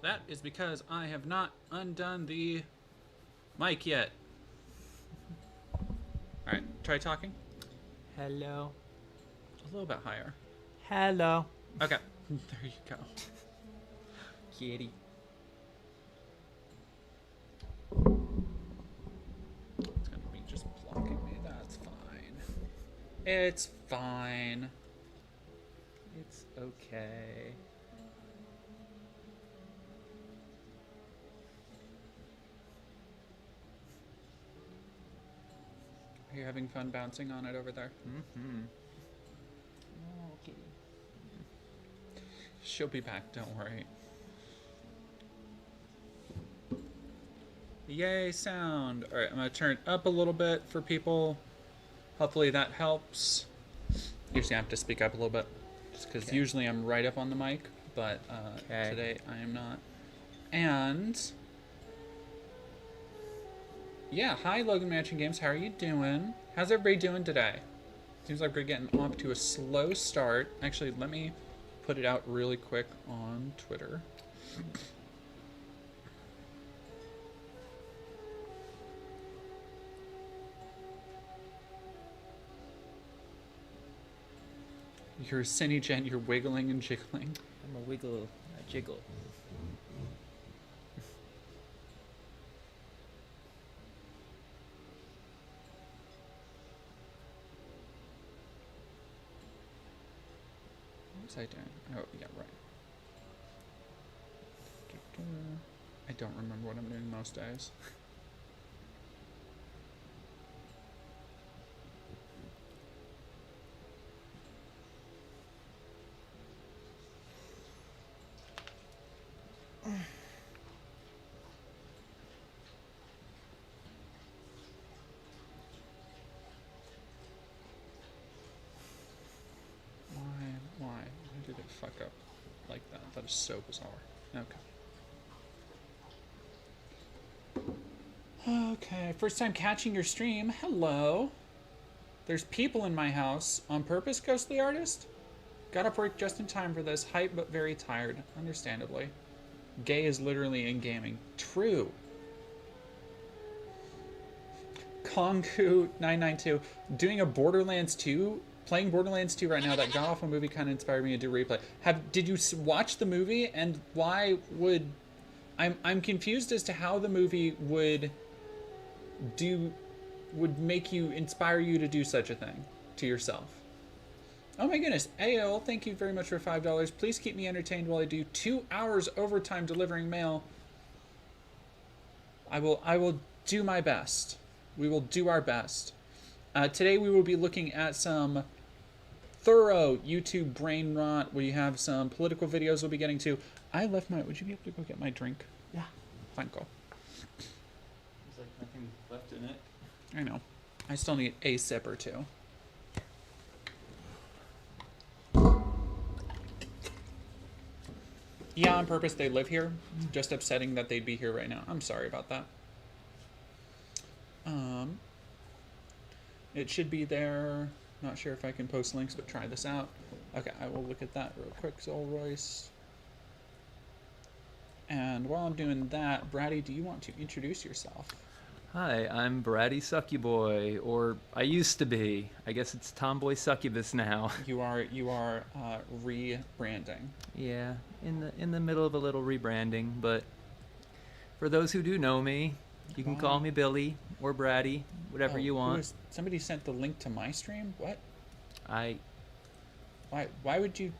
That is because I have not undone the mic yet. Alright, try talking. Hello. A little bit higher. Hello. Okay, there you go. Kitty. It's gonna be just blocking me. That's fine. It's fine. It's okay. Are you having fun bouncing on it over there? Mm-hmm. Okay. She'll be back, don't worry. Yay, sound. Alright, I'm gonna turn it up a little bit for people. Hopefully that helps. Usually I have to speak up a little bit, just because usually I'm right up on the mic, but today I am not. And yeah, hi Logan Mansion Games, how are you doing? How's everybody doing today? Seems like we're getting off to a slow start. Actually, let me put it out really quick on Twitter. You're a Cindy Jen, you're wiggling and jiggling. I'm a wiggle, a jiggle. What was I doing? Oh, yeah, right. I don't remember what I'm doing most days. Why did it fuck up like that? That is so bizarre. Okay. Okay, first time catching your stream. Hello. There's people in my house. On purpose, Ghostly Artist? Got up work just in time for this. Hype but very tired. Understandably. Gay is literally in gaming. True. Kongu992. Doing a Borderlands 2? Playing Borderlands 2 right now. That god-awful movie kind of inspired me to do replay. Did you watch the movie? And why would... I'm confused as to how the movie would make you, inspire you to do such a thing to yourself. Oh my goodness. AOL, thank you very much for $5. Please keep me entertained while I do 2 hours overtime delivering mail. I will do my best. We will do our best. Today we will be looking at some thorough YouTube brain rot. We have some political videos we'll be getting to. I left my... Would you be able to go get my drink? Yeah. Fine, go. There's like nothing left in it. I know. I still need a sip or two. Yeah, on purpose they live here. Just upsetting that they'd be here right now. I'm sorry about that. It should be there. Not sure if I can post links, but try this out. Okay, I will look at that real quick, Zol Royce. And while I'm doing that, Bratty, do you want to introduce yourself? Hi, I'm Bratty Sucky Boy, or I used to be. I guess it's Tomboy Succubus now. You are rebranding. Yeah, in the middle of a little rebranding, but for those who do know me, you can call me Billy or Bratty, whatever you want. Somebody sent the link to my stream? What? Why would you...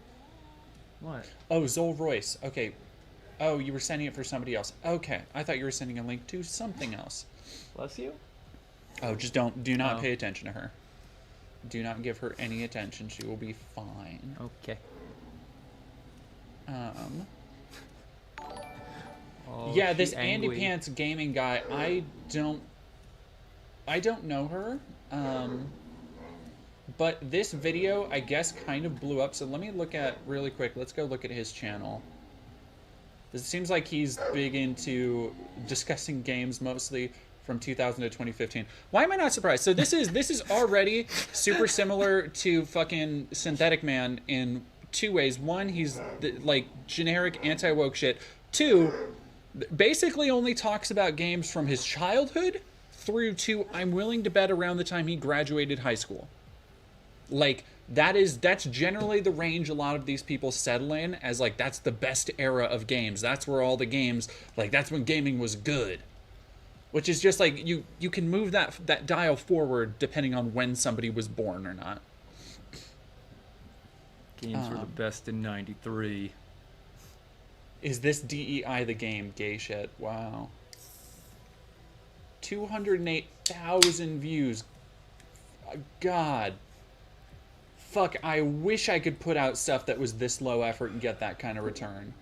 What? Oh, Zol Royce. Okay. Oh, you were sending it for somebody else. Okay. I thought you were sending a link to something else. Bless you? Oh, just do not pay attention to her. Do not give her any attention. She will be fine. Okay. Yeah, this AndyPants gaming guy, I don't know her. But this video, I guess, kind of blew up. So let me look at, really quick, let's go look at his channel. It seems like he's big into discussing games mostly from 2000 to 2015. Why am I not surprised? So this is already super similar to fucking Synthetic Man in two ways. One, he's like generic anti-woke shit. Two, basically only talks about games from his childhood through to, I'm willing to bet, around the time he graduated high school. Like, that's generally the range a lot of these people settle in as, like, that's the best era of games. That's where all the games, like, that's when gaming was good. Which is just like, you can move that dial forward depending on when somebody was born or not. Games were the best in '93. Is this DEI the game? Gay shit. Wow. 208,000 views. God. Fuck, I wish I could put out stuff that was this low effort and get that kind of return.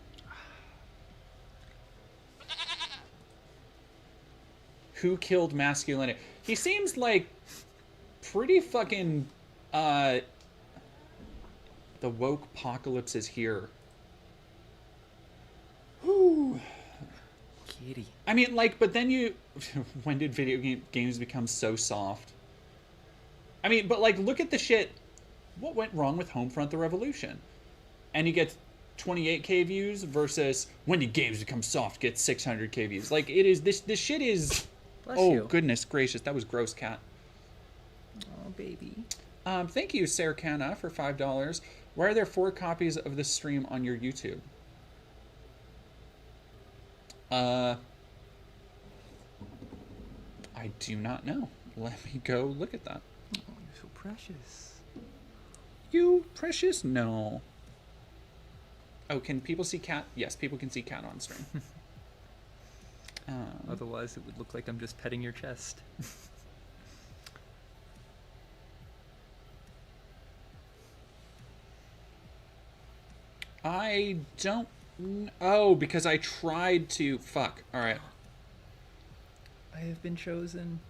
Who killed masculinity? He seems like pretty fucking, the Wokepocalypse is here. Whew. Kitty. I mean, like, but then you... when did video games become so soft? I mean, but, like, look at the shit. What went wrong with Homefront the Revolution? And he gets 28k views versus when did games become soft gets 600k views. Like, it is... This shit is... Bless oh, you. Goodness gracious. That was gross, cat. Oh, baby. Thank you, Sarah Canna, for $5. Why are there 4 copies of this stream on your YouTube? I do not know. Let me go look at that. Oh, you're so precious. You precious? No. Oh, can people see cat? Yes, people can see cat on stream. Otherwise, it would look like I'm just petting your chest. I don't... Oh, because I tried to... Fuck. Alright. I have been chosen.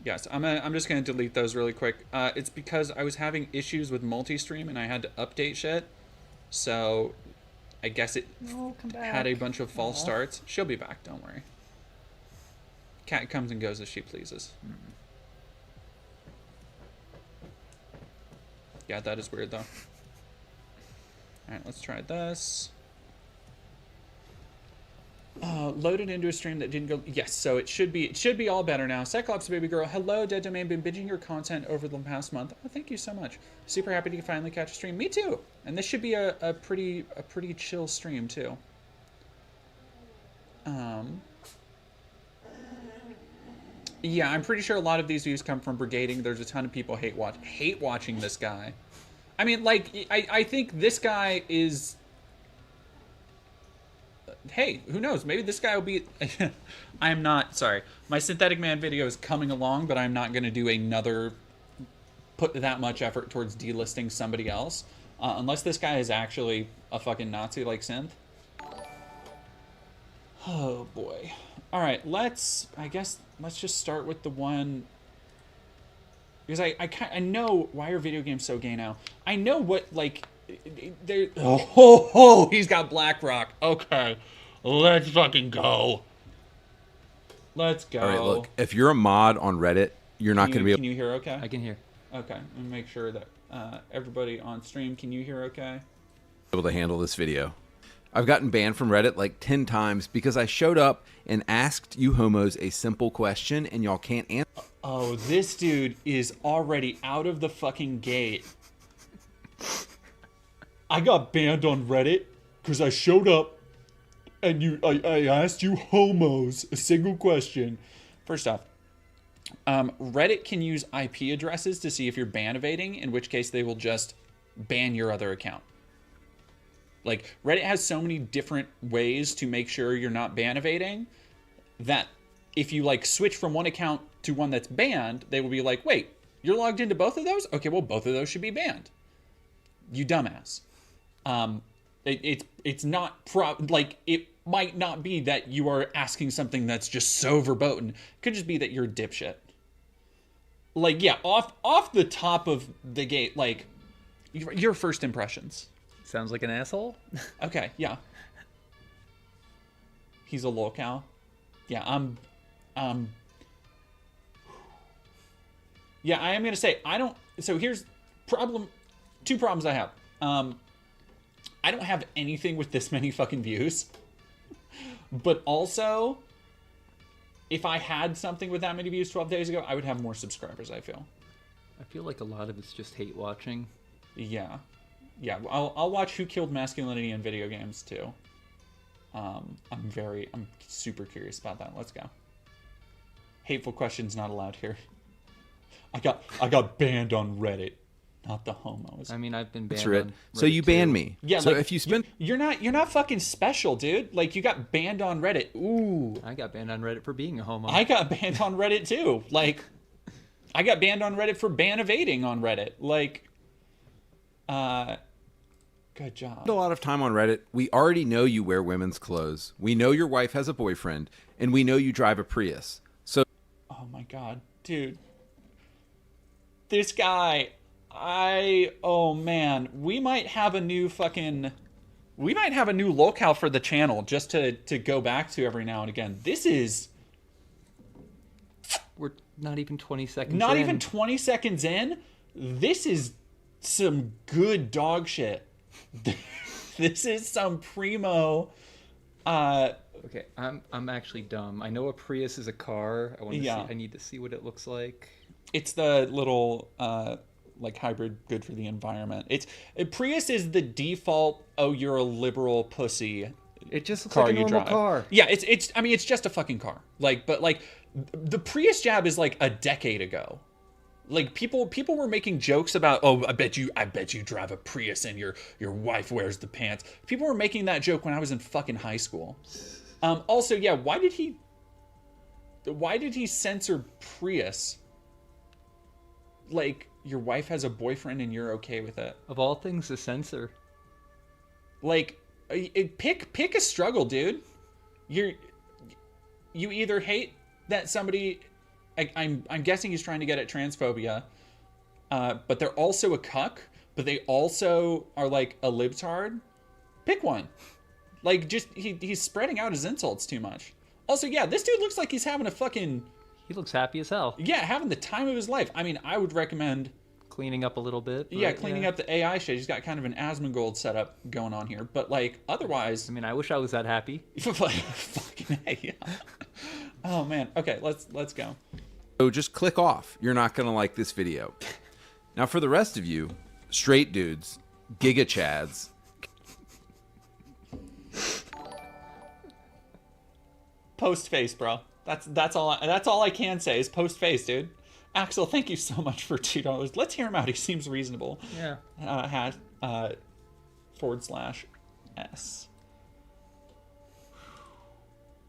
Yes, I'm just going to delete those really quick. It's because I was having issues with multi-stream and I had to update shit. So, I guess it had a bunch of false starts. She'll be back, don't worry. Cat comes and goes as she pleases. Yeah, that is weird though. Alright, let's try this. Loaded into a stream that didn't go... Yes, so it should be all better now. Cyclops Baby Girl, hello, Dead Domain. Been binging your content over the past month. Oh, thank you so much. Super happy to finally catch a stream. Me too. And this should be a pretty chill stream too. Yeah, I'm pretty sure a lot of these views come from brigading. There's a ton of people hate watching this guy. I mean, like, I think this guy is... Hey, who knows? Maybe this guy will be... I'm not... Sorry. My Synthetic Man video is coming along, but I'm not going to do another... Put that much effort towards delisting somebody else. Unless this guy is actually a fucking Nazi like Synth. Oh, boy. Alright, I guess, let's just start with the one... Because I know... Why are video games so gay now? I know what, like... He's got BlackRock. Okay, let's fucking go. Let's go. All right, look. If you're a mod on Reddit, you're not going to be able. Can you hear okay? I can hear. Okay, let me make sure that everybody on stream, can you hear okay? Able to handle this video. I've gotten banned from Reddit like 10 times because I showed up and asked you homos a simple question and y'all can't answer. Oh, this dude is already out of the fucking gate. I got banned on Reddit because I showed up and I asked you homos a single question. First off, Reddit can use IP addresses to see if you're ban evading, in which case they will just ban your other account. Like, Reddit has so many different ways to make sure you're not ban evading that if you, like, switch from one account to one that's banned, they will be like, wait, you're logged into both of those? Okay, well, both of those should be banned. You dumbass. It's not like, it might not be that you are asking something that's just so verboten. It could just be that you're a dipshit. Like, yeah, off the top of the gate, like, your first impressions. Sounds like an asshole. Okay, yeah. He's a lolcow. Yeah, yeah, I am gonna say, so here's two problems I have. I don't have anything with this many fucking views. But also, if I had something with that many views 12 days ago, I would have more subscribers, I feel. I feel like a lot of it's just hate watching. Yeah. Yeah, I'll watch Who Killed Masculinity in video games, too. I'm super curious about that. Let's go. Hateful questions not allowed here. I got banned on Reddit. Not the homos. I mean, I've been banned. That's right. On So you Reddit banned too. me. Yeah, So like, if you spend, you're not fucking special, dude. Like, you got banned on Reddit. Ooh. I got banned on Reddit for being a homo. I got banned on Reddit too. Like, I got banned on Reddit for ban evading on Reddit. Like, good job. a lot of time on Reddit, we already know you wear women's clothes. We know your wife has a boyfriend, and we know you drive a Prius. So, Oh my god, dude. This guy, oh man, we might have a new locale for the channel just to go back to every now and again. This is We're not even 20 seconds not in. even 20 seconds in. This is some good dog shit. This is some primo. Okay, I'm actually dumb. I know a Prius is a car. I need to see what it looks like. It's the little like hybrid good for the environment. Prius is the default, oh, you're a liberal pussy It just looks car like a you normal drive. car. Yeah, it's just a fucking car. Like, but like the Prius jab is like a decade ago. Like people were making jokes about, oh, I bet you drive a Prius and your wife wears the pants. People were making that joke when I was in fucking high school. Also, yeah, why did he censor Prius? Like, your wife has a boyfriend and you're okay with it. Of all things to censor. Like, pick a struggle, dude. You either hate that somebody, I'm guessing he's trying to get at transphobia, but they're also a cuck, but they also are like a libtard. Pick one. Like, just he's spreading out his insults too much. Also, yeah, this dude looks like he's having a fucking, He looks happy as hell. yeah, having the time of his life. I mean, I would recommend, Cleaning up a little bit. but yeah, cleaning up the AI shit. He's got kind of an Asmongold setup going on here, but like otherwise, I mean, I wish I was that happy. fucking A, yeah. Oh man. Okay, let's go. so just click off. You're not going to like this video. Now, for the rest of you, straight dudes, giga chads, Post face, bro. That's all I can say is post face, dude. Axel, thank you so much for $2. Let's hear him out. He seems reasonable. Yeah. /S.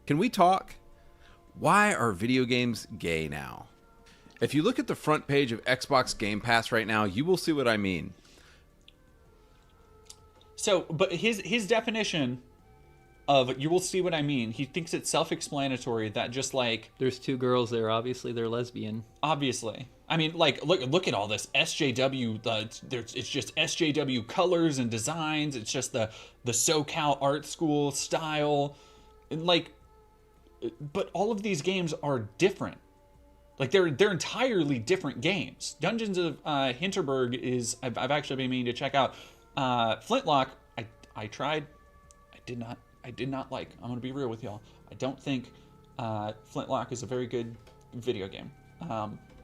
can we talk? Why are video games gay now? If you look at the front page of Xbox Game Pass right now, you will see what I mean. So, but his definition of you will see what I mean. He thinks it's self-explanatory that just like There's two girls there. Obviously, they're lesbian. obviously. I mean, like look at all this SJW. It's just SJW colors and designs. It's just the SoCal art school style, and like, but all of these games are different. Like they're entirely different games. Dungeons of Hinterberg is I've actually been meaning to check out. Flintlock I tried. I did not like. I'm gonna be real with y'all. I don't think Flintlock is a very good video game.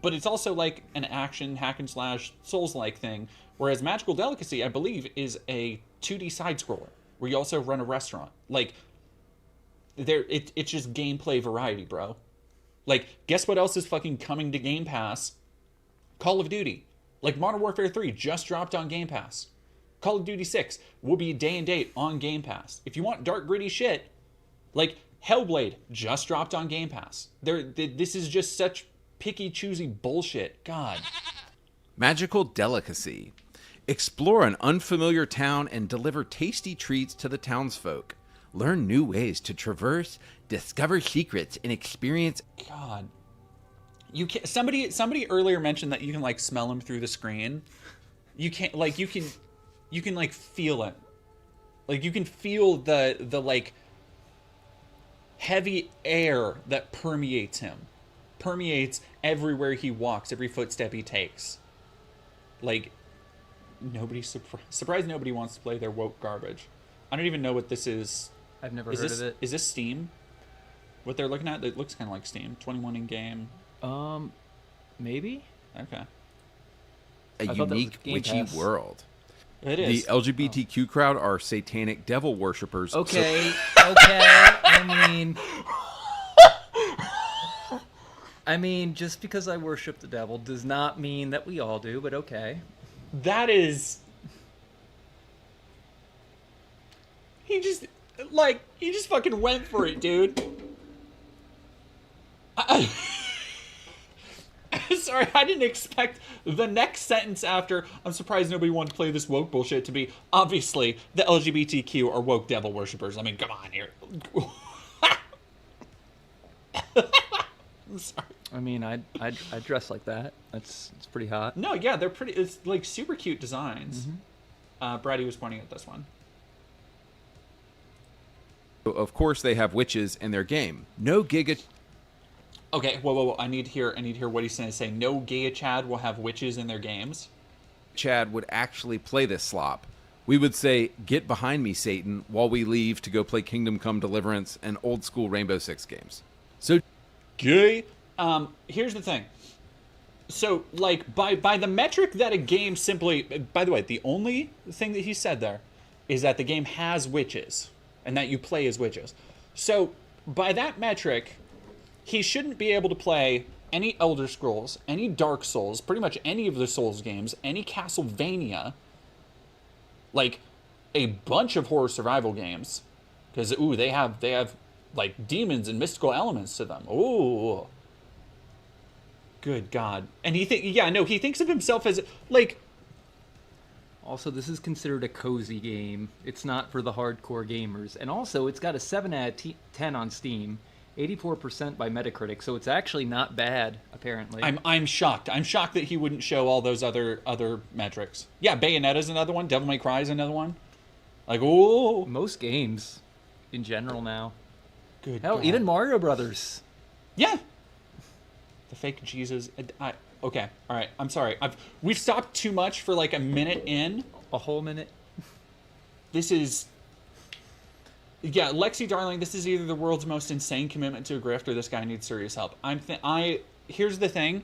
But it's also like an action hack and slash Souls-like thing. Whereas Magical Delicacy, I believe, is a 2D side scroller where you also run a restaurant. Like it's just gameplay variety, bro. Like, guess what else is fucking coming to Game Pass? Call of Duty. Like, Modern Warfare 3 just dropped on Game Pass. Call of Duty 6 will be day and date on Game Pass. If you want dark, gritty shit, like, Hellblade just dropped on Game Pass. This is just such picky, choosy bullshit. God. Magical Delicacy. Explore an unfamiliar town and deliver tasty treats to the townsfolk. Learn new ways to traverse, discover secrets, and experience. God. You can somebody earlier mentioned that you can like smell them through the screen. You can't like you can like feel it. Like you can feel the like heavy air that permeates him. Permeates everywhere he walks, every footstep he takes. Like nobody's surprised nobody wants to play their woke garbage. I don't even know what this is I've never Is heard this of it. is this Steam? What they're looking at? It looks kind of like Steam. 21 in game. Maybe. Okay. A I thought that was unique Game witchy Pass. world. It is. The LGBTQ crowd are satanic devil worshippers. Okay. Okay. I mean, just because I worship the devil does not mean that we all do, but okay. That is. He just fucking went for it, dude. Sorry, I didn't expect the next sentence after, I'm surprised nobody wanted to play this woke bullshit, to be, obviously, the LGBTQ are woke devil worshippers. I mean, come on here. I'm sorry. I mean, I dress like that. It's pretty hot. No, yeah, they're pretty, it's like super cute designs. Bratty was pointing at this one. Of course, they have witches in their game. No giga. Okay, whoa. I need to hear what he's saying. Say, no Gaia Chad will have witches in their games. Chad would actually play this slop. We would say, "Get behind me, Satan," while we leave to go play Kingdom Come Deliverance and old school Rainbow Six games. So, gay. Here's the thing. So, like, by the metric that a game simply... By the way, the only thing that he said there is that the game has witches, and that you play as witches. So, by that metric, he shouldn't be able to play any Elder Scrolls, any Dark Souls, pretty much any of the Souls games, any Castlevania, like, a bunch of horror survival games. Because, ooh, they have, like, demons and mystical elements to them. Ooh. Good God. And he thinks of himself as, like... Also, this is considered a cozy game. It's not for the hardcore gamers. And also, it's got a 7 out of 10 on Steam, 84% by Metacritic, so it's actually not bad, apparently. I'm shocked. I'm shocked that he wouldn't show all those other metrics. Yeah, Bayonetta's another one. Devil May Cry is another one. Like, ooh. Most games, in general now. Good Hell, God. even Mario Brothers. Yeah. The fake Jesus. Okay, all right. I'm sorry. We've stopped too much for like a minute in. A whole minute. This is... Yeah, Lexi Darling, this is either the world's most insane commitment to a grift or this guy needs serious help. Here's the thing.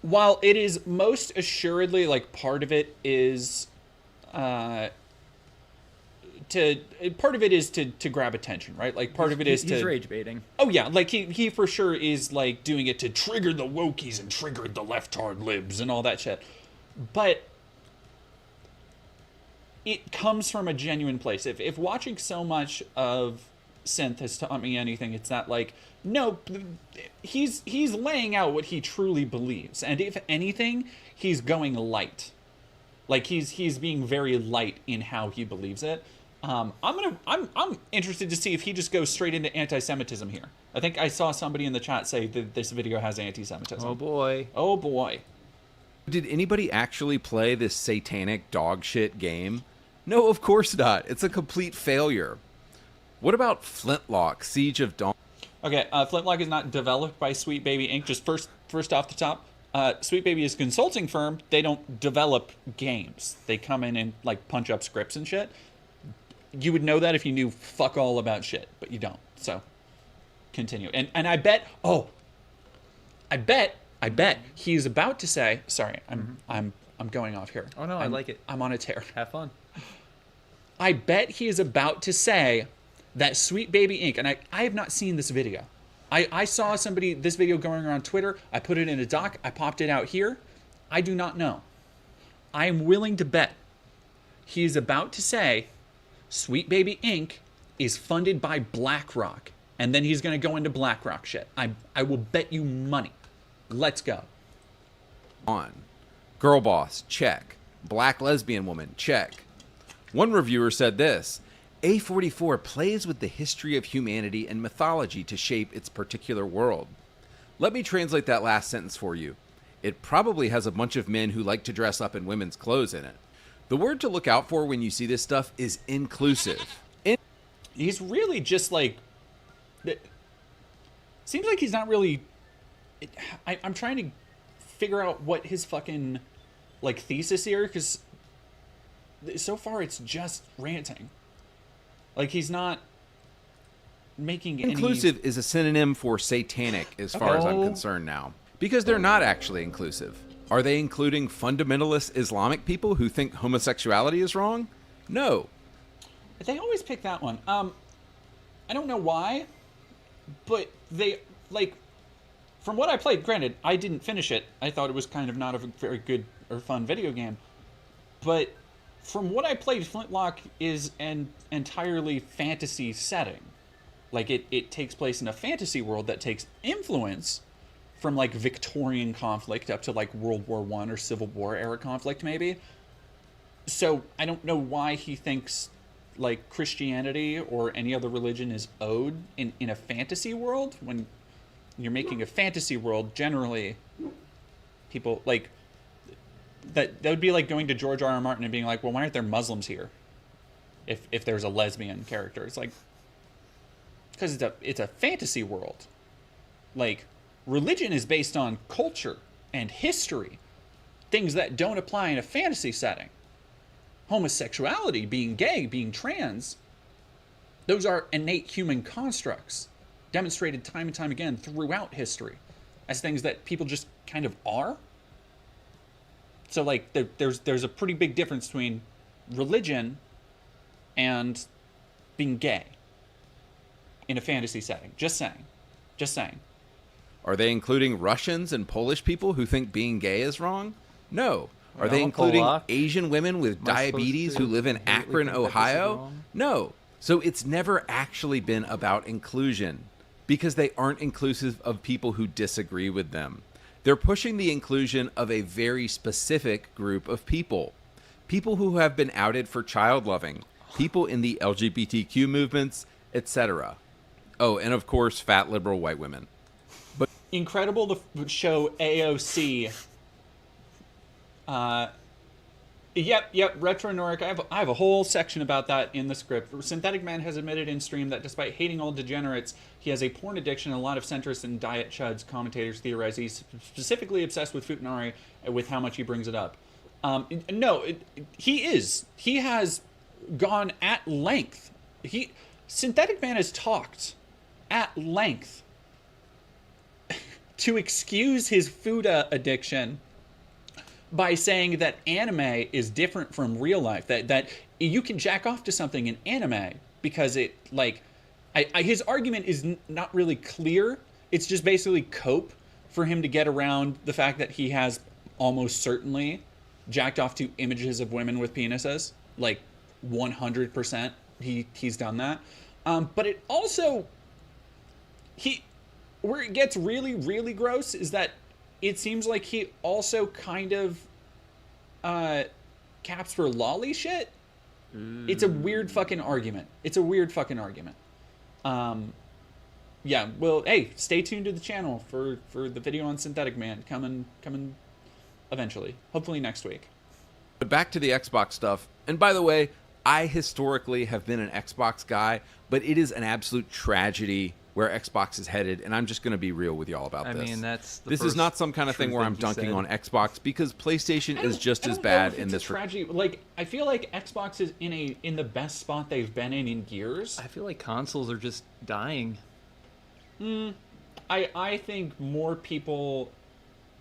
While it is most assuredly, like, part of it is... to grab attention, right? Like, part of it is He's rage baiting. Oh yeah, like he for sure is like doing it to trigger the wokies and trigger the leftard libs and all that shit. But it comes from a genuine place. If watching so much of synth has taught me anything, it's that, like, no, he's laying out what he truly believes, and if anything, he's going light. Like he's being very light in how he believes it. I'm interested to see if he just goes straight into anti-Semitism here. I think I saw somebody in the chat say that this video has anti-Semitism. Oh boy. Oh boy. Did anybody actually play this satanic dog shit game? No, of course not. It's a complete failure. What about Flintlock, Siege of Dawn? Okay, Flintlock is not developed by Sweet Baby Inc. Just first off the top, Sweet Baby is a consulting firm. They don't develop games. They come in and, like, punch up scripts and shit. You would know that if you knew fuck all about shit, but you don't. So, continue. And I bet he's about to say, sorry, I'm going off here. Oh no, I like it. I'm on a tear. Have fun. I bet he is about to say that Sweet Baby Inc., and I have not seen this video. I saw this video going around Twitter. I put it in a doc. I popped it out here. I do not know. I am willing to bet he is about to say Sweet Baby Inc. is funded by BlackRock. And then he's going to go into BlackRock shit. I will bet you money. Let's go. On. Girl boss, check. Black lesbian woman, check. One reviewer said this: A44 plays with the history of humanity and mythology to shape its particular world. Let me translate that last sentence for you. It probably has a bunch of men who like to dress up in women's clothes in it. The word to look out for when you see this stuff is inclusive. He's really just like... Seems like he's not really... I'm trying to figure out what his fucking, like, thesis here, because so far it's just ranting. Like, he's not making Inclusive is a synonym for satanic as far as I'm Oh. concerned now. Because they're not actually inclusive. Are they including fundamentalist Islamic people who think homosexuality is wrong? No. They always pick that one. I don't know why, but they, like, from what I played, granted, I didn't finish it. I thought it was kind of not a very good or fun video game. But from what I played, Flintlock is an entirely fantasy setting. Like, it takes place in a fantasy world that takes influence from, like, Victorian conflict up to, like, World War I or Civil War era conflict, maybe. So I don't know why he thinks, like, Christianity or any other religion is owed in a fantasy world. When you're making a fantasy world, generally, people, like, that would be like going to George R.R. Martin and being like, well, why aren't there Muslims here? If there's a lesbian character. It's like, because it's a fantasy world. Like, religion is based on culture and history, things that don't apply in a fantasy setting. Homosexuality, being gay, being trans, those are innate human constructs, demonstrated time and time again throughout history as things that people just kind of are. So, like, there's a pretty big difference between religion and being gay in a fantasy setting. Just saying. Just saying. Are they including Russians and Polish people who think being gay is wrong? No. Are they I'm including Polak. Asian women with Am I supposed diabetes to who live in completely Akron, think that this is Ohio? wrong? No. So it's never actually been about inclusion because they aren't inclusive of people who disagree with them. They're pushing the inclusion of a very specific group of people. People who have been outed for child loving, people in the LGBTQ movements, etc. Oh, and of course, fat liberal white women. Incredible to show AOC. Yep, Retro Noric. I have a whole section about that in the script. Synthetic Man has admitted in stream that despite hating all degenerates, he has a porn addiction. A lot of centrist and diet chuds commentators theorize he's specifically obsessed with Futanari with how much he brings it up. He is. He has gone at length. Synthetic Man has talked at length to excuse his Fuda addiction by saying that anime is different from real life. That you can jack off to something in anime because it, like, his argument is not really clear. It's just basically cope for him to get around the fact that he has almost certainly jacked off to images of women with penises. Like, 100% he's done that. But it also, where it gets really, really gross is that it seems like he also kind of caps for lolly shit. It's a weird fucking argument. Yeah, well, hey, stay tuned to the channel for the video on Synthetic Man coming eventually. Hopefully next week. But back to the Xbox stuff. And by the way, I historically have been an Xbox guy, but it is an absolute tragedy where Xbox is headed, and I'm just going to be real with y'all about this. I mean, that's the This is not some kind of thing where I'm dunking on Xbox, because PlayStation is just as bad in this. Tragedy. Like, I feel like Xbox is in the best spot they've been in years. I feel like consoles are just dying. I think more people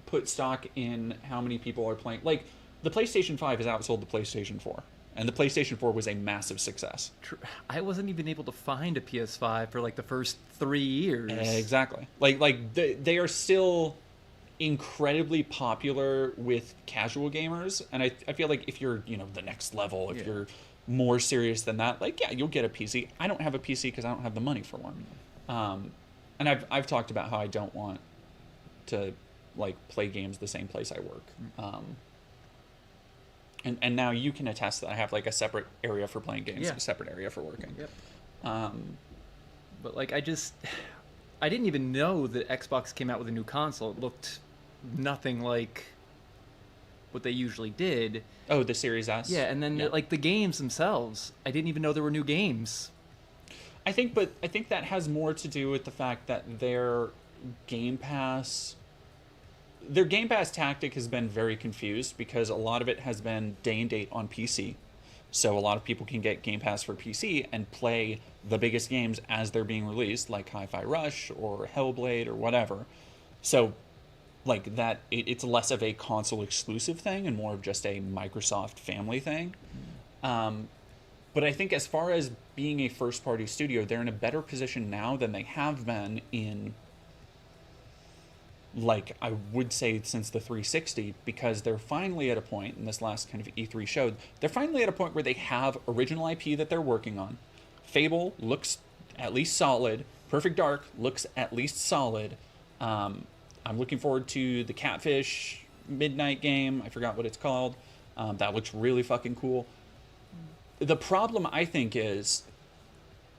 put stock in how many people are playing. Like, the PlayStation 5 has outsold the PlayStation 4. And the PlayStation 4 was a massive success. I wasn't even able to find a PS5 for like the first 3 years. Exactly. Like they are still incredibly popular with casual gamers, and I feel like if you're, the next level, if you're more serious than that, like, yeah, you'll get a PC. I don't have a PC because I don't have the money for one. And I've talked about how I don't want to, like, play games the same place I work. And now you can attest that I have, like, a separate area for playing games, and a separate area for working. Yep. But, like, I didn't even know that Xbox came out with a new console. It looked nothing like what they usually did. Oh, the Series S? Yeah, and then, like, the games themselves, I didn't even know there were new games. I think that has more to do with the fact that their Game Pass tactic has been very confused, because a lot of it has been day and date on PC. so a lot of people can get Game Pass for PC and play the biggest games as they're being released, like Hi-Fi Rush or Hellblade or whatever. So like that, it's less of a console exclusive thing and more of just a Microsoft family thing. But I think as far as being a first party studio, they're in a better position now than they have been in, like, I would say since the 360, because they're finally at a point, and this last kind of E3 showed, they're finally at a point where they have original IP that they're working on. Fable looks at least solid. Perfect Dark looks at least solid. I'm looking forward to the Catfish Midnight game. I forgot what it's called. That looks really fucking cool. The problem, I think, is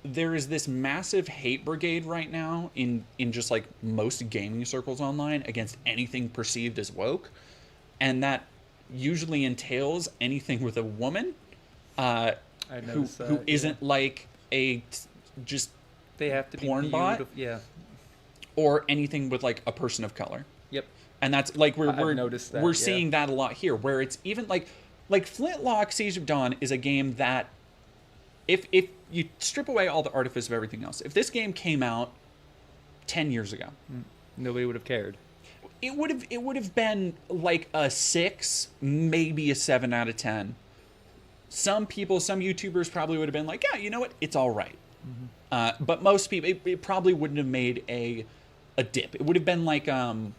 there is this massive hate brigade right now in just like most gaming circles online against anything perceived as woke. And that usually entails anything with a woman who isn't like a just they have to porn be bot. Yeah. Or anything with like a person of color. Yep. And that's like I've noticed that, we're seeing that a lot here, where it's even like Flintlock Siege of Dawn is a game that if you strip away all the artifice of everything else, if this game came out 10 years ago, nobody would have cared. It would have been like a 6, maybe a 7 out of 10. Some people, some YouTubers probably would have been like, yeah, you know what, it's all right. Mm-hmm. But most people, it probably wouldn't have made a dip. It would have been like Bound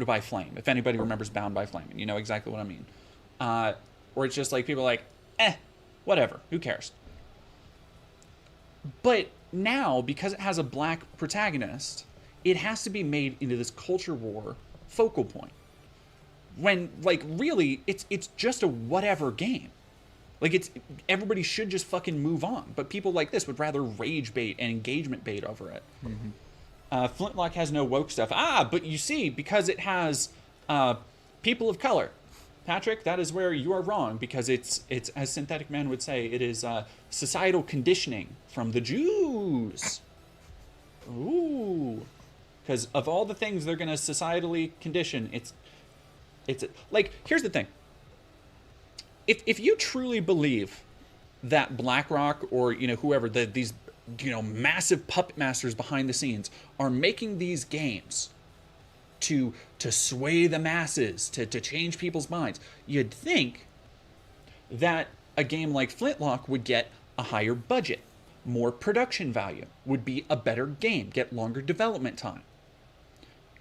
by Flame, if anybody remembers Bound by Flame, and you know exactly what I mean. Where it's just like people are like, whatever, who cares? But now, because it has a black protagonist, it has to be made into this culture war focal point. When, like, really, it's just a whatever game. Like, everybody should just fucking move on. But people like this would rather rage bait and engagement bait over it. Mm-hmm. Flintlock has no woke stuff. But you see, because it has people of color. Patrick, that is where you are wrong, because it's as Synthetic Man would say, it is societal conditioning from the Jews. Ooh. Because of all the things they're going to societally condition, it's like, here's the thing. If you truly believe that BlackRock or, whoever, these, massive puppet masters behind the scenes are making these games to sway the masses, to change people's minds, you'd think that a game like Flintlock would get a higher budget, more production value, would be a better game, get longer development time.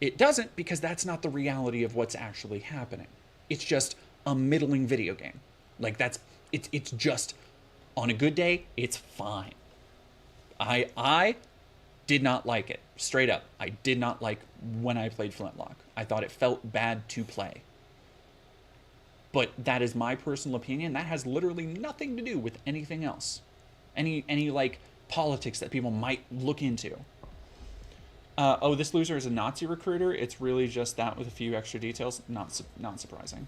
It doesn't, because that's not the reality of what's actually happening. It's just a middling video game. Like, it's just, on a good day, it's fine. I did not like it. Straight up. I did not like when I played Flintlock. I thought it felt bad to play. But that is my personal opinion. That has literally nothing to do with anything else. Any like, politics that people might look into. This loser is a Nazi recruiter. It's really just that with a few extra details. Not surprising.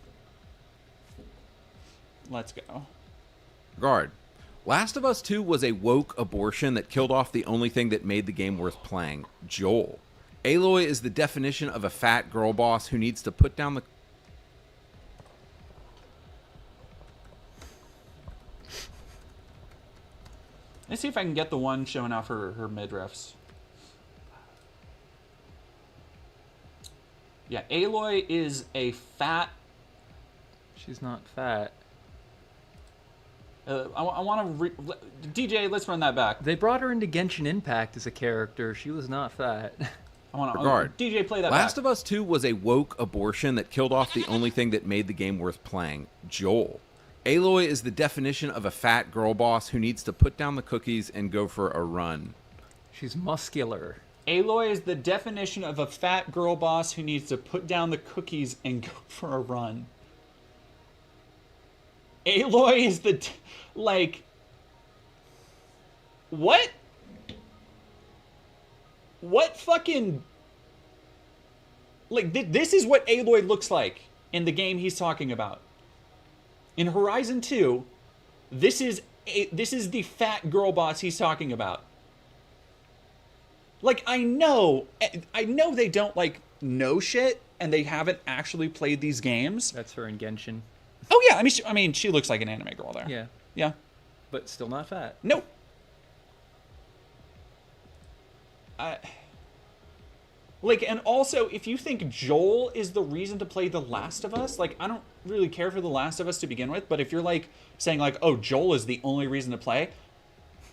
Let's go. Guard. Last of Us 2 was a woke abortion that killed off the only thing that made the game worth playing, Joel. Aloy is the definition of a fat girl boss who needs to put down the... Let's see if I can get the one showing off her midriffs. Yeah, Aloy is a fat... She's not fat. I want to... DJ, let's run that back. They brought her into Genshin Impact as a character. She was not fat. Regard. DJ, play that Last back. of Us 2 was a woke abortion that killed off the only thing that made the game worth playing, Joel. Aloy is the definition of a fat girl boss who needs to put down the cookies and go for a run. She's muscular. Aloy is the definition of a fat girl boss who needs to put down the cookies and go for a run. Aloy is the... like... What? What fucking... Like, this is what Aloy looks like in the game he's talking about. In Horizon 2, this is the fat girl boss he's talking about. Like, I know they don't, like, know shit, and they haven't actually played these games. That's her in Genshin. Oh yeah, I mean, she looks like an anime girl there. Yeah. Yeah. But still not fat. Nope. Like, and also, if you think Joel is the reason to play The Last of Us, like, I don't really care for The Last of Us to begin with, but if you're, like, saying, like, oh, Joel is the only reason to play,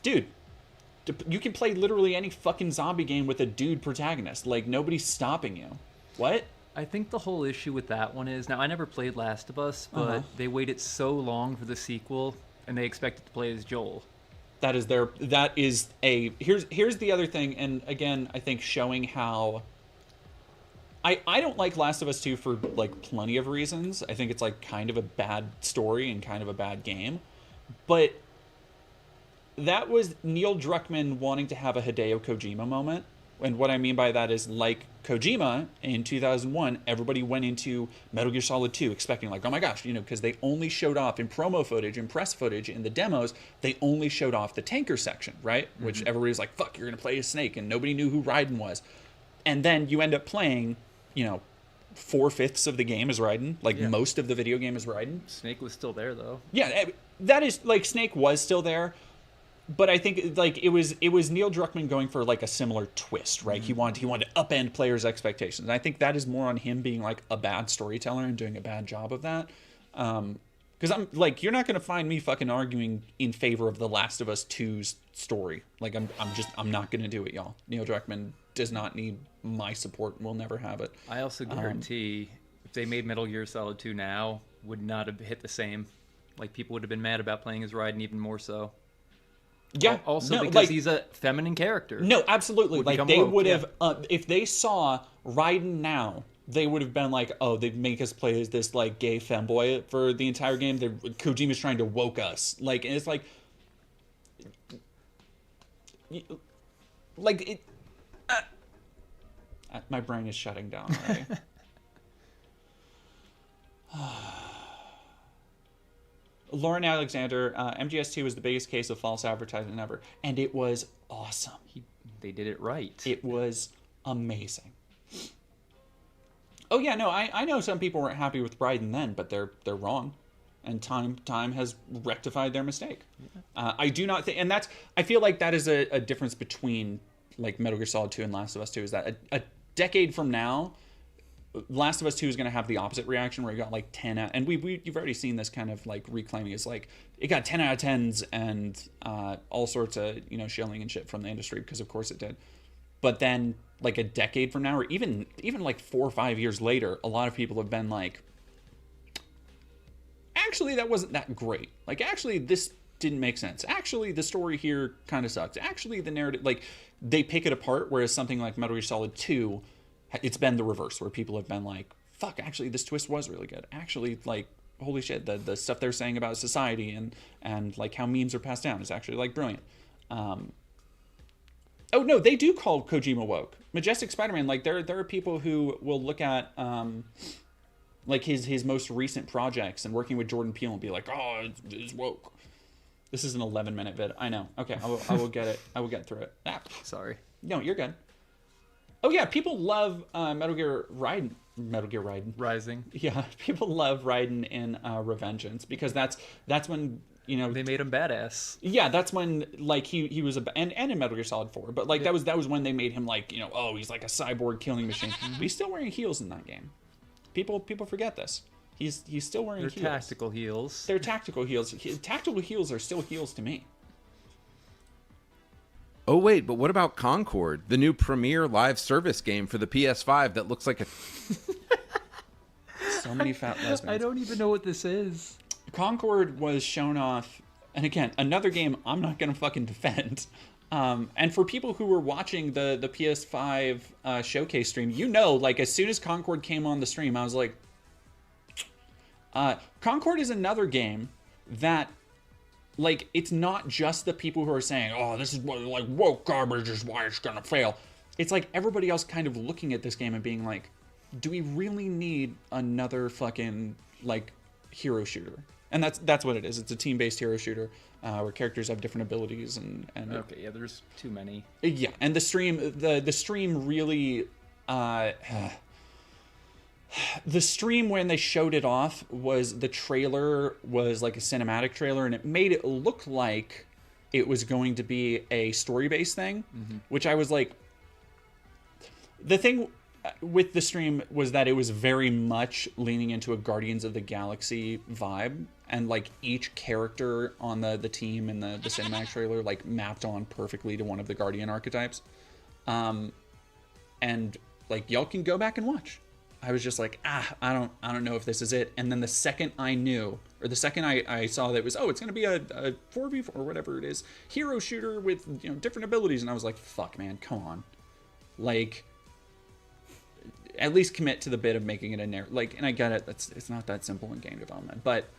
dude, you can play literally any fucking zombie game with a dude protagonist. Like, nobody's stopping you. What? I think the whole issue with that one is, now, I never played Last of Us, but they waited so long for the sequel, and they expected to play as Joel. Here's the other thing, and again, I think showing how... I don't like Last of Us 2 for, like, plenty of reasons. I think it's, like, kind of a bad story and kind of a bad game. But that was Neil Druckmann wanting to have a Hideo Kojima moment. And what I mean by that is, like Kojima in 2001, everybody went into Metal Gear Solid 2 expecting, like, oh my gosh, you know, because they only showed off in promo footage and press footage in the demos, they only showed off the tanker section, right? Mm-hmm. Which everybody's like, fuck, you're going to play as Snake, and nobody knew who Raiden was. And then you end up playing... 4/5 of the game is Raiden. Like, most of the video game is Raiden. Snake was still there, though. Yeah, that is, like, Snake was still there. But I think, like, it was Neil Druckmann going for, like, a similar twist, right? Mm-hmm. He wanted to upend players' expectations. And I think that is more on him being, like, a bad storyteller and doing a bad job of that. Because I'm, like, you're not going to find me fucking arguing in favor of The Last of Us 2's story. Like, I'm not going to do it, y'all. Neil Druckmann does not need my support and will never have it. I also guarantee if they made Metal Gear Solid 2 now, would not have hit the same. Like, people would have been mad about playing as Raiden even more so. Yeah. Also, because he's a feminine character. No, absolutely. Like, they would have, if they saw Raiden now, they would have been like, oh, they make us play as this, like, gay femboy for the entire game. Kojima's trying to woke us. Like, and it's like... Like, it... my brain is shutting down already. Lauren Alexander, MGS2 was the biggest case of false advertising ever. And it was awesome. They did it right. It was amazing. Oh yeah, no, I know some people weren't happy with Raiden then, but they're wrong. And time has rectified their mistake. Yeah. I do not think, and I feel like that is a difference between, like, Metal Gear Solid 2 and Last of Us 2, is that a decade from now, Last of Us 2 is going to have the opposite reaction, where you got, like, 10 out, and you've already seen this kind of, like, reclaiming. It's like, it got 10 out of 10s and all sorts of, shilling and shit from the industry, because of course it did. But then, like, a decade from now, or even like 4 or 5 years later, a lot of people have been like, actually, that wasn't that great. Like, actually, this didn't make sense. Actually, the story here kind of sucks. Actually, the narrative, like, they pick it apart, whereas something like Metal Gear Solid 2, it's been the reverse, where people have been like, fuck, actually, this twist was really good. Actually, like, holy shit, the stuff they're saying about society and like, how memes are passed down is actually, like, brilliant. Oh, no, they do call Kojima woke. Majestic Spider-Man, like, there are people who will look at, like, his most recent projects and working with Jordan Peele and be like, oh, it's woke. This is an 11-minute vid. I know. Okay, I will get it. I will get through it. Ah. Sorry. No, you're good. Oh, yeah, people love Metal Gear Raiden. Rising. Yeah, people love Raiden in Revengeance, because that's when, they made him badass. Yeah, that's when, like, he was and in Metal Gear Solid 4, but, like, that was when they made him, like, oh, he's like a cyborg killing machine. But he's still wearing heels in that game. People forget this. He's still wearing heels. They're tactical heels. They're tactical heels. Tactical heels are still heels to me. Oh, wait, but what about Concord, the new premier live service game for the PS5 that looks like a... So many fat lesbians. I don't even know what this is. Concord was shown off, and again, another game I'm not going to fucking defend. And for people who were watching the PS5 showcase stream, like, as soon as Concord came on the stream, I was like... Concord is another game that, like, it's not just the people who are saying, oh, this is what, like, woke garbage is why it's gonna fail. It's like everybody else kind of looking at this game and being like, do we really need another fucking, like, hero shooter? And that's what it is. It's a team-based hero shooter where characters have different abilities and okay, yeah, there's too many. Yeah, and the stream really The stream when they showed it off was the trailer was like a cinematic trailer, and it made it look like it was going to be a story-based thing, which I was like, the thing with the stream was that it was very much leaning into a Guardians of the Galaxy vibe, and like each character on the team in the cinematic trailer like mapped on perfectly to one of the Guardian archetypes. And like y'all can go back and watch. I was just like, I don't know if this is it. And then the second I knew, or the second I saw that it was, it's going to be a 4v4 or whatever it is, hero shooter with, you know, different abilities. And I was like, fuck, man, come on. Like, at least commit to the bit of making it a narrative. Like, and I get it, it's not that simple in game development. But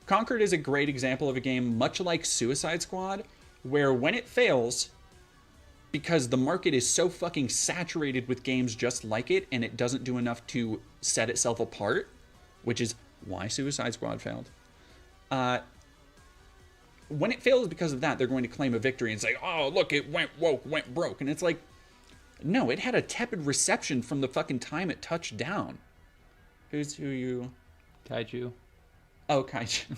Concord is a great example of a game, much like Suicide Squad, where when it fails, because the market is so fucking saturated with games just like it, and it doesn't do enough to set itself apart, which is why Suicide Squad failed. When it fails because of that, they're going to claim a victory and say, oh, look, it went woke, went broke. And it's like, no, it had a tepid reception from the fucking time it touched down. Who you? Kaiju. Oh, Kaiju.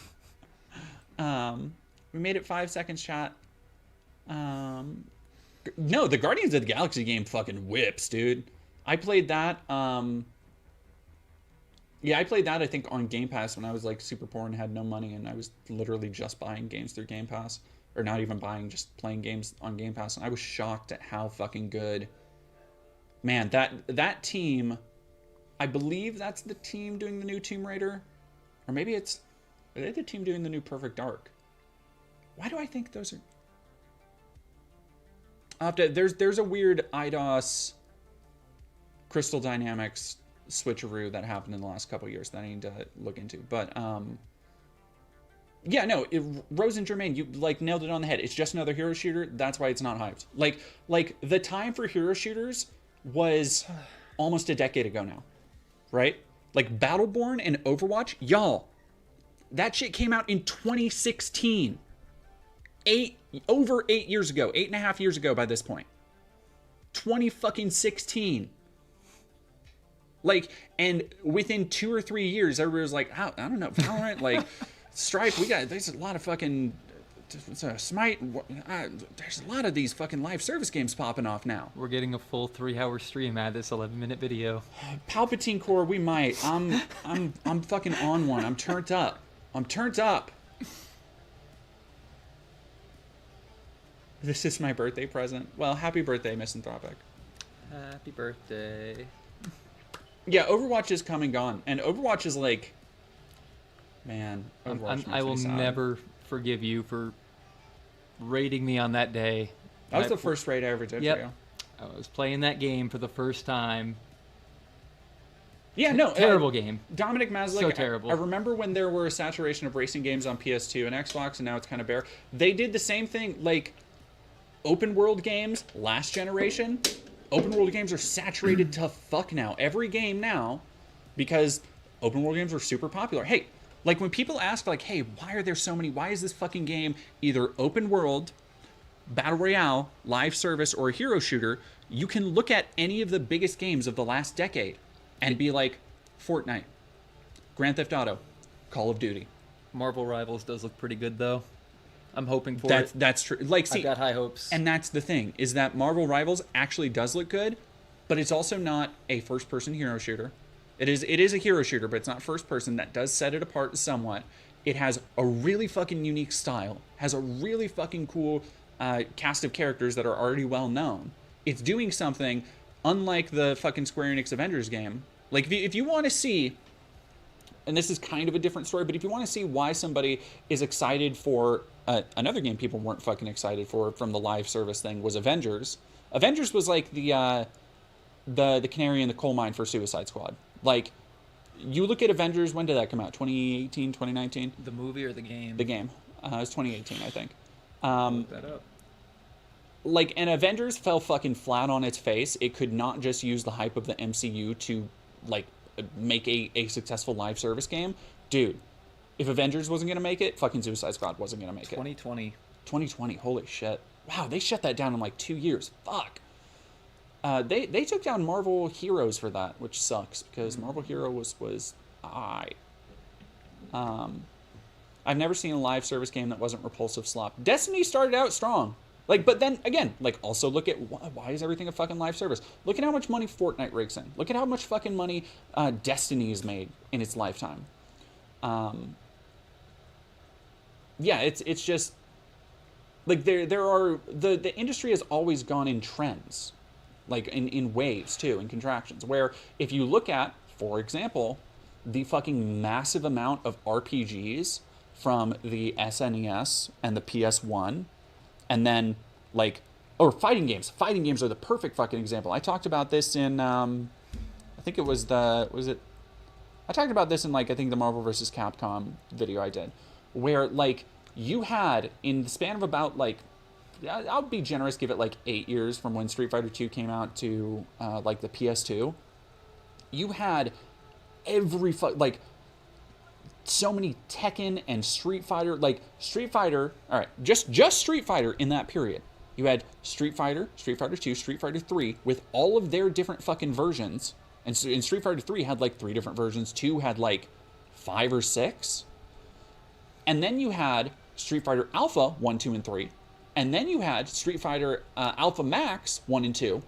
We made it 5 seconds, chat. No, the Guardians of the Galaxy game fucking whips, dude. I played that. Yeah, I played that, I think, on Game Pass when I was, like, super poor and had no money, and I was literally just buying games through Game Pass. Or not even buying, just playing games on Game Pass. And I was shocked at how fucking good... Man, that team... I believe that's the team doing the new Tomb Raider. Or maybe it's... Are they the team doing the new Perfect Dark? Why do I think those are... There's a weird IDOS Crystal Dynamics switcheroo that happened in the last couple of years that I need to look into. But yeah, no, Rose and Jermaine, you like nailed it on the head. It's just another hero shooter. That's why it's not hyped. Like the time for hero shooters was almost a decade ago now, right? Like Battleborn and Overwatch, y'all, that shit came out in 2016. Over 8 years ago, 8.5 years ago by this point. 2016. Like, and within 2 or 3 years, everybody was like, I don't know, Valorant, like, Stripe, there's a lot of fucking, Smite, there's a lot of these fucking live service games popping off now. We're getting a full 3-hour stream out of this 11-minute video. Palpatine Core, we might. I'm fucking on one. I'm turned up. This is my birthday present. Well, happy birthday, Misanthropic. Happy birthday. Yeah, Overwatch is come and gone. And Overwatch is like... Man, Overwatch I will never forgive you for raiding me on that day. That was the first raid I ever did for you. I was playing that game for the first time. Yeah, no. Terrible game. Dominic Mazlik. So terrible. I remember when there were a saturation of racing games on PS2 and Xbox, and now it's kind of bare. They did the same thing, like... Open world games, last generation, open world games are saturated to fuck now. Every game now, because open world games are super popular. Hey, like when people ask like, hey, why are there so many, why is this fucking game either open world, battle royale, live service, or a hero shooter, you can look at any of the biggest games of the last decade and be like, Fortnite, Grand Theft Auto, Call of Duty. Marvel Rivals does look pretty good though. I'm hoping for it. That's true. Like, see, I've got high hopes. And that's the thing, is that Marvel Rivals actually does look good, but it's also not a first-person hero shooter. It is a hero shooter, but it's not first-person. That does set it apart somewhat. It has a really fucking unique style, has a really fucking cool cast of characters that are already well-known. It's doing something unlike the fucking Square Enix Avengers game. Like, if you want to see... And this is kind of a different story, but if you want to see why somebody is excited for another game people weren't fucking excited for from the live service thing was Avengers. Avengers was like the canary in the coal mine for Suicide Squad. Like, you look at Avengers, when did that come out? 2018, 2019? The movie or the game? The game. It was 2018, I think. Look that up. Like, and Avengers fell fucking flat on its face. It could not just use the hype of the MCU to, like, make a successful live service game. Dude, if Avengers wasn't going to make it, fucking Suicide Squad wasn't going to make it. 2020. 2020, holy shit. Wow, they shut that down in like 2 years. Fuck. They took down Marvel Heroes for that, which sucks because Marvel Hero was I've never seen a live service game that wasn't repulsive slop. Destiny started out strong. Like, but then again, like, also look at why is everything a fucking live service? Look at how much money Fortnite rakes in. Look at how much fucking money Destiny has made in its lifetime. Yeah, it's just like there are the industry has always gone in trends, like in waves too, in contractions. Where if you look at, for example, the fucking massive amount of RPGs from the SNES and the PS1, and then like, or fighting games. Fighting games are the perfect fucking example. I talked about this in I think it was I talked about this in like I think the Marvel vs. Capcom video I did, where like you had in the span of about like, I'll be generous, give it like 8 years from when Street Fighter 2 came out to like the PS2, you had every like so many Tekken and Street Fighter, like Street Fighter, all right, just Street Fighter in that period. You had Street Fighter, Street Fighter 2, Street Fighter 3 with all of their different fucking versions. And Street Fighter 3 had like 3 different versions, 2 had like 5 or 6. And then you had Street Fighter Alpha 1, 2, and 3. And then you had Street Fighter Alpha Max 1 and 2.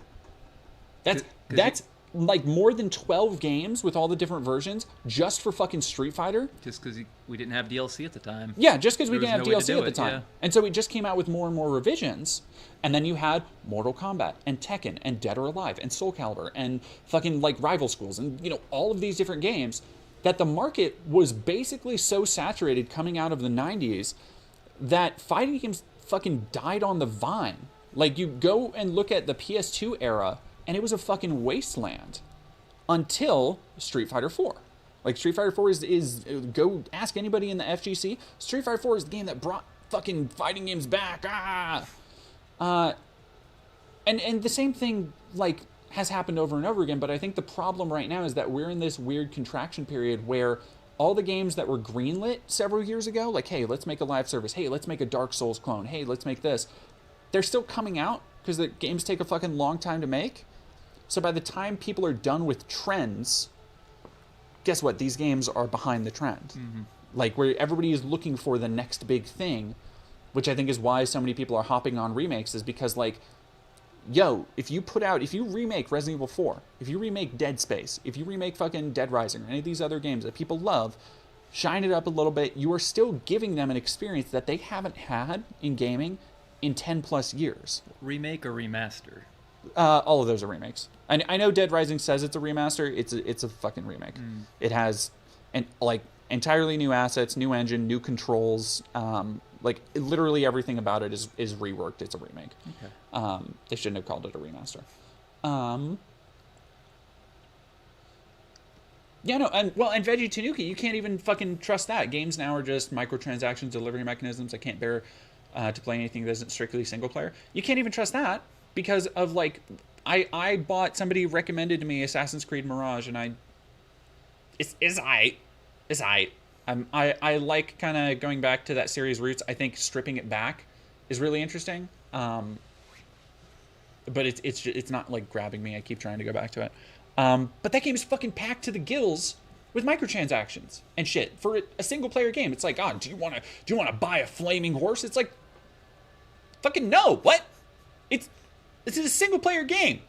That's like more than 12 games with all the different versions just for fucking Street Fighter. Just because we didn't have DLC at the time. Yeah, just because we didn't have no way to DLC do at the it, time. yeah. And so it just came out with more and more revisions. And then you had Mortal Kombat and Tekken and Dead or Alive and Soul Calibur and fucking like Rival Schools and, you know, all of these different games that the market was basically so saturated coming out of the 90s that fighting games fucking died on the vine. Like, you go and look at the PS2 era and it was a fucking wasteland until Street Fighter 4. Like, Street Fighter 4 is go ask anybody in the FGC. Street Fighter 4 is the game that brought fucking fighting games back. And the same thing, like, has happened over and over again, but I think the problem right now is that we're in this weird contraction period where all the games that were greenlit several years ago, like, hey, let's make a live service, hey, let's make a Dark Souls clone, hey, let's make this, they're still coming out because the games take a fucking long time to make. So by the time people are done with trends, guess what? These games are behind the trend. Mm-hmm. Like, where everybody is looking for the next big thing, which I think is why so many people are hopping on remakes, is because, like, yo, if you remake Resident Evil 4, if you remake Dead Space, if you remake fucking Dead Rising or any of these other games that people love, shine it up a little bit, you are still giving them an experience that they haven't had in gaming in 10 plus years. Remake or remaster? All of those are remakes. I know Dead Rising says it's a remaster. It's a fucking remake. It has entirely new assets, new engine, new controls. Like, literally everything about it is reworked. It's a remake. Okay. They shouldn't have called it a remaster. Yeah, no, and Veggie Tanuki, you can't even fucking trust that. Games now are just microtransactions, delivery mechanisms. I can't bear to play anything that isn't strictly single player. You can't even trust that because of, like, I bought, somebody recommended to me Assassin's Creed Mirage, and it's aight. It's aight. I like kind of going back to that series' roots. I think stripping it back is really interesting. But it's not like grabbing me. I keep trying to go back to it. But that game is fucking packed to the gills with microtransactions and shit for a single player game. It's like, do you want to buy a flaming horse? It's like, fucking no. What? It's a single player game.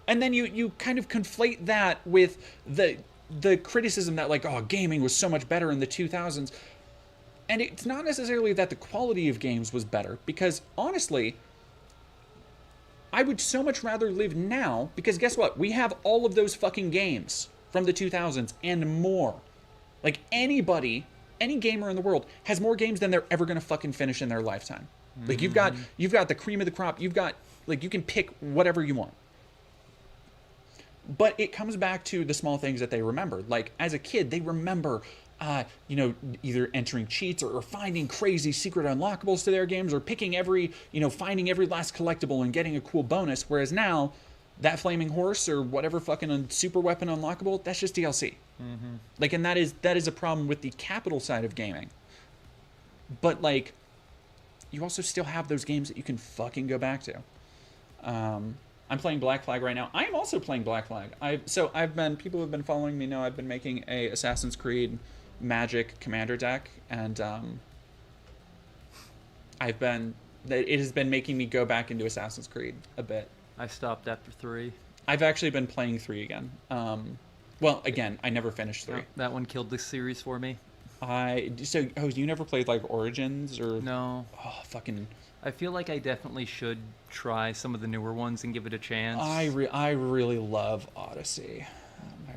And then you kind of conflate that with the criticism that, like, gaming was so much better in the 2000s. And it's not necessarily that the quality of games was better, because honestly, I would so much rather live now, because guess what? We have all of those fucking games from the 2000s and more. Like, any gamer in the world has more games than they're ever going to fucking finish in their lifetime. Like, you've got the cream of the crop. You've got, like, you can pick whatever you want. But it comes back to the small things that they remember. Like, as a kid, they remember, either entering cheats or finding crazy secret unlockables to their games, or picking finding every last collectible and getting a cool bonus. Whereas now, that flaming horse or whatever fucking super weapon unlockable, that's just DLC. Mm-hmm. Like, and that is a problem with the capital side of gaming. But, like, you also still have those games that you can fucking go back to. I'm playing Black Flag right now. I am also playing Black Flag. People who have been following me know I've been making a Assassin's Creed Magic Commander deck, and it has been making me go back into Assassin's Creed a bit. I stopped after 3. I've actually been playing 3 again. Well, again, I never finished 3. No, that one killed this series for me. You never played like Origins or? No. Oh, fucking. I feel like I definitely should try some of the newer ones and give it a chance. I really love Odyssey. I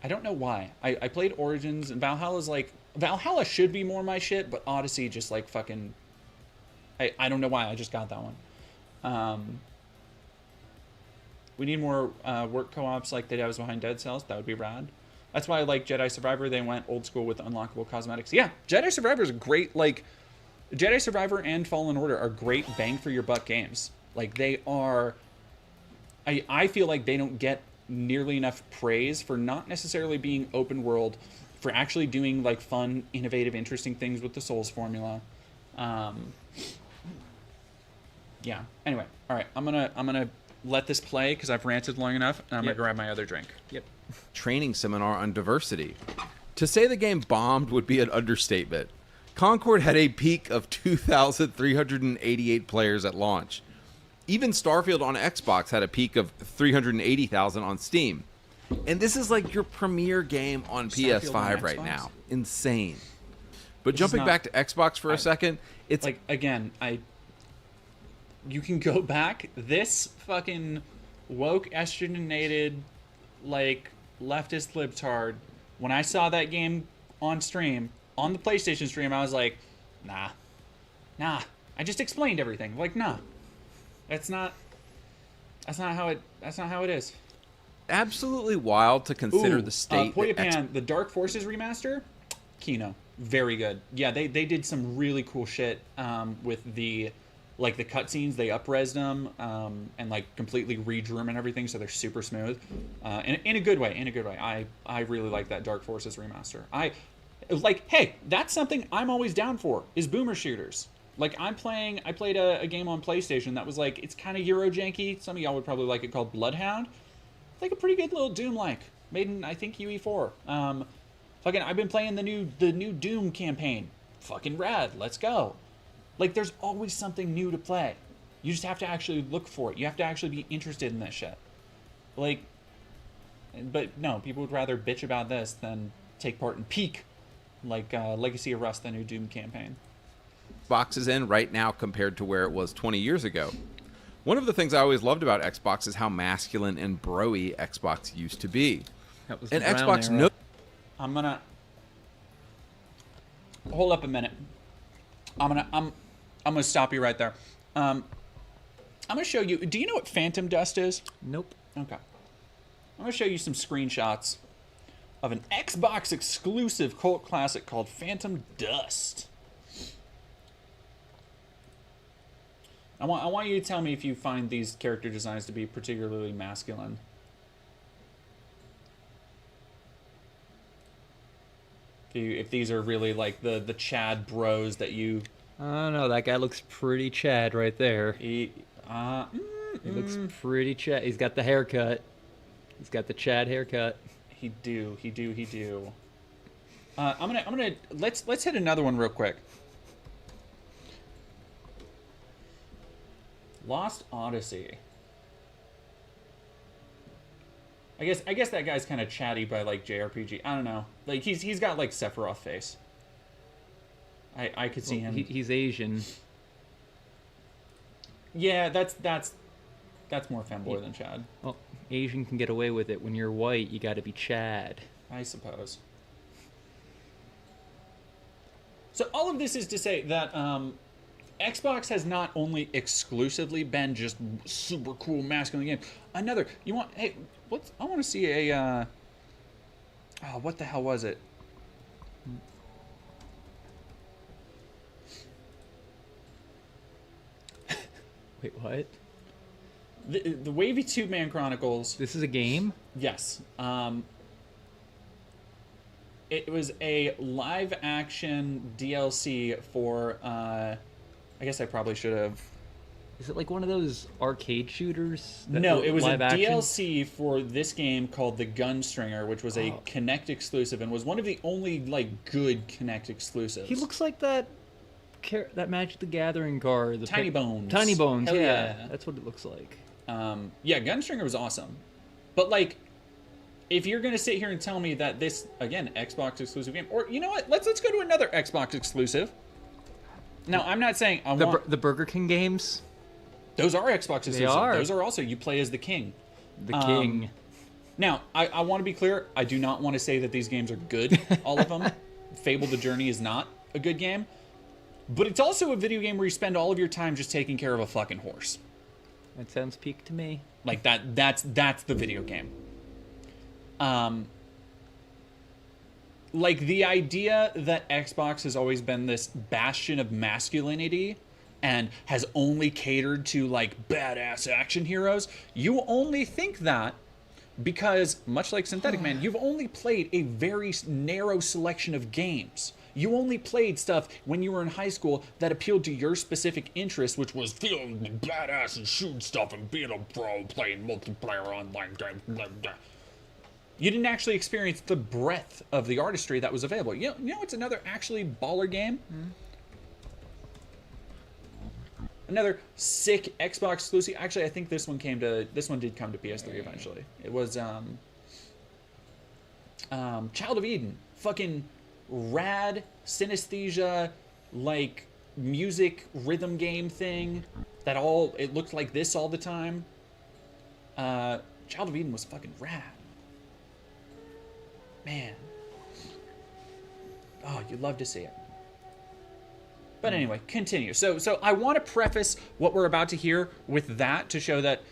don't know why. I played Origins, and Valhalla should be more my shit, but Odyssey just like fucking. I don't know why. I just got that one. We need more work co-ops like the devs behind Dead Cells. That would be rad. That's why I like Jedi Survivor. They went old school with unlockable cosmetics. Yeah, Jedi Survivor is a great, like... Jedi Survivor and Fallen Order are great bang-for-your-buck games. Like, they are... I feel like they don't get nearly enough praise for not necessarily being open world, for actually doing, like, fun, innovative, interesting things with the Souls formula. Yeah. Anyway, all right. I'm gonna let this play because I've ranted long enough, and I'm gonna grab my other drink. Yep. Training seminar on diversity. To say the game bombed would be an understatement. Concord had a peak of 2,388 players at launch. Even Starfield on Xbox had a peak of 380,000 on Steam. And this is like your premier game on PS5 right now. Insane. But jumping back to Xbox for a second, it's like, again, you can go back. This fucking woke, estrogenated, like, leftist libtard, when I saw that game on stream, on the PlayStation stream, I was like, nah. I just explained everything. Like, nah. That's not how it is. absolutely wild to consider the state. Poyapan, the Dark Forces remaster, Kino, very good. Yeah, they did some really cool shit with the cutscenes. They up-resed them and like completely redrew them and everything, so they're super smooth. In a good way. I really like that Dark Forces remaster. Hey, that's something I'm always down for, is boomer shooters. Like, I played a game on PlayStation that was like, it's kind of Euro janky. Some of y'all would probably like it, called Bloodhound. Like a pretty good little Doom-like, made in, I think, UE4. I've been playing the new Doom campaign. Fucking rad, let's go. Like, there's always something new to play. You just have to actually look for it. You have to actually be interested in this shit. Like, but no, people would rather bitch about this than take part in Peak, like Legacy of Rust, the new Doom campaign. Xbox is in right now compared to where it was 20 years ago. One of the things I always loved about Xbox is how masculine and bro-y Xbox used to be. That was and the Xbox era. I'm gonna hold up a minute. I'm gonna stop you right there. I'm gonna show you. Do you know what Phantom Dust is? Nope. Okay. I'm gonna show you some screenshots of an Xbox exclusive cult classic called Phantom Dust. I want you to tell me if you find these character designs to be particularly masculine. If these are really like the Chad bros that you... I don't know. That guy looks pretty Chad right there. He looks pretty Chad. He's got the haircut. He's got the Chad haircut. He do. Let's hit another one real quick. Lost Odyssey. I guess that guy's kind of chatty by like JRPG. I don't know. Like he's got like Sephiroth face. I could see him. He's Asian. Yeah, that's more femboy than Chad. Well, Asian can get away with it. When you're white, you got to be Chad. I suppose. So all of this is to say that Xbox has not only exclusively been just super cool masculine game. I want to see a what the hell was it? Wait, what? The Wavy Tube Man Chronicles. This is a game? Yes. It was a live action DLC for I guess I probably should have Is it like one of those arcade shooters? No, it was a live action? DLC for this game called The Gunstringer, which was a Kinect exclusive and was one of the only like good Kinect exclusives. He looks like that Magic the Gathering card. Tiny Bones. Tiny Bones, Hell yeah. That's what it looks like. Yeah, Gunstringer was awesome. But like, if you're gonna sit here and tell me that this, again, Xbox exclusive game, or you know what, let's go to another Xbox exclusive. Now, I'm not saying the Burger King games. Those are Xbox exclusive. They are. Those are also, you play as the king. The king. Now, I want to be clear. I do not want to say that these games are good, all of them. Fable the Journey is not a good game. But it's also a video game where you spend all of your time just taking care of a fucking horse. That sounds peak to me. Like, that's the video game. Like, the idea that Xbox has always been this bastion of masculinity and has only catered to, like, badass action heroes, you only think that because, much like Synthetic Man, you've only played a very narrow selection of games. You only played stuff when you were in high school that appealed to your specific interest, which was feeling badass and shooting stuff and being a pro, playing multiplayer online games. You didn't actually experience the breadth of the artistry that was available. You know what's another actually baller game? Another sick Xbox exclusive. Actually, I think this one did come to PS3 eventually. It was Child of Eden. Fucking rad synesthesia, like music rhythm game thing that it looked like this all the time. Child of Eden was fucking rad. Man. Oh, you'd love to see it. But anyway, continue. So I want to preface what we're about to hear with that to show that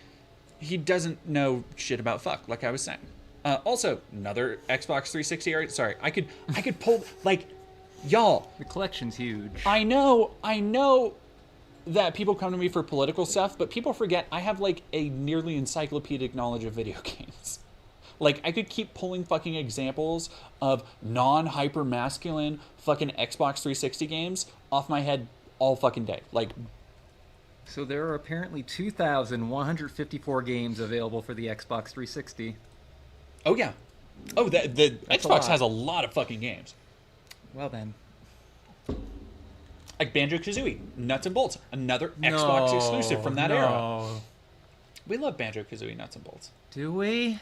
he doesn't know shit about fuck, like I was saying. Also, another Xbox 360 area. Sorry, I could pull, like, y'all. The collection's huge. I know that people come to me for political stuff, but people forget I have, like, a nearly encyclopedic knowledge of video games. Like, I could keep pulling fucking examples of non-hyper masculine fucking Xbox 360 games off my head all fucking day. Like, so there are apparently 2,154 games available for the Xbox 360. oh yeah. Oh, the That's Xbox has a lot of fucking games. Well then. Like Banjo-Kazooie, Nuts and Bolts, another Xbox exclusive from that era. We love Banjo-Kazooie, Nuts and Bolts. Do we?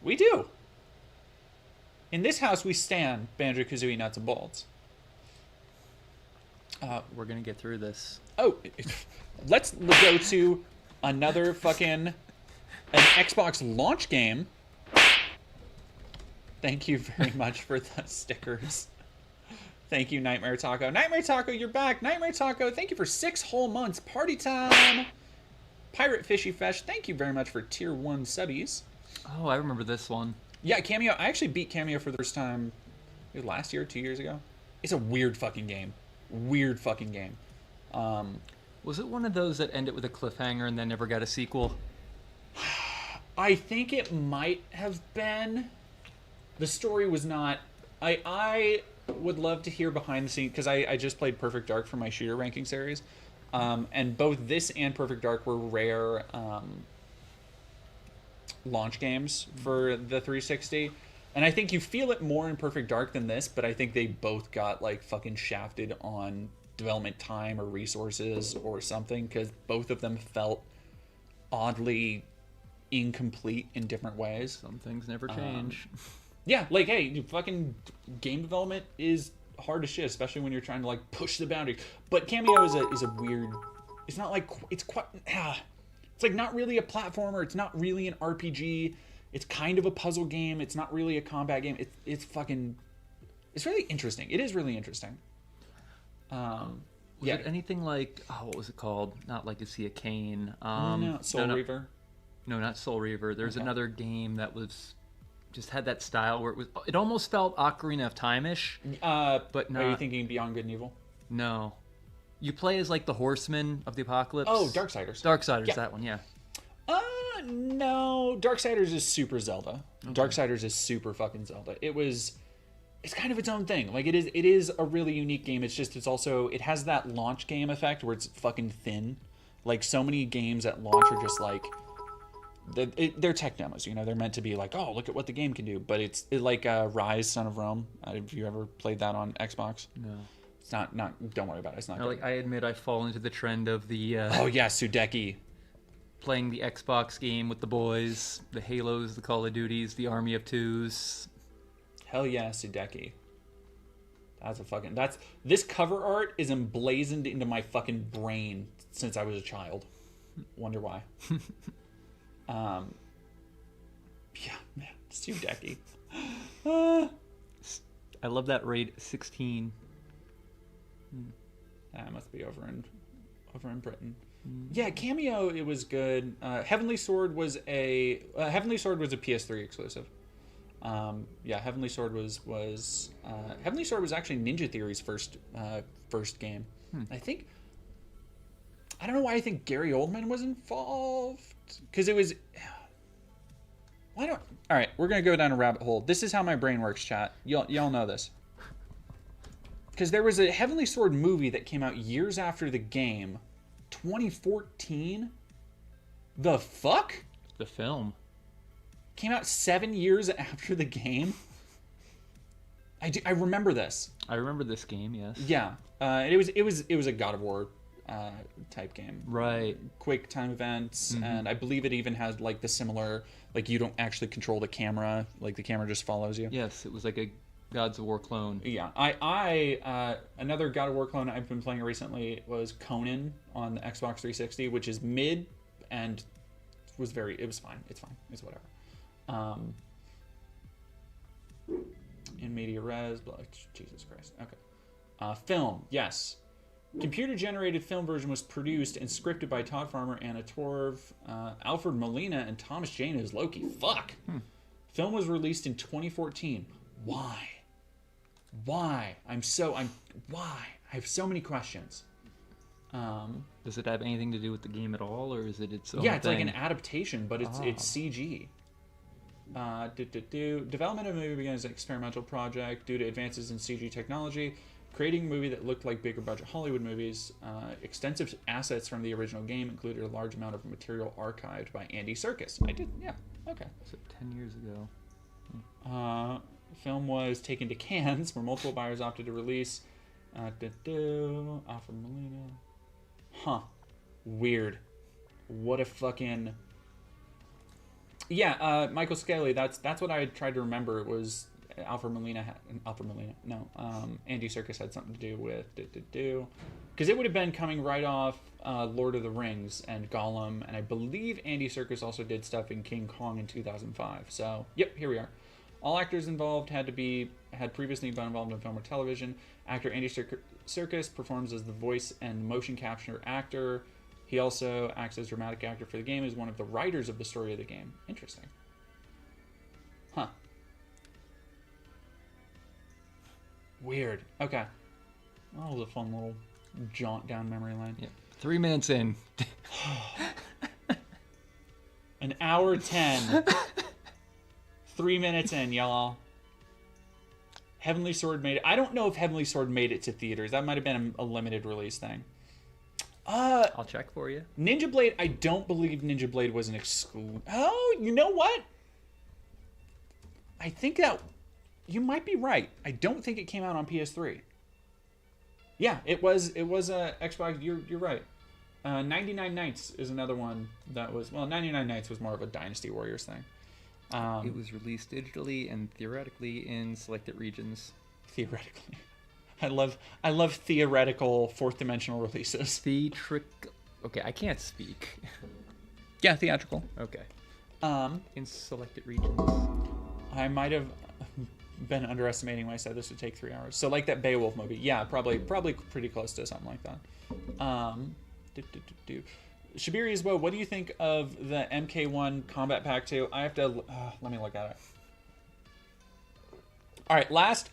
We do. In this house, we stand Banjo-Kazooie, Nuts and Bolts. We're gonna get through this. Oh, let's go to another an Xbox launch game. Thank you very much for the stickers. Thank you, Nightmare Taco. Nightmare Taco, you're back. Nightmare Taco, thank you for 6 whole months. Party time. Pirate Fishy Fesh, thank you very much for tier 1 subbies. Oh, I remember this one. Yeah, Cameo. I actually beat Cameo for the first time last year, 2 years ago. It's a weird fucking game. Weird fucking game. Was it one of those that ended with a cliffhanger and then never got a sequel? I think it might have been. The story was not. I would love to hear behind the scenes because I just played Perfect Dark for my shooter ranking series, and both this and Perfect Dark were rare launch games for the 360. And I think you feel it more in Perfect Dark than this, but I think they both got like fucking shafted on development time or resources or something because both of them felt oddly incomplete in different ways. Some things never change. Yeah, like, hey, fucking game development is hard as shit, especially when you're trying to like push the boundaries. But Cameo is a weird. It's not like it's quite. It's like not really a platformer. It's not really an RPG. It's kind of a puzzle game. It's not really a combat game. It's fucking. It's really interesting. It is really interesting. Was it anything like what was it called? Not Legacy of Kain. No, Soul Reaver. No, not Soul Reaver. There's another game that was just had that style where it almost felt Ocarina of Time-ish. But not. Are you thinking Beyond Good and Evil? No. You play as like the Horsemen of the Apocalypse. Oh, Darksiders. Darksiders, yeah. That one, yeah. No. Darksiders is super Zelda. Okay. Darksiders is super fucking Zelda. It's kind of its own thing. Like it is a really unique game. It has that launch game effect where it's fucking thin. Like, so many games at launch are just like, they're tech demos, you know. They're meant to be like, oh, look at what the game can do. But it's like Rise, Son of Rome. Have you ever played that on Xbox? No. It's not. Don't worry about it. It's not. No, Good. like, I admit I fall into the trend of the Oh yeah, Sudeki. playing the Xbox game with the boys, the Halos, the Call of Duties, the Army of Twos. Hell yeah, Sudeki. This cover art is emblazoned into my fucking brain since I was a child. Wonder why. Yeah, man, Sudeki. I love that raid 16. That must be over in Britain. Yeah, Cameo, it was good. Heavenly Sword was a PS3 exclusive. Yeah, Heavenly Sword was actually Ninja Theory's first game. I don't know why I think Gary Oldman was involved, because it was. All right, we're gonna go down a rabbit hole. This is how my brain works, chat. Y'all know this. Because there was a Heavenly Sword movie that came out years after the game, 2014. The fuck? The film. Came out 7 years after the game. I remember this. I remember this game, yes. Yeah, it was a God of War type game. Right. Quick time events, and I believe it even has like the similar, like you don't actually control the camera, like the camera just follows you. Yes, it was like a Gods of War clone. Yeah, I another God of War clone I've been playing recently was Conan on the Xbox 360, which is mid and it was fine. It's fine. It's whatever. In media res, Jesus Christ. Okay. Film, yes. Computer-generated film version was produced and scripted by Todd Farmer, Anna Torv, Alfred Molina, and Thomas Jane as Loki. Fuck. Film was released in 2014. Why? Why? Why? I have so many questions. Does it have anything to do with the game at all, or is it its own Yeah, it's thing? like an adaptation, but it's CG. Development of the movie began as an experimental project due to advances in CG technology. Creating a movie that looked like bigger budget Hollywood movies. Extensive assets from the original game included a large amount of material archived by Andy Serkis. Yeah, okay. So 10 years ago. Film was taken to Cannes, where multiple buyers opted to release. Alfred Molina. Huh. Weird. What a fucking... Yeah, Michael Scaly, that's what I tried to remember. It was Andy Serkis had something to do with because it would have been coming right off Lord of the Rings and Gollum, and I believe Andy Serkis also did stuff in King Kong in 2005. So yep, here we are. All actors involved had previously been involved in film or television. Actor Andy Serkis performs as the voice and motion capture actor. He also acts as dramatic actor for the game, as one of the writers of the story of the game. Interesting. Huh. Weird. Okay. That was a fun little jaunt down memory lane. Yeah. 3 minutes in. An hour 10. 3 minutes in, y'all. Heavenly Sword made it. I don't know if Heavenly Sword made it to theaters. That might have been a limited release thing. I'll check for you. Ninja Blade, I don't believe Ninja Blade was an exclusive. Oh, you know what? I think that you might be right. I don't think it came out on PS3. Yeah, it was Xbox. You're right. 99 Nights is another one that was, well, 99 Nights was more of a Dynasty Warriors thing. It was released digitally and theoretically in selected regions. Theoretically. I love theoretical fourth dimensional releases. Okay, I can't speak. Yeah, theatrical. Okay. In selected regions. I might have been underestimating when I said this would take 3 hours. So like that Beowulf movie. Yeah, probably pretty close to something like that. Shabiri as well, what do you think of the MK1 Combat Pack 2? I have to... let me look at it. Alright, last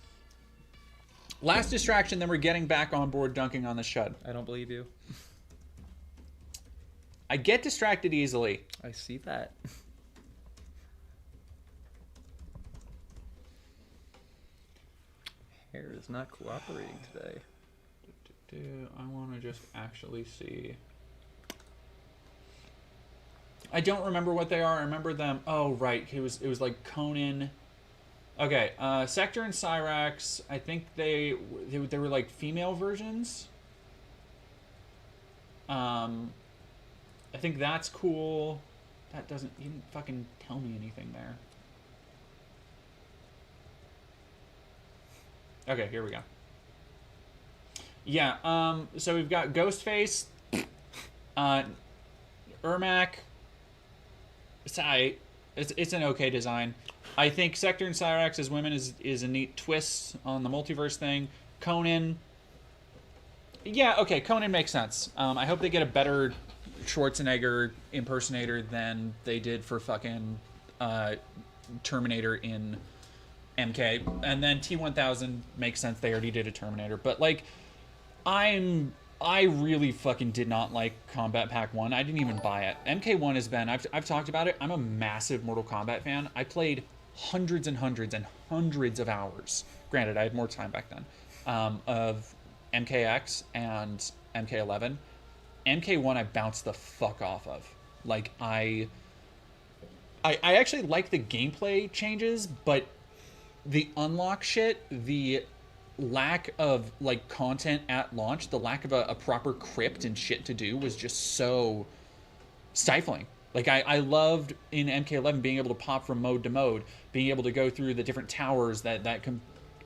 distraction, then we're getting back on board dunking on the Shud. I don't believe you. I get distracted easily. I see that. Hair is not cooperating today. I want to just actually see... I don't remember what they are. I remember them. Oh, right. It was like Conan. Okay, Sector and Cyrax, I think they were like female versions. I think that's cool. That doesn't, you didn't fucking tell me anything there. Okay, here we go. Yeah, so we've got Ghostface, Ermac. It's an okay design. I think Sector and Cyrax as women is a neat twist on the multiverse thing. Conan. Yeah, okay, Conan makes sense. I hope they get a better Schwarzenegger impersonator than they did for fucking Terminator in MK. And then T-1000 makes sense. They already did a Terminator. But, like, I really fucking did not like Combat Pack 1. I didn't even buy it. MK1 has been... I've talked about it. I'm a massive Mortal Kombat fan. I played hundreds and hundreds and hundreds of hours. Granted, I had more time back then. Of MKX and MK11. MK1 I bounced the fuck off of. Like, I actually like the gameplay changes, but the unlock shit, the lack of, like, content at launch, the lack of a proper crypt and shit to do was just so stifling. Like, I loved in MK11 being able to pop from mode to mode, being able to go through the different towers that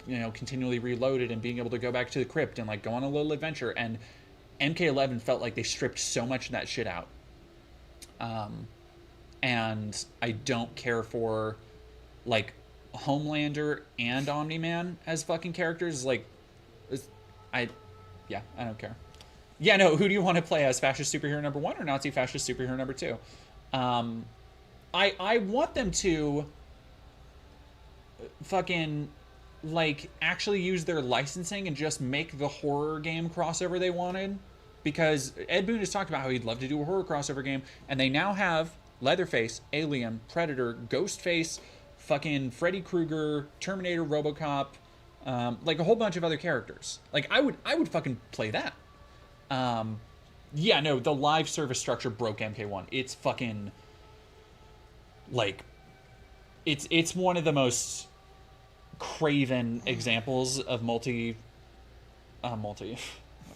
continually reloaded, and being able to go back to the crypt and, like, go on a little adventure. And MK11 felt like they stripped so much of that shit out. And I don't care for, like, Homelander and Omni-Man as fucking characters. Like, I don't care. Yeah, no, who do you want to play as, fascist superhero number 1 or Nazi fascist superhero number 2? I want them to fucking, like, actually use their licensing and just make the horror game crossover they wanted. Because Ed Boon has talked about how he'd love to do a horror crossover game, and they now have Leatherface, Alien, Predator, Ghostface, fucking Freddy Krueger, Terminator, RoboCop, like a whole bunch of other characters. Like, I would fucking play that. Yeah, no, the live service structure broke MK1. It's fucking, like, it's one of the most craven examples of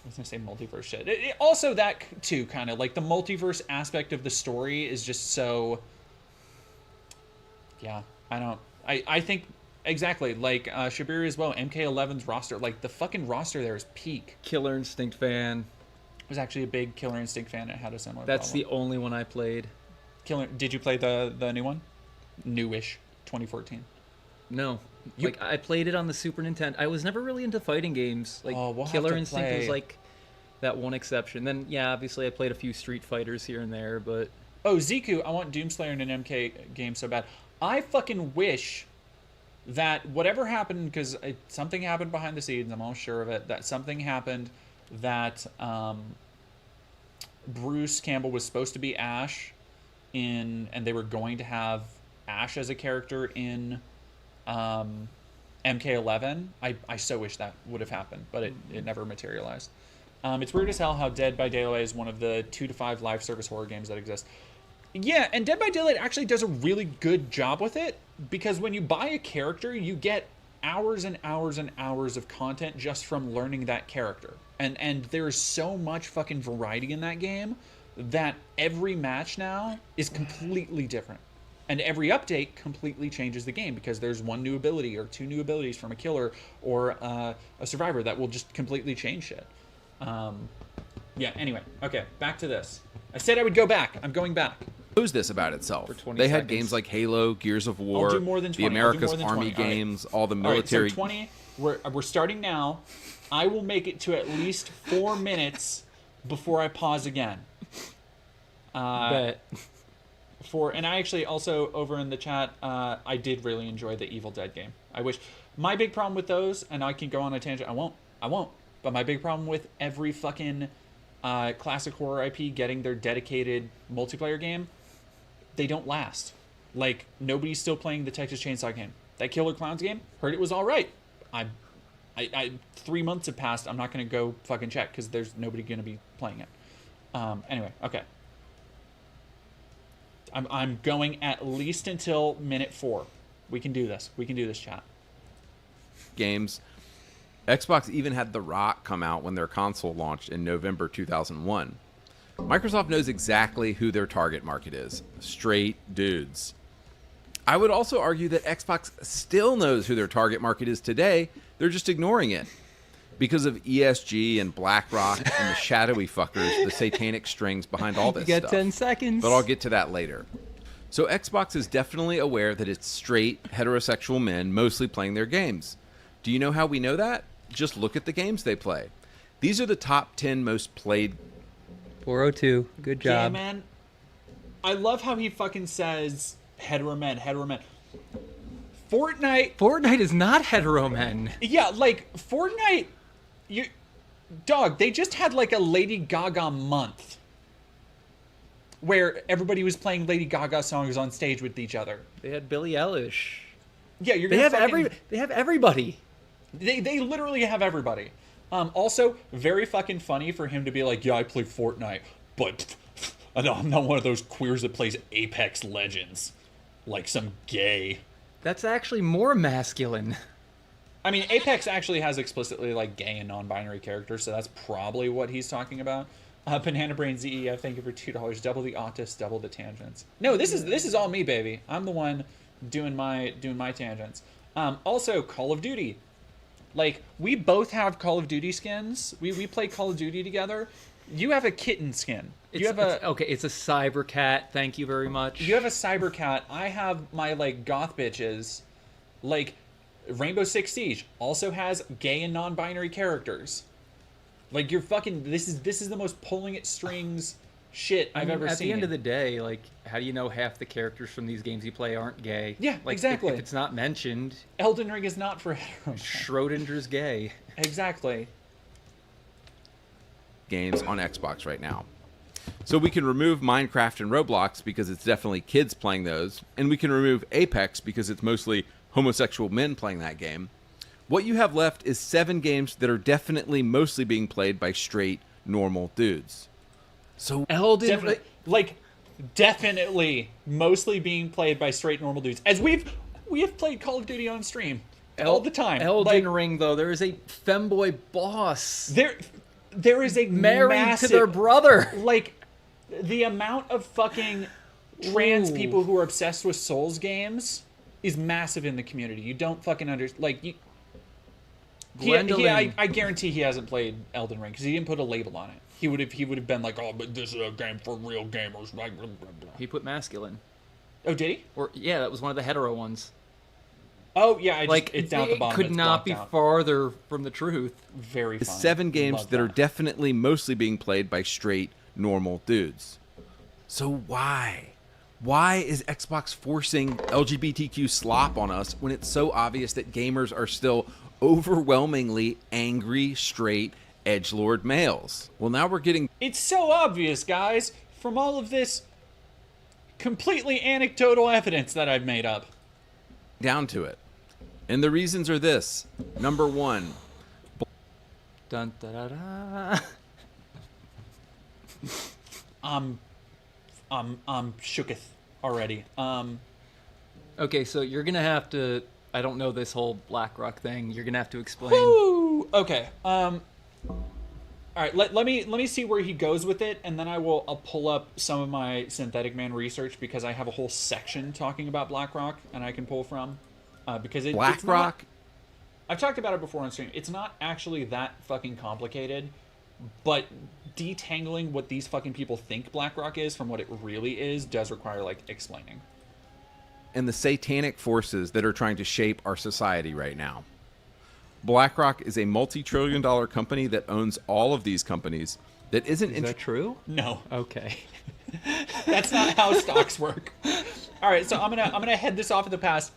I was gonna say multiverse shit. Also, that too, kind of like the multiverse aspect of the story is just so. Yeah, I think exactly like Shabir as well. MK11's roster, like the fucking roster there is peak. Killer Instinct fan. I was actually a big Killer Instinct fan. It had a similar. That's problem. the only one I played. Did you play the new one? Newish, 2014. No. Like, I played it on the Super Nintendo. I was never really into fighting games. Like, we'll Killer Instinct was, like, that one exception. Then, yeah, obviously I played a few Street Fighters here and there, but... Oh, Ziku, I want Doomslayer in an MK game so bad. I fucking wish that whatever happened, because something happened behind the scenes, I'm almost sure of it, that something happened that Bruce Campbell was supposed to be Ash and they were going to have Ash as a character in... MK11. I so wish that would have happened, but it never materialized. It's weird as hell how Dead by Daylight is one of the 2 to 5 live service horror games that exist. Yeah, and Dead by Daylight actually does a really good job with it, because when you buy a character, you get hours and hours and hours of content just from learning that character. And there's so much fucking variety in that game that every match now is completely different. And every update completely changes the game, because there's one new ability or 2 new abilities from a killer or a survivor that will just completely change shit. Yeah, anyway. Okay, back to this. I said I would go back. I'm going back. Knows this about itself. They had games like Halo, Gears of War, I'll do more than 20. the America's Army games, all the military... All right, so 20, we're starting now. I will make it to at least 4 minutes before I pause again. Bet. And I actually also, over in the chat, I did really enjoy the Evil Dead game. I wish... My big problem with those, and I can go on a tangent, I won't. But my big problem with every fucking classic horror IP getting their dedicated multiplayer game, they don't last. Like, nobody's still playing the Texas Chainsaw game. That Killer Clowns game, heard it was all right. I 3 months have passed. I'm not going to go fucking check, because there's nobody going to be playing it. Anyway, okay. I'm going at least until minute 4. We can do this. We can do this, chat. Games. Xbox even had The Rock come out when their console launched in November 2001. Microsoft knows exactly who their target market is. Straight dudes. I would also argue that Xbox still knows who their target market is today. They're just ignoring it. Because of ESG and BlackRock and the shadowy fuckers, the satanic strings behind all this You got stuff. 10 seconds. But I'll get to that later. So Xbox is definitely aware that it's straight, heterosexual men mostly playing their games. Do you know how we know that? Just look at the games they play. These are the top 10 most played. 402. Good Yeah, job. man. I love how he fucking says hetero men. Fortnite is not hetero men. Yeah, like, Fortnite, they just had, like, a Lady Gaga month where everybody was playing Lady Gaga songs on stage with each other. They had Billie Eilish. Yeah, you're They gonna have They have everybody. They literally have everybody. Also, very fucking funny for him to be like, yeah, I play Fortnite, but I'm not one of those queers that plays Apex Legends. Like some gay. That's actually more masculine. I mean, Apex actually has explicitly, like, gay and non-binary characters, so that's probably what he's talking about. Banana Brain ZEF, thank you for $2. Double the autists, double the tangents. No, this is all me, baby. I'm the one doing my tangents. Also, Call of Duty. Like, we both have Call of Duty skins. We play Call of Duty together. You have a kitten skin. It's a cyber cat. Thank you very much. You have a cyber cat. I have my, like, goth bitches. Like, Rainbow Six Siege also has gay and non-binary characters. Like, you're fucking. This is the most pulling at strings shit I've ever seen. At the end of the day, like, how do you know half the characters from these games you play aren't gay? Yeah, like, exactly. If it's not mentioned, Elden Ring is not for hetero. Schrodinger's gay. Exactly. Games on Xbox right now. So we can remove Minecraft and Roblox because it's definitely kids playing those, and we can remove Apex because it's mostly homosexual men playing that game. What you have left is 7 games that are definitely mostly being played by straight, normal dudes. So definitely mostly being played by straight normal dudes. As we have played Call of Duty on stream all the time. Elden Ring, though, there is a femboy boss. There is a married to their brother. Like, the amount of fucking trans people who are obsessed with Souls games is massive in the community. You don't fucking understand. Like, I guarantee he hasn't played Elden Ring because he didn't put a label on it. He would have been like, oh, but this is a game for real gamers. Blah, blah, blah, blah. He put masculine. Oh, did he? Or yeah, that was one of the hetero ones. Oh yeah, It's down at the bottom. Could not be farther from the truth. Very funny. 7 games that are definitely mostly being played by straight, normal dudes. So why? Why is Xbox forcing LGBTQ slop on us when it's so obvious that gamers are still overwhelmingly angry, straight, edgelord males? Well, now we're getting... It's so obvious, guys, from all of this completely anecdotal evidence that I've made up. Down to it. And the reasons are this. Number 1. Dun, da, da, da. I'm shooketh already. Okay, so you're gonna have to. I don't know this whole BlackRock thing. You're gonna have to explain. Woo! Okay. All right. Let me see where he goes with it, and then I'll pull up some of my Synthetic Man research because I have a whole section talking about BlackRock, and I can pull from because BlackRock. I've talked about it before on stream. It's not actually that fucking complicated, but detangling what these fucking people think BlackRock is from what it really is does require, like, explaining. And the satanic forces that are trying to shape our society right now. BlackRock is a multi-trillion-dollar company that owns all of these companies. That isn't. Is that true? No. Okay. That's not how stocks work. All right, so I'm gonna head this off of the past.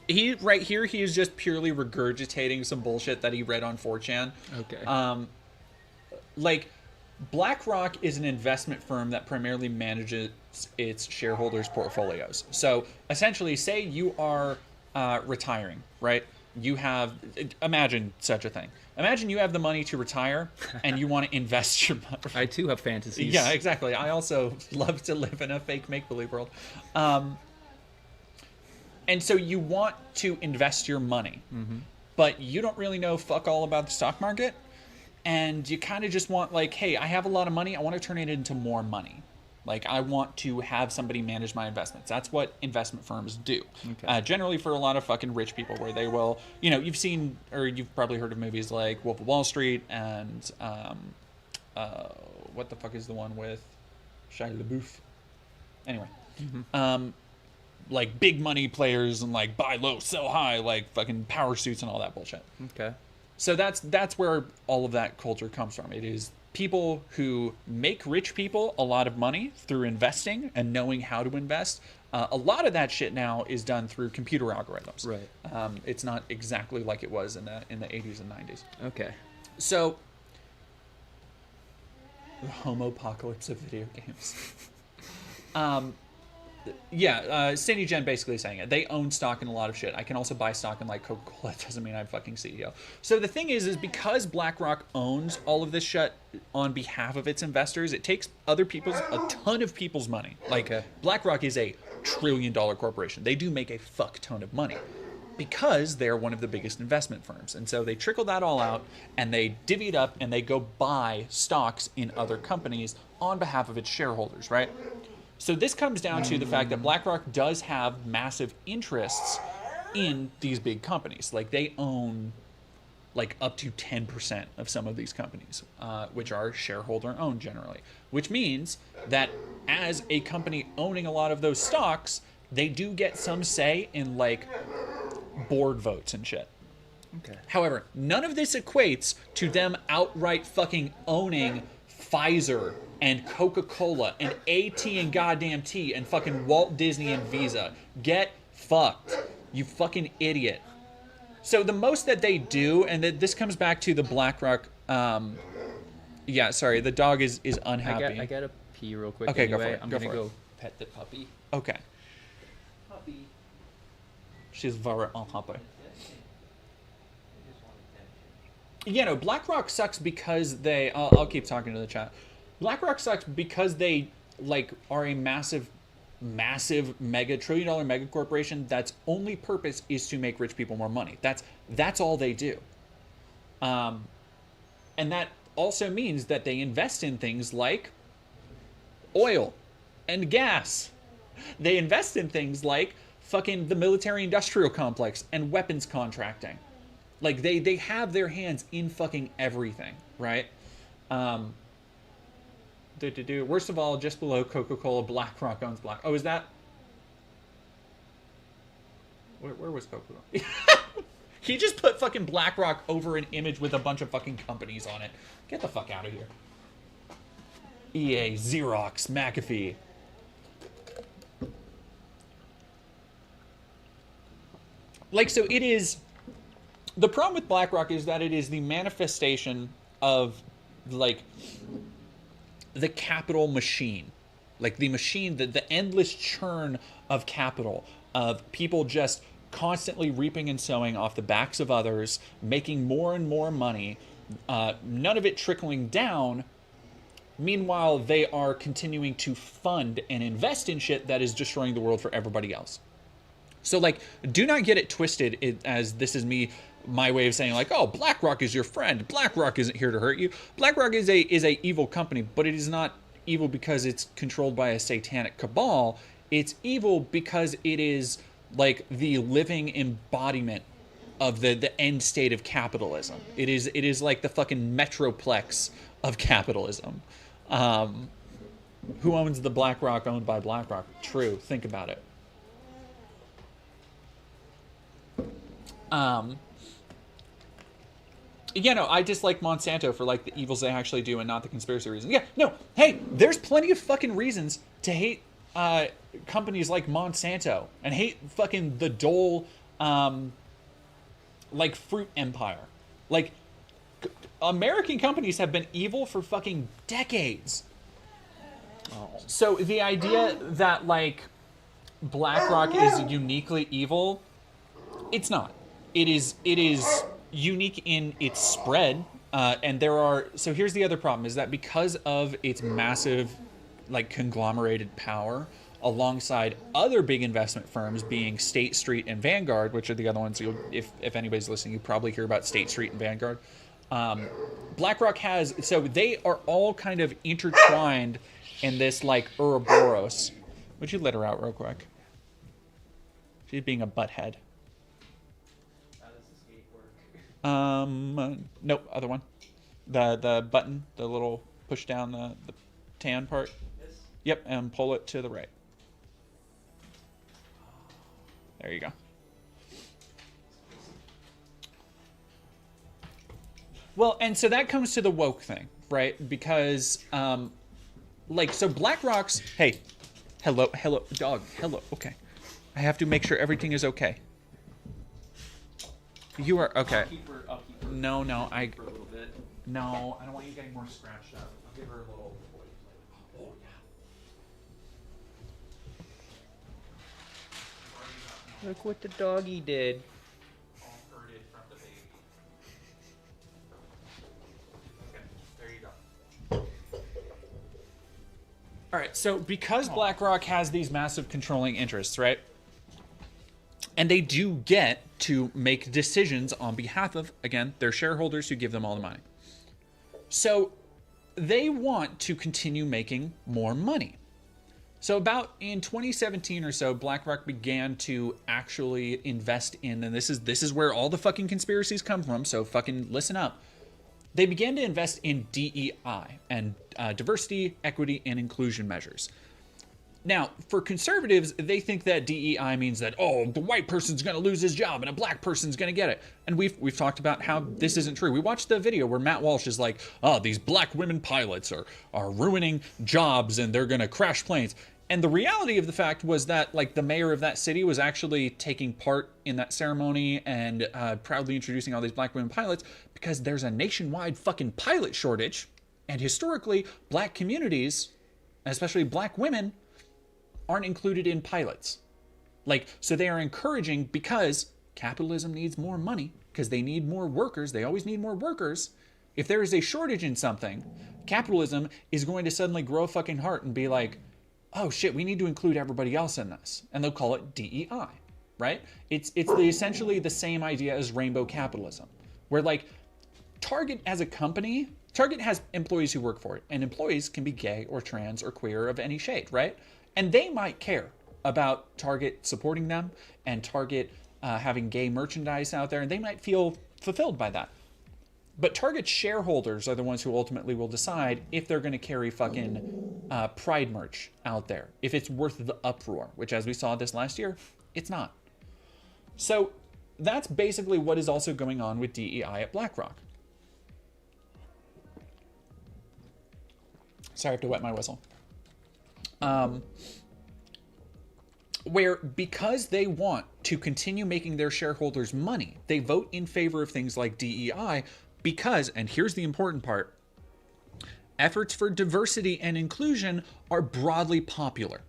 He is just purely regurgitating some bullshit that he read on 4chan. Okay. Like, BlackRock is an investment firm that primarily manages its shareholders' portfolios. So essentially, say you are retiring, right? you have, imagine such a thing. Imagine you have the money to retire and you want to invest your money. I too have fantasies. Yeah, exactly. I also love to live in a fake make-believe world. And so you want to invest your money, but you don't really know fuck all about the stock market. And you kind of just want like, hey, I have a lot of money. I want to turn it into more money. Like, I want to have somebody manage my investments. That's what investment firms do. Okay. Generally for a lot of fucking rich people, where they will, you know, you've seen, or you've probably heard of movies like Wolf of Wall Street and, what the fuck is the one with Shia LaBeouf? Anyway. Like big money players and like buy low, sell high, like fucking power suits and all that bullshit. Okay. So that's where all of that culture comes from. It is people who make rich people a lot of money through investing and knowing how to invest. A lot of that shit now is done through computer algorithms. Right. It's not exactly like it was in the 80s and 90s. Okay. So the homopocalypse of video games. Cindy Jen basically saying it. They own stock in a lot of shit. I can also buy stock in like Coca-Cola. It doesn't mean I'm fucking CEO. So the thing is because BlackRock owns all of this shit on behalf of its investors, it takes a ton of people's money. Like BlackRock is a $1 trillion corporation. They do make a fuck ton of money because they're one of the biggest investment firms. And so they trickle that all out and they divvy it up and they go buy stocks in other companies on behalf of its shareholders, right? So this comes down to the fact that BlackRock does have massive interests in these big companies. Like they own like up to 10% of some of these companies, which are shareholder owned generally, which means that as a company owning a lot of those stocks, they do get some say in like board votes and shit. Okay. However, none of this equates to them outright fucking owning Pfizer and Coca-Cola and AT and goddamn T and fucking Walt Disney and Visa. Get fucked, you fucking idiot. So the most that they do, and this comes back to the BlackRock, sorry, the dog is unhappy. I gotta pee real quick. Okay, anyway. go for it. I'm Go gonna for go it. pet the puppy. Okay. Puppy. She's very unhappy. You know, BlackRock sucks because they... I'll keep talking to the chat. BlackRock sucks because they, like, are a massive mega trillion-dollar mega corporation that's only purpose is to make rich people more money. That's all they do. And that also means that they invest in things like oil and gas. They invest in things like fucking the military-industrial complex and weapons contracting. Like, they have their hands in fucking everything, right? Worst of all, just below Coca-Cola, BlackRock owns Black... Oh, is that... Where was Coca-Cola? He just put fucking BlackRock over an image with a bunch of fucking companies on it. Get the fuck out of here. EA, Xerox, McAfee. Like, so it is... The problem with BlackRock is that it is the manifestation of, like, the capital machine. Like, the machine, the endless churn of capital, of people just constantly reaping and sowing off the backs of others, making more and more money, none of it trickling down. Meanwhile, they are continuing to fund and invest in shit that is destroying the world for everybody else. So, like, do not get it twisted as this is my way of saying, like, oh, BlackRock is your friend. BlackRock isn't here to hurt you. BlackRock is a evil company, but it is not evil because it's controlled by a satanic cabal. It's evil because it is, like, the living embodiment of the end state of capitalism. It is like the fucking metroplex of capitalism. Who owns the BlackRock owned by BlackRock? True. Think about it. Yeah, no, I dislike Monsanto for, like, the evils they actually do and not the conspiracy reasons. Yeah, no, hey, there's plenty of fucking reasons to hate companies like Monsanto and hate fucking the Dole, like, fruit empire. Like, American companies have been evil for fucking decades. Oh. So the idea that, like, BlackRock is uniquely evil, it's not. it is unique in its spread, and there are. So here's the other problem: is that because of its massive, like, conglomerated power, alongside other big investment firms being State Street and Vanguard, which are the other ones. If anybody's listening, you probably hear about State Street and Vanguard. BlackRock has, so they are all kind of intertwined in this, like, Ouroboros. Would you let her out real quick? She's being a butthead. Nope, other one. The button, the little push down the tan part. This? Yep, and pull it to the right. There you go. Well, and so that comes to the woke thing, right? Because, like, so BlackRock's, hey, hello, dog, hello, okay. I have to make sure everything is okay. You are, okay. I'll keep her No, for a little bit. no, I don't want you getting more scratched up. I'll give her a little, oh, yeah. Look what the doggy did. All herded from the baby. Okay, there you go. All right, so because BlackRock has these massive controlling interests, right? And they do get to make decisions on behalf of, again, their shareholders who give them all the money. So they want to continue making more money. So about in 2017 or so, BlackRock began to actually invest in, and this is where all the fucking conspiracies come from, so fucking listen up. They began to invest in DEI and diversity, equity, and inclusion measures. Now, for conservatives, they think that DEI means that, oh, the white person's going to lose his job and a black person's going to get it. And we've talked about how this isn't true. We watched the video where Matt Walsh is like, oh, these black women pilots are ruining jobs and they're going to crash planes. And the reality of the fact was that, like, the mayor of that city was actually taking part in that ceremony and proudly introducing all these black women pilots because there's a nationwide fucking pilot shortage. And historically, black communities, especially black women, aren't included in pilots. Like, so they are encouraging, because capitalism needs more money, because they need more workers, they always need more workers. If there is a shortage in something, capitalism is going to suddenly grow a fucking heart and be like, oh shit, we need to include everybody else in this. And they'll call it DEI, right? It's essentially the same idea as rainbow capitalism, where, like, Target as a company, Target has employees who work for it, and employees can be gay or trans or queer of any shade, right? And they might care about Target supporting them and Target having gay merchandise out there, and they might feel fulfilled by that. But Target shareholders are the ones who ultimately will decide if they're going to carry fucking Pride merch out there, if it's worth the uproar, which, as we saw this last year, it's not. So that's basically what is also going on with DEI at BlackRock. Sorry, I have to wet my whistle. Where, because they want to continue making their shareholders money, they vote in favor of things like DEI because, and here's the important part, efforts for diversity and inclusion are broadly popular.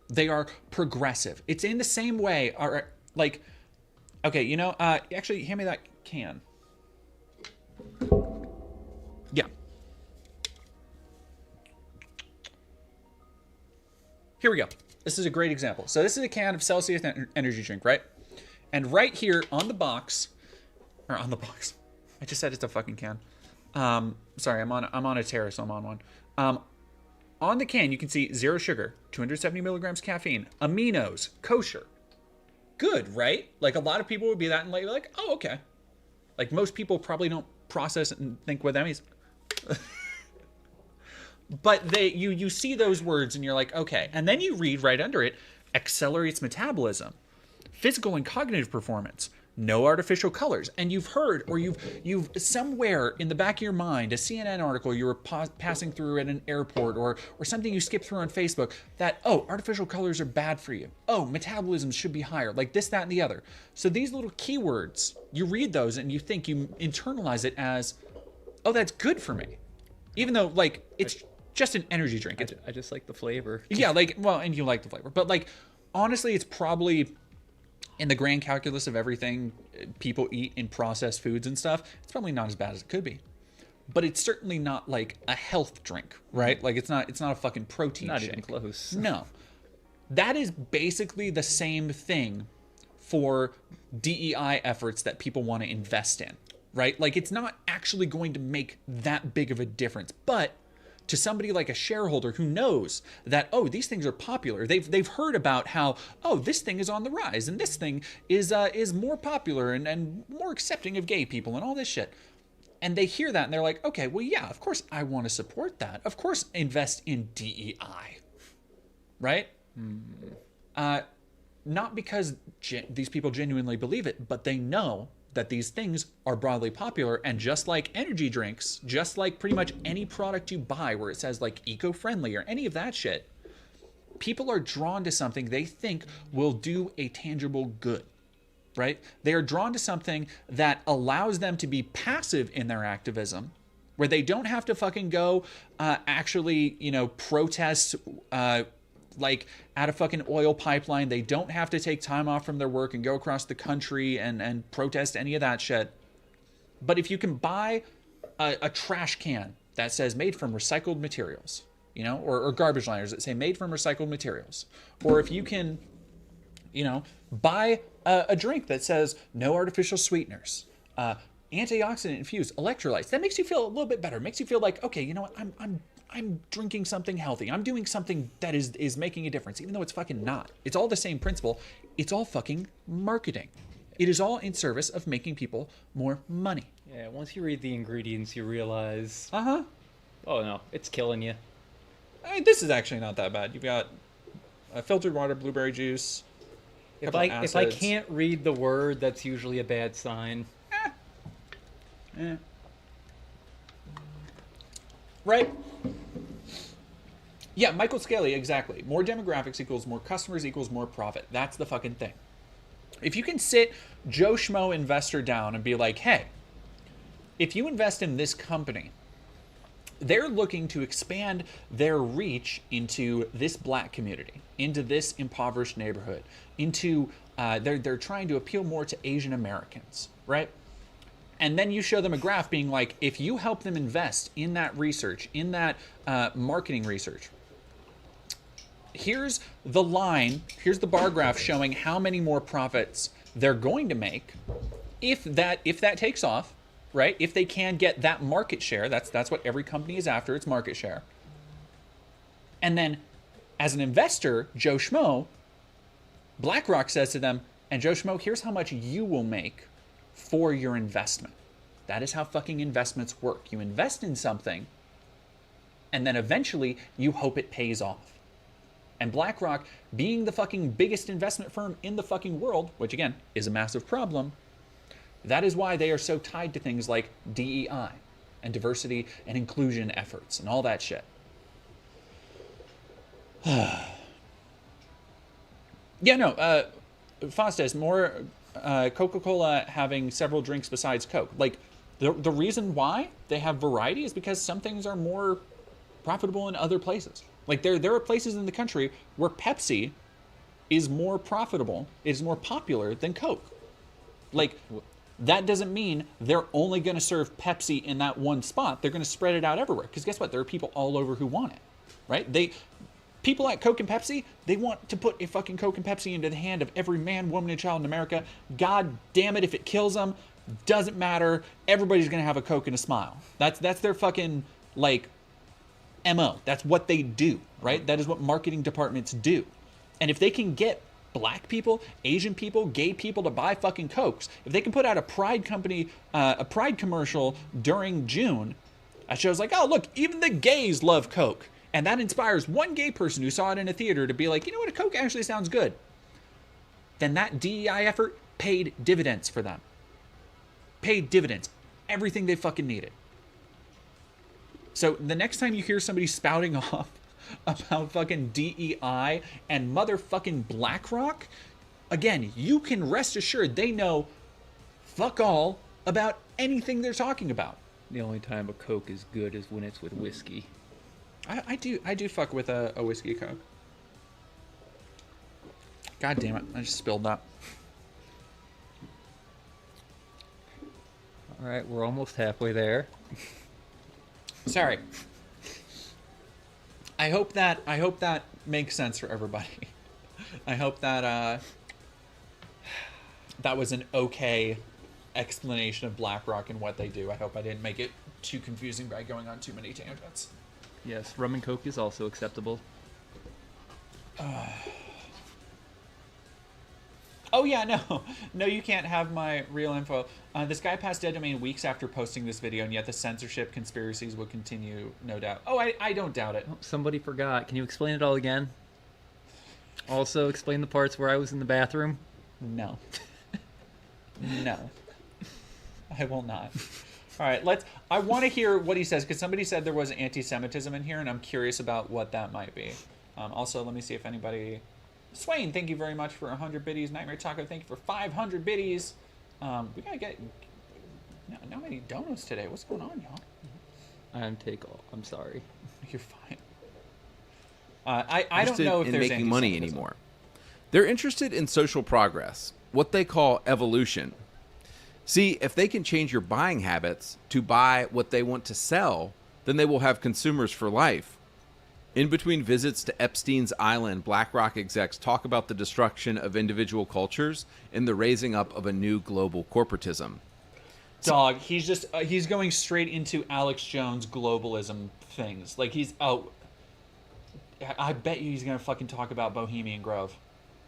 They are progressive. It's in the same way, like, okay, you know, actually, hand me that can. Yeah. Here we go. This is a great example. So this is a can of Celsius energy drink, right? And right here on the box, or on the box, I just said it's a fucking can. Sorry, I'm on a terrace, so I'm on one. On the can, you can see 0 sugar, 270 milligrams caffeine, aminos, kosher. Good, right? Like, a lot of people would be that and like, oh, okay. Like, most people probably don't process it and think with Emmys. But you see those words and you're like, okay. And then you read right under it, accelerates metabolism, physical and cognitive performance, no artificial colors. And you've heard, or you've somewhere in the back of your mind, a CNN article you were passing through at an airport, or something you skipped through on Facebook, that, oh, artificial colors are bad for you. Oh, metabolism should be higher, like this, that, and the other. So these little keywords, you read those and you think, you internalize it as, oh, that's good for me. Even though, like, it's just an energy drink. I just like the flavor. Yeah, like, well, and you like the flavor. But, like, honestly, it's probably in the grand calculus of everything people eat in processed foods and stuff, it's probably not as bad as it could be. But it's certainly not like a health drink, right? Like it's not a fucking protein Not shake. even close. No. That is basically the same thing for DEI efforts that people want to invest in, right? Like it's not actually going to make that big of a difference. But to somebody like a shareholder who knows that, oh, these things are popular. They've heard about how, oh, this thing is on the rise and this thing is more popular and more accepting of gay people and all this shit. And they hear that and they're like, okay, well, yeah, of course I want to support that. Of course, invest in DEI, right? Not because these people genuinely believe it, but they know that these things are broadly popular. And just like energy drinks, just like pretty much any product you buy where it says like eco-friendly or any of that shit, people are drawn to something they think will do a tangible good. Right? They are drawn to something that allows them to be passive in their activism, where they don't have to fucking go actually, protest like at a fucking oil pipeline. They don't have to take time off from their work and go across the country and protest any of that shit. But if you can buy a trash can that says made from recycled materials, or garbage liners that say made from recycled materials, or if you can, buy a drink that says no artificial sweeteners, antioxidant infused electrolytes, that makes you feel a little bit better. It makes you feel like, okay, you know what, I'm drinking something healthy. I'm doing something that is making a difference, even though it's fucking not. It's all the same principle. It's all fucking marketing. It is all in service of making people more money. Yeah, once you read the ingredients, you realize, Uh-huh. oh no, it's killing you. I mean, this is actually not that bad. You've got filtered water, blueberry juice. If I can't read the word, that's usually a bad sign. Right? Yeah, Michael Scaley, exactly. More demographics equals more customers equals more profit. That's the fucking thing. If you can sit Joe Schmo investor down and be like, hey, if you invest in this company, they're looking to expand their reach into this black community, into this impoverished neighborhood, into they're trying to appeal more to Asian Americans, right? And then you show them a graph being like, if you help them invest in that research, in that marketing research, here's the line, here's the bar graph showing how many more profits they're going to make if that takes off. Right? If they can get that market share, that's what every company is after, it's market share. And then as an investor, Joe Schmo, BlackRock says to them, and Joe Schmo, here's how much you will make for your investment. That is how fucking investments work. You invest in something, and then eventually you hope it pays off. And BlackRock, being the fucking biggest investment firm in the fucking world, which again is a massive problem, that is why they are so tied to things like DEI and diversity and inclusion efforts and all that shit. Yeah, no, Fostes, more Coca-Cola having several drinks besides Coke. Like, the reason why they have variety is because some things are more profitable in other places. Like, there are places in the country where Pepsi is more profitable, is more popular than Coke. Like, that doesn't mean they're only going to serve Pepsi in that one spot. They're going to spread it out everywhere. Because guess what? There are people all over who want it, right? People at Coke and Pepsi, they want to put a fucking Coke and Pepsi into the hand of every man, woman, and child in America. God damn it, if it kills them, doesn't matter. Everybody's going to have a Coke and a smile. That's their fucking, like, MO. That's what they do, right? That is what marketing departments do. And if they can get black people, Asian people, gay people to buy fucking Cokes, if they can put out a Pride company, a Pride commercial during June, that shows like, oh, look, even the gays love Coke. And that inspires one gay person who saw it in a theater to be like, you know what, a Coke actually sounds good. Then that DEI effort paid dividends for them. Paid dividends. Everything they fucking needed. So the next time you hear somebody spouting off about fucking DEI and motherfucking BlackRock, again, you can rest assured they know fuck all about anything they're talking about. The only time a Coke is good is when it's with whiskey. I do fuck with a whiskey Coke. God damn it, I just spilled that. All right, we're almost halfway there. Sorry. I hope that makes sense for everybody. I hope that that was an okay explanation of BlackRock and what they do. I hope I didn't make it too confusing by going on too many tangents. Yes, rum and coke is also acceptable. Oh yeah, no, you can't have my real info. This guy passed dead domain weeks after posting this video, and yet the censorship conspiracies will continue, no doubt. Oh, I don't doubt it. Oh, somebody forgot. Can you explain it all again? Also, explain the parts where I was in the bathroom. No. No. I will not. All right, I want to hear what he says, because somebody said there was anti-Semitism in here, and I'm curious about what that might be. Also, let me see if anybody... Swain, thank you very much for 100 biddies. Nightmare Taco, thank you for 500 biddies. We gotta get... Not many donos today. What's going on, y'all? I'm sorry. You're fine. I don't know if there's making money anymore. They're interested in social progress, what they call evolution. See, if they can change your buying habits to buy what they want to sell, then they will have consumers for life. In between visits to Epstein's Island, BlackRock execs talk about the destruction of individual cultures and the raising up of a new global corporatism. Dog, he's going straight into Alex Jones globalism things. Like I bet you he's going to fucking talk about Bohemian Grove.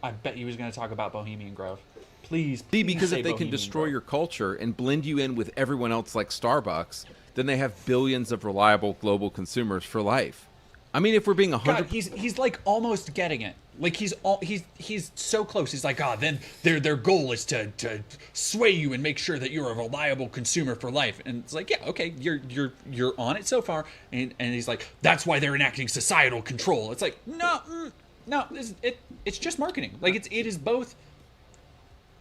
I bet you he's going to talk about Bohemian Grove. Please. See, because if they can Bohemian destroy Grove. your culture and blend you in with everyone else like Starbucks, then they have billions of reliable global consumers for life. I mean, if we're being 100... God, he's like almost getting it. Like he's so close. He's like, then their goal is to sway you and make sure that you're a reliable consumer for life. And it's like, yeah, okay, you're on it so far. And he's like, that's why they're enacting societal control. It's like, no, it's just marketing. Like it is both.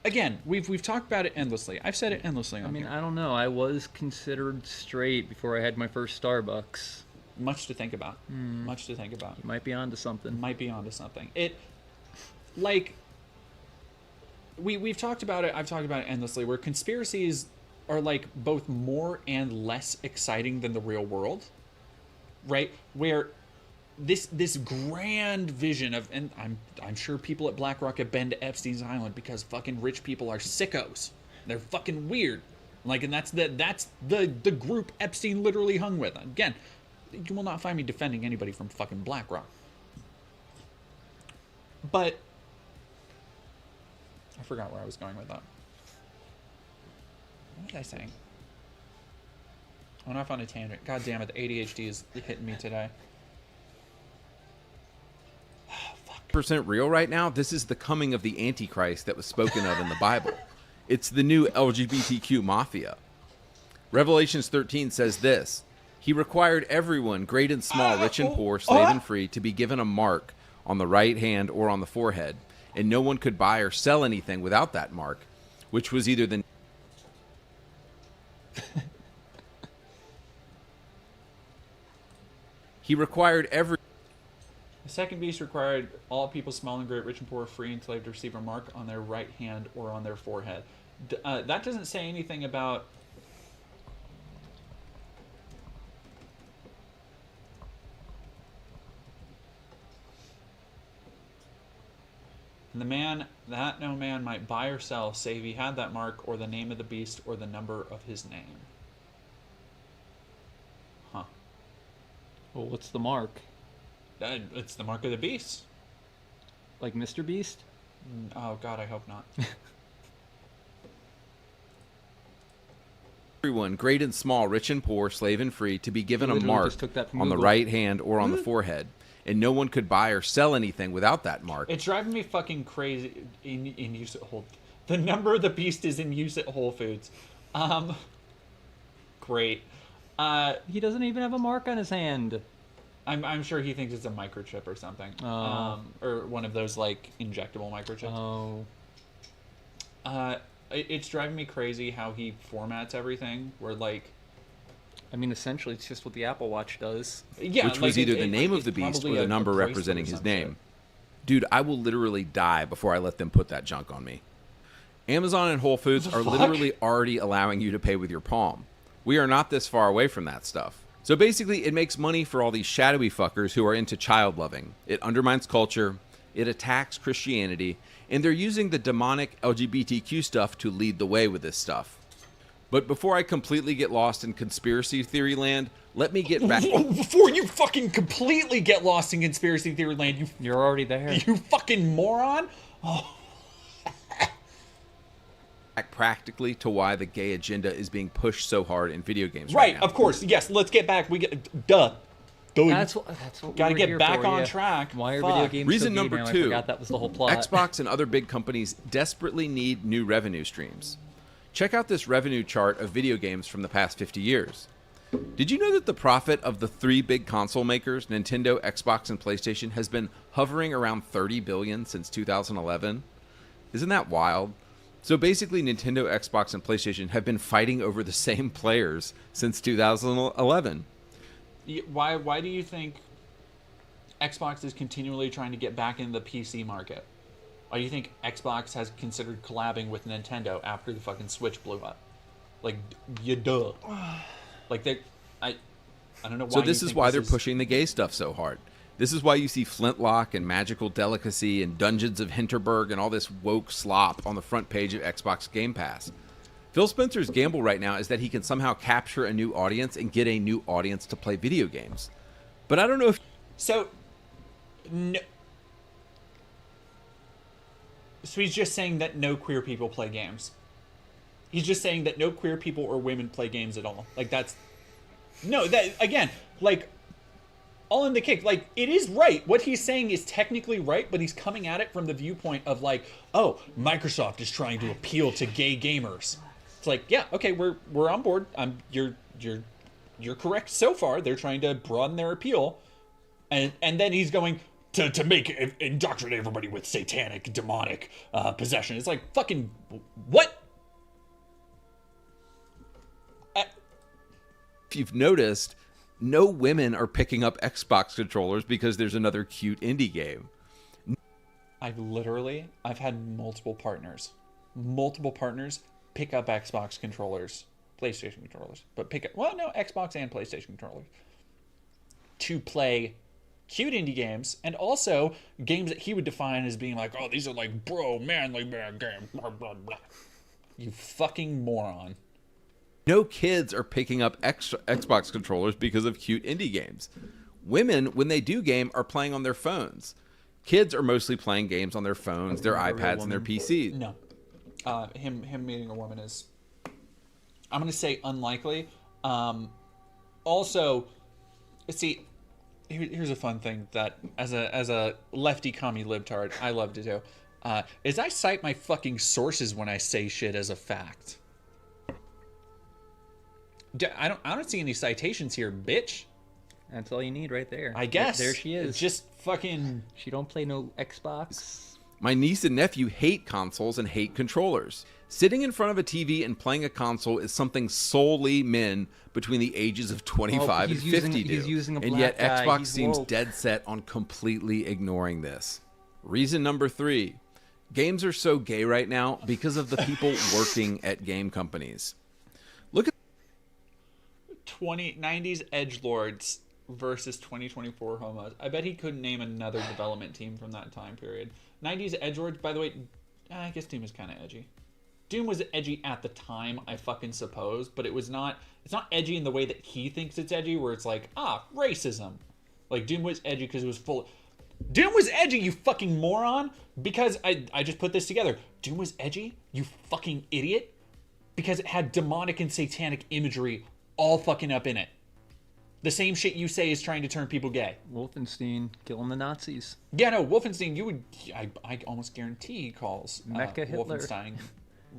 Again, we've talked about it endlessly. I've said it endlessly. I mean, I don't know. I was considered straight before I had my first Starbucks. Much to think about. Much to think about. You might be onto something. Might be onto something. It, like, we've talked about it. I've talked about it endlessly. Where conspiracies are like both more and less exciting than the real world, right? Where this grand vision of, and I'm sure people at BlackRock have been to Epstein's Island because fucking rich people are sickos. They're fucking weird. Like, and that's the group Epstein literally hung with. Again, you will not find me defending anybody from fucking BlackRock. But I forgot where I was going with that. What was I saying? I went off on a tangent. God damn it, the ADHD is hitting me today. percent real right now. This is the coming of the Antichrist that was spoken of in the Bible. It's the new LGBTQ mafia. Revelations 13 says this: He required everyone, great and small, rich and poor, slave and free, to be given a mark on the right hand or on the forehead, and no one could buy or sell anything without that mark, which was either the He required every The second beast required all people, small and great, rich and poor, free and slave, to receive a mark on their right hand or on their forehead. That doesn't say anything about... And the man, that no man might buy or sell, save he had that mark, or the name of the beast, or the number of his name. Huh. Well, what's the mark? It's the mark of the beast. Like Mr. Beast? Oh, God, I hope not. everyone, great and small, rich and poor, slave and free, to be given a Literally mark just took that from on the Google. right hand or on the forehead, and no one could buy or sell anything without that mark. It's driving me fucking crazy. In use at Whole... The number of the beast is in use at Whole Foods. Great. He doesn't even have a mark on his hand. I'm sure he thinks it's a microchip or something. Or one of those, like, injectable microchips. Oh. It's driving me crazy how he formats everything, where, like... I mean, essentially, it's just what the Apple Watch does. Yeah, which was either the name of the beast or the number representing his name. Dude, I will literally die before I let them put that junk on me. Amazon and Whole Foods are literally already allowing you to pay with your palm. We are not this far away from that stuff. So basically, it makes money for all these shadowy fuckers who are into child loving. It undermines culture, it attacks Christianity, and they're using the demonic LGBTQ stuff to lead the way with this stuff. But before I completely get lost in conspiracy theory land, let me get back. Before you fucking completely get lost in conspiracy theory land, You're already there. you fucking moron. Oh. Back practically to why the gay agenda is being pushed so hard in video games right now. Of course. Yes, let's get back. Duh. That's what Gotta we get were back here for, on yeah. track. Why are Fuck. video games Reason so gay number now? 2. I forgot that was the whole plot. Xbox and other big companies desperately need new revenue streams. Check out this revenue chart of video games from the past 50 years. Did you know that the profit of the 3 big console makers, Nintendo, Xbox, and PlayStation, has been hovering around $30 billion since 2011? Isn't that wild? So basically, Nintendo, Xbox, and PlayStation have been fighting over the same players since 2011. Why do you think Xbox is continually trying to get back in the PC market? Why do you think Xbox has considered collabing with Nintendo after the fucking Switch blew up? Like, duh. Like, I don't know why. So this is why they're pushing the gay stuff so hard. This is why you see Flintlock and Magical Delicacy and Dungeons of Hinterberg and all this woke slop on the front page of Xbox Game Pass. Phil Spencer's gamble right now is that he can somehow capture a new audience and get a new audience to play video games. But I don't know if... So he's just saying that no queer people play games. He's just saying that no queer people or women play games at all. Like, that's... No, that, again, like... all in the cake. Like, it is right. What he's saying is technically right, but he's coming at it from the viewpoint of like, oh, Microsoft is trying to appeal to gay gamers. It's like, yeah, okay, we're on board. You're correct so far. They're trying to broaden their appeal, and then he's going to make indoctrinate everybody with satanic, demonic possession. It's like, fucking what? If you've noticed, no women are picking up Xbox controllers because there's another cute indie game. I've had multiple partners pick up Xbox controllers, PlayStation controllers, but Xbox and PlayStation controllers to play cute indie games, and also games that he would define as being like, oh, these are like manly man games, blah, blah, blah. You fucking moron. No kids are picking up Xbox controllers because of cute indie games. Women, when they do game, are playing on their phones. Kids are mostly playing games on their phones, their iPads, and their PCs. No. Him meeting a woman is, I'm going to say, unlikely. Also, see, here's a fun thing that, as a lefty commie libtard, I love to do, is I cite my fucking sources when I say shit as a fact. I don't see any citations here, bitch. That's all you need right there. I guess. There she is. Just fucking... She don't play no Xbox. My niece and nephew hate consoles and hate controllers. Sitting in front of a TV and playing a console is something solely men between the ages of 25 and 50 do. He's using a black and yet guy. Xbox He's seems woke. dead set on completely ignoring this. Reason number 3. Games are so gay right now because of the people working at game companies. Look at 90s edgelords versus 2024 homos. I bet he couldn't name another development team from that time period. 90s edgelords, by the way, I guess Doom was kind of edgy. Doom was edgy at the time, I fucking suppose, but it's not edgy in the way that he thinks it's edgy, where it's like, racism. Like, Doom was edgy because it was full... Doom was edgy, you fucking moron! Because I just put this together. Doom was edgy, you fucking idiot, because it had demonic and satanic imagery all fucking up in it. The same shit you say is trying to turn people gay. Wolfenstein killing the Nazis. Yeah, no, Wolfenstein, I almost guarantee he calls Mecha Hitler.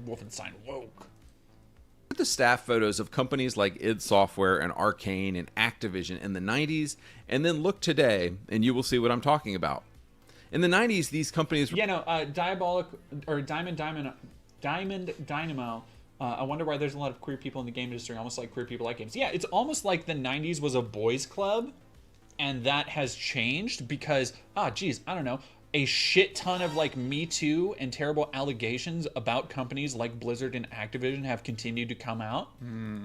Wolfenstein woke. Look at the staff photos of companies like id Software and Arcane and Activision in the 90s, and then look today, and you will see what I'm talking about. In the 90s, these companies... Yeah, no, Diamond Dynamo... I wonder why there's a lot of queer people in the game industry, almost like queer people like games. Yeah, it's almost like the 90s was a boys' club, and that has changed because, I don't know, a shit ton of like Me Too and terrible allegations about companies like Blizzard and Activision have continued to come out,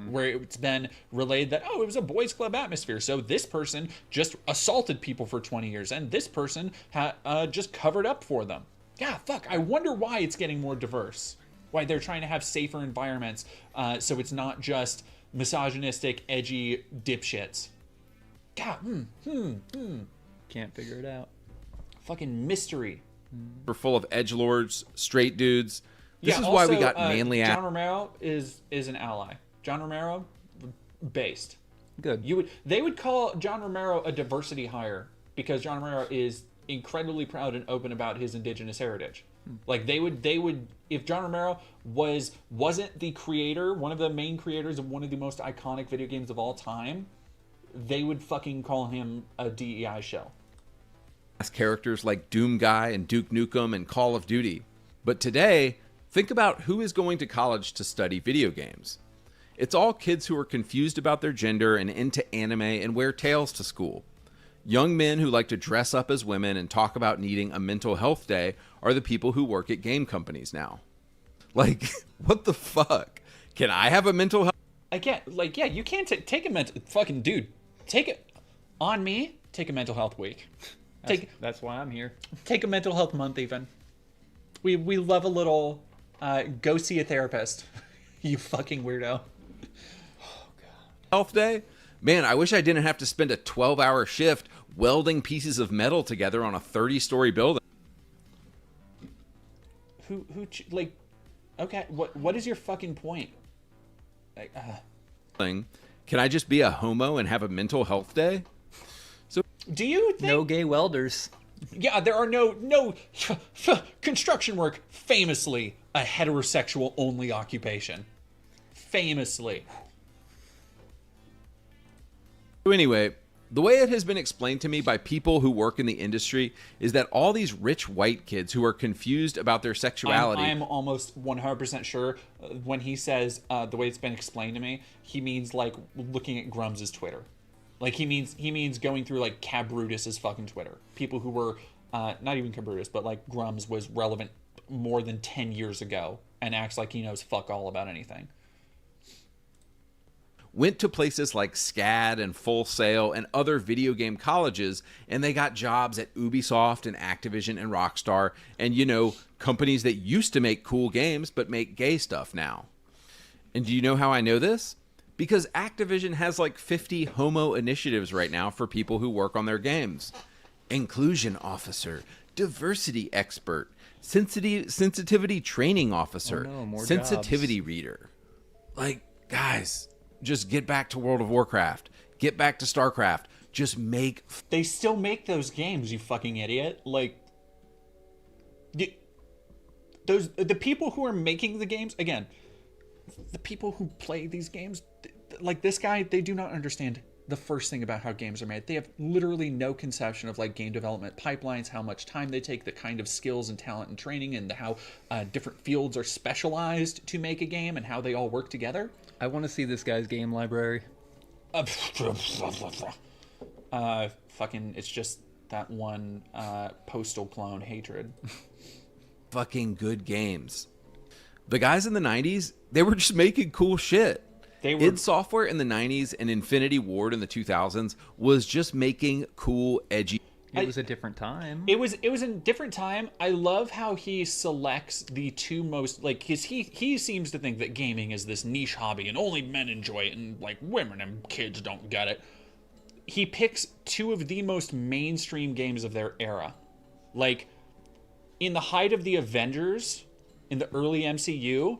where it's been relayed that, oh, it was a boys club atmosphere, so this person just assaulted people for 20 years and this person just covered up for them. Yeah, fuck, I wonder why it's getting more diverse, why they're trying to have safer environments, so it's not just misogynistic, edgy dipshits. God, Can't figure it out. fucking mystery. We're full of edgelords, straight dudes. This is also, why we got manly John Romero is an ally. John Romero, based. Good. They would call John Romero a diversity hire because John Romero is incredibly proud and open about his indigenous heritage. Like they would if John Romero wasn't the creator, one of the main creators of one of the most iconic video games of all time, they would fucking call him a DEI shell. Characters like Doom Guy and Duke Nukem and Call of Duty. But today, think about who is going to college to study video games. It's all kids who are confused about their gender and into anime and wear tails to school. Young men who like to dress up as women and talk about needing a mental health day are the people who work at game companies now. Like, what the fuck? Can I have a mental health? I can't, like, yeah, you can't take a mental, fucking dude, take it on me, take a mental health week. That's why I'm here. Take a mental health month even. We love a little go see a therapist. You fucking weirdo. Health day? Man, I wish I didn't have to spend a 12-hour shift welding pieces of metal together on a 30-story building. Like, okay, what is your fucking point? Like, Can I just be a homo and have a mental health day? do you think... No gay welders. Yeah, there are no construction work, famously a heterosexual only occupation. Famously. So anyway, the way it has been explained to me by people who work in the industry is that all these rich white kids who are confused about their sexuality... I'm almost 100% sure when he says the way it's been explained to me, he means like looking at Grums's Twitter. Like he means going through like Cabrutus's fucking Twitter. People who were not even Cabrutus, but like Grums was relevant more than 10 years ago and acts like he knows fuck all about anything. Went to places like SCAD and Full Sail and other video game colleges, and they got jobs at Ubisoft and Activision and Rockstar and, you know, companies that used to make cool games but make gay stuff now. And do you know how I know this? Because Activision has like 50 homo initiatives right now for people who work on their games. Inclusion officer, diversity expert, sensitivity training officer, sensitivity jobs. reader. Like, guys, just get back to World of Warcraft. Get back to StarCraft. Just make... They still make those games, you fucking idiot. Like, the people who are making the games, again, the people who play these games, like this guy, they do not understand the first thing about how games are made. They have literally no conception of like game development pipelines, how much time they take, the kind of skills and talent and training, and how different fields are specialized to make a game and how they all work together. I want to see this guy's game library. Fucking, it's just that one Postal clone, Hatred. Fucking good games. The guys in the 90s, they were just making cool shit. id Software in the 90s and Infinity Ward in the 2000s was just making cool, edgy... It was a different time. It was a different time. I love how he selects the two most, like, his he seems to think that gaming is this niche hobby and only men enjoy it and like women and kids don't get it. He picks two of the most mainstream games of their era. Like, in the height of the Avengers, in the early MCU,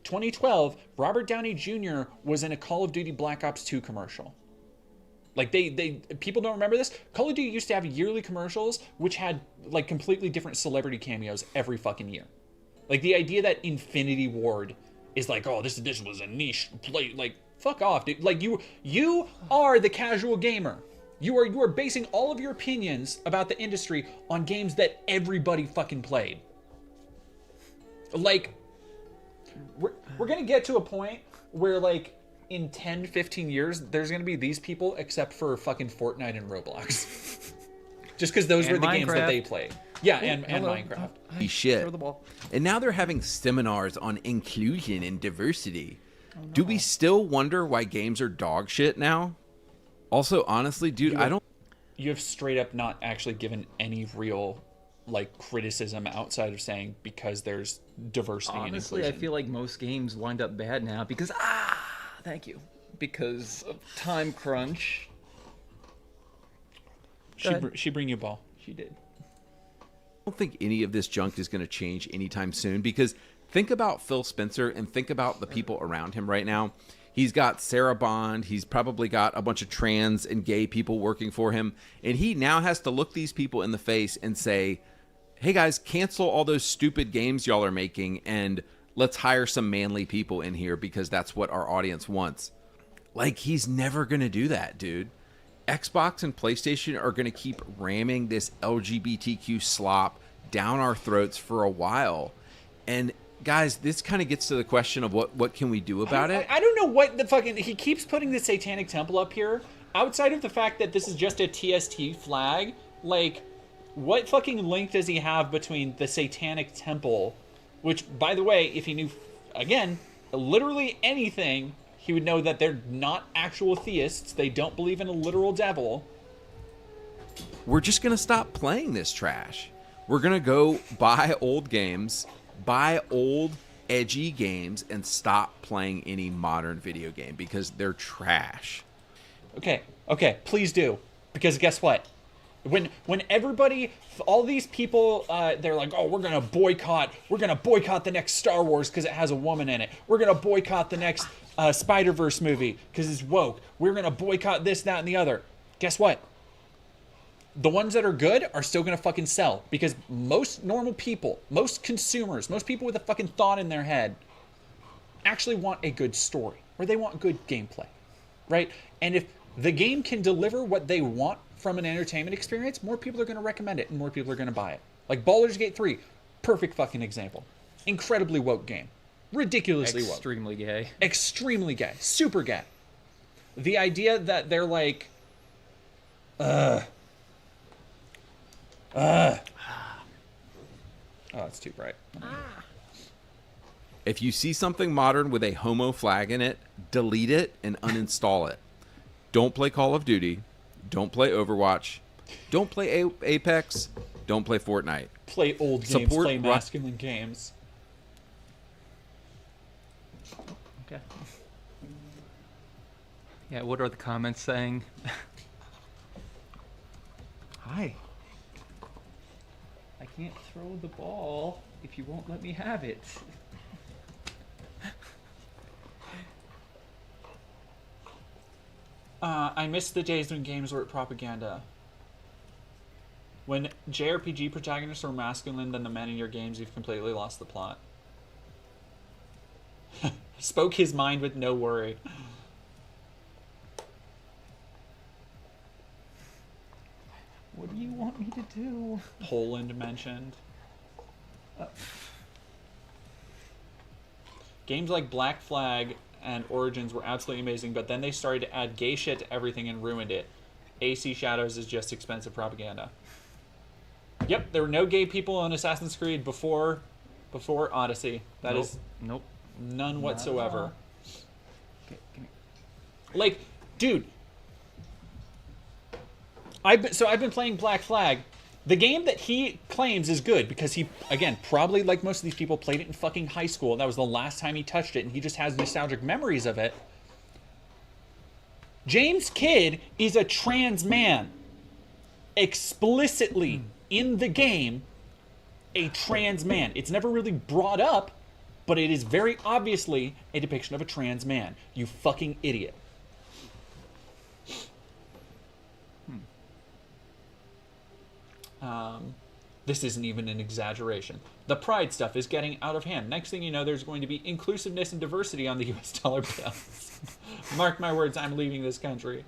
2012, Robert Downey Jr. was in a Call of Duty Black Ops 2 commercial. Like, people don't remember this. Call of Duty used to have yearly commercials which had like completely different celebrity cameos every fucking year. Like, the idea that Infinity Ward is like, oh, this was a niche play, like, fuck off, dude. Like, you are the casual gamer. You are basing all of your opinions about the industry on games that everybody fucking played. Like, we're gonna get to a point where, like, in 10, 15 years, there's gonna be these people except for fucking Fortnite and Roblox. Just because those were the games that they played. Yeah, and Hello. Minecraft. Be shit. Throw the ball. And now they're having seminars on inclusion and diversity. Do we still wonder why games are dog shit now? Also, honestly, dude, I don't... You have straight up not actually given any real like criticism outside of saying because there's diversity and Honestly, inclusion. I feel like most games wind up bad now because thank you, because of time crunch. She bring you a ball. She did. don't think any of this junk is going to change anytime soon, because think about Phil Spencer and think about the people around him right now. He's got Sarah Bond. He's probably got a bunch of trans and gay people working for him. And he now has to look these people in the face and say, hey guys, cancel all those stupid games y'all are making and let's hire some manly people in here because that's what our audience wants. Like, he's never going to do that, dude. Xbox and PlayStation are going to keep ramming this LGBTQ slop down our throats for a while. And guys, this kind of gets to the question of what can we do about it? I don't know what the fucking... He keeps putting the Satanic Temple up here. Outside of the fact that this is just a TST flag, like, what fucking link does he have between the Satanic Temple, which, by the way, if he knew, again, literally anything, he would know that they're not actual theists. They don't believe in a literal devil. We're just going to stop playing this trash. We're going to go buy old games, buy old edgy games, and stop playing any modern video game because they're trash. Okay, please do. Because guess what? When everybody, all these people, they're like, oh, we're gonna boycott the next Star Wars because it has a woman in it. We're gonna boycott the next Spider-Verse movie because it's woke. We're gonna boycott this, that, and the other. Guess what? The ones that are good are still gonna fucking sell because most normal people, most consumers, most people with a fucking thought in their head actually want a good story or they want good gameplay, right? And if the game can deliver what they want from an entertainment experience, more people are going to recommend it and more people are going to buy it. Like Baldur's Gate 3, perfect fucking example. Incredibly woke game. Ridiculously woke. Extremely gay. Extremely gay. Super gay. The idea that they're like, oh, it's too bright. If you see something modern with a homo flag in it, delete it and uninstall it. Don't play Call of Duty. Don't play Overwatch. Don't play Apex. Don't play Fortnite. Play old games. Play masculine games. Okay. Yeah, what are the comments saying? Hi. I can't throw the ball if you won't let me have it. I miss the days when games were propaganda. When JRPG protagonists are masculine than the men in your games, you've completely lost the plot. Spoke his mind with no worry. What do you want me to do? Poland mentioned. Games like Black Flag and Origins were absolutely amazing, but then they started to add gay shit to everything and ruined it. AC Shadows is just expensive propaganda. Yep, there were no gay people on Assassin's Creed before Odyssey. That is Nope. none whatsoever. Okay, give me. Like, dude, I've been playing Black Flag. The game that he claims is good because he, again, probably like most of these people, played it in fucking high school. That was the last time he touched it, and he just has nostalgic memories of it. James Kidd is a trans man. Explicitly in the game, a trans man. It's never really brought up, but it is very obviously a depiction of a trans man. You fucking idiot. This isn't even an exaggeration. The pride stuff is getting out of hand. Next thing you know, there's going to be inclusiveness and diversity on the US dollar bills. Mark my words, I'm leaving this country.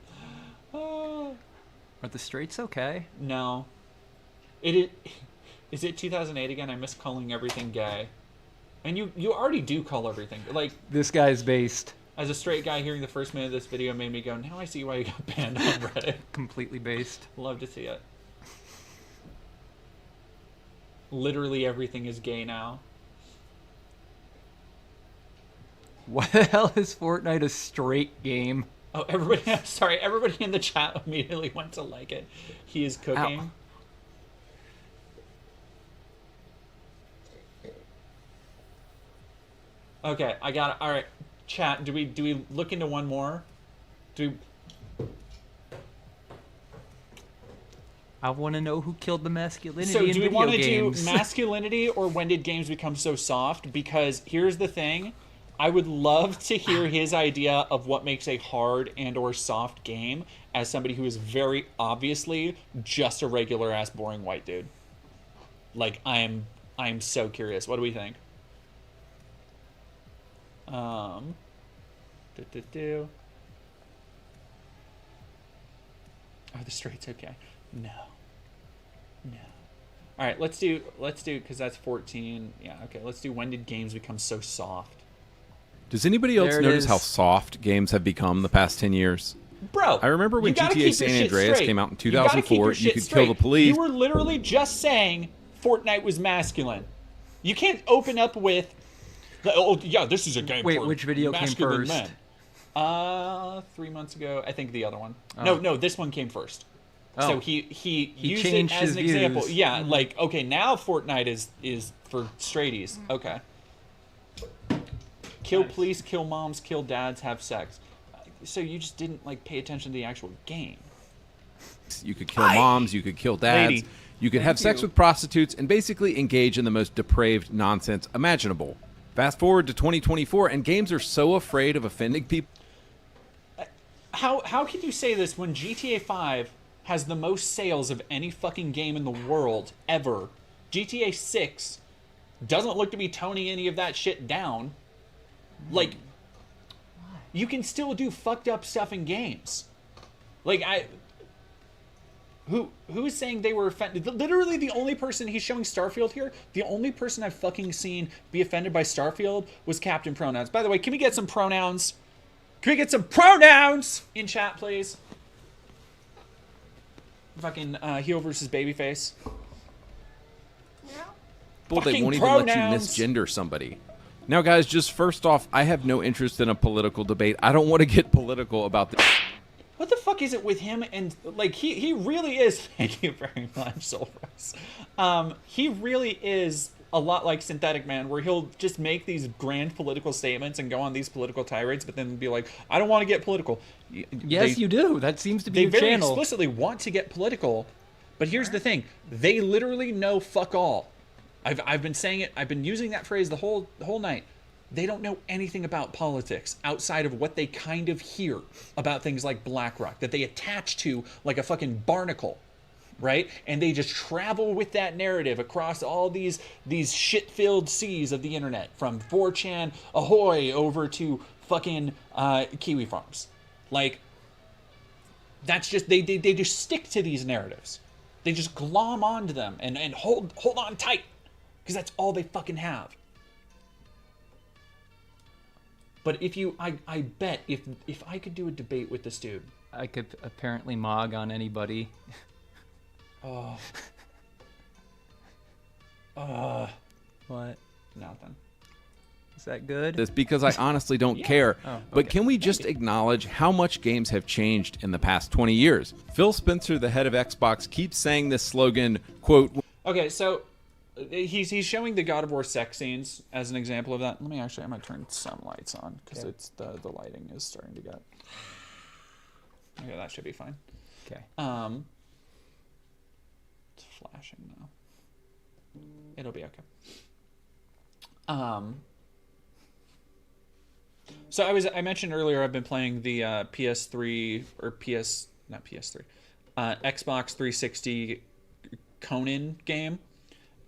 Are the straights okay? No. Is it 2008 again? I miss calling everything gay. And you already do call everything. Like, This guy's based. as a straight guy, hearing the first minute of this video made me go, now I see why you got banned on Reddit. Completely based. Love to see it. Literally everything is gay now. Why the hell is Fortnite a straight game? Oh, everybody! I'm sorry. Everybody in the chat immediately went to like it. He is cooking. Ow. Okay, I got it. All right, chat. Do we look into one more? Do I want to know who killed the masculinity so? in Do we video want to games. do masculinity or when did games become so soft? Because here's the thing, I would love to hear his idea of what makes a hard and/or soft game as somebody who is very obviously just a regular ass boring white dude. Like I'm so curious. What do we think? Oh, the straight's okay. No. All right, let's do because that's 14. Yeah, okay. Let's do when did games become so soft? Does anybody else There it notice is. how soft games have become the past 10 years? Bro, I remember when you gotta GTA keep San your shit Andreas straight. came out in You gotta keep 2004, your you shit could straight. kill the police. You were literally just saying Fortnite was masculine. You can't open up with, oh yeah, this is a game Wait, for which video came masculine first? men. 3 months ago, I think the other one. Oh. No, this one came first. Oh. So he used it changed as his an example. views. Yeah, like okay, now Fortnite is for straighties. Okay. Kill police, kill moms, kill dads, have sex. So you just didn't like pay attention to the actual game. You could kill moms, you could kill dads, Lady. you could have sex with prostitutes, and basically engage in the most depraved nonsense imaginable. Fast forward to 2024, and games are so afraid of offending people. How can you say this when GTA 5 has the most sales of any fucking game in the world ever? GTA 6 doesn't look to be toning any of that shit down. Like, you can still do fucked up stuff in games. Like, who is saying they were offended? Literally the only person, he's showing Starfield here, the only person I've fucking seen be offended by Starfield was Captain Pronouns. By the way, can we get some pronouns? Can we get some pronouns in chat, please? Fucking heel versus babyface. They Fucking won't even let you pronouns. misgender somebody. Now, guys, just first off, I have no interest in a political debate. I don't want to get political about this. What the fuck is it with him? And like he really is. Thank you very much, Soulfresh. He really is a lot like Synthetic Man, where he'll just make these grand political statements and go on these political tirades, but then be like, I don't want to get political. Yes, you do. That seems to be They your very channel. explicitly want to get political, but here's the thing: they literally know fuck all. I've been saying it. I've been using that phrase the whole night. They don't know anything about politics outside of what they kind of hear about things like BlackRock that they attach to like a fucking barnacle, right? And they just travel with that narrative across all these shit-filled seas of the internet, from 4chan ahoy over to fucking Kiwi Farms. Like, that's just they just stick to these narratives. They just glom onto them and hold on tight, because that's all they fucking have. But if you, I bet if I could do a debate with this dude, I could apparently mog on anybody. oh, What? nothing. Is that good? This because I honestly don't care. Oh, But okay. can we just acknowledge how much games have changed in the past 20 years? Phil Spencer, the head of Xbox, keeps saying this slogan, quote, Okay, so he's showing the God of War sex scenes as an example of that. I'm gonna turn some lights on because it's the lighting is starting to get. Okay, that should be fine. Okay. It's flashing now. It'll be okay. So I mentioned earlier I've been playing the PS3 or Xbox 360 Conan game,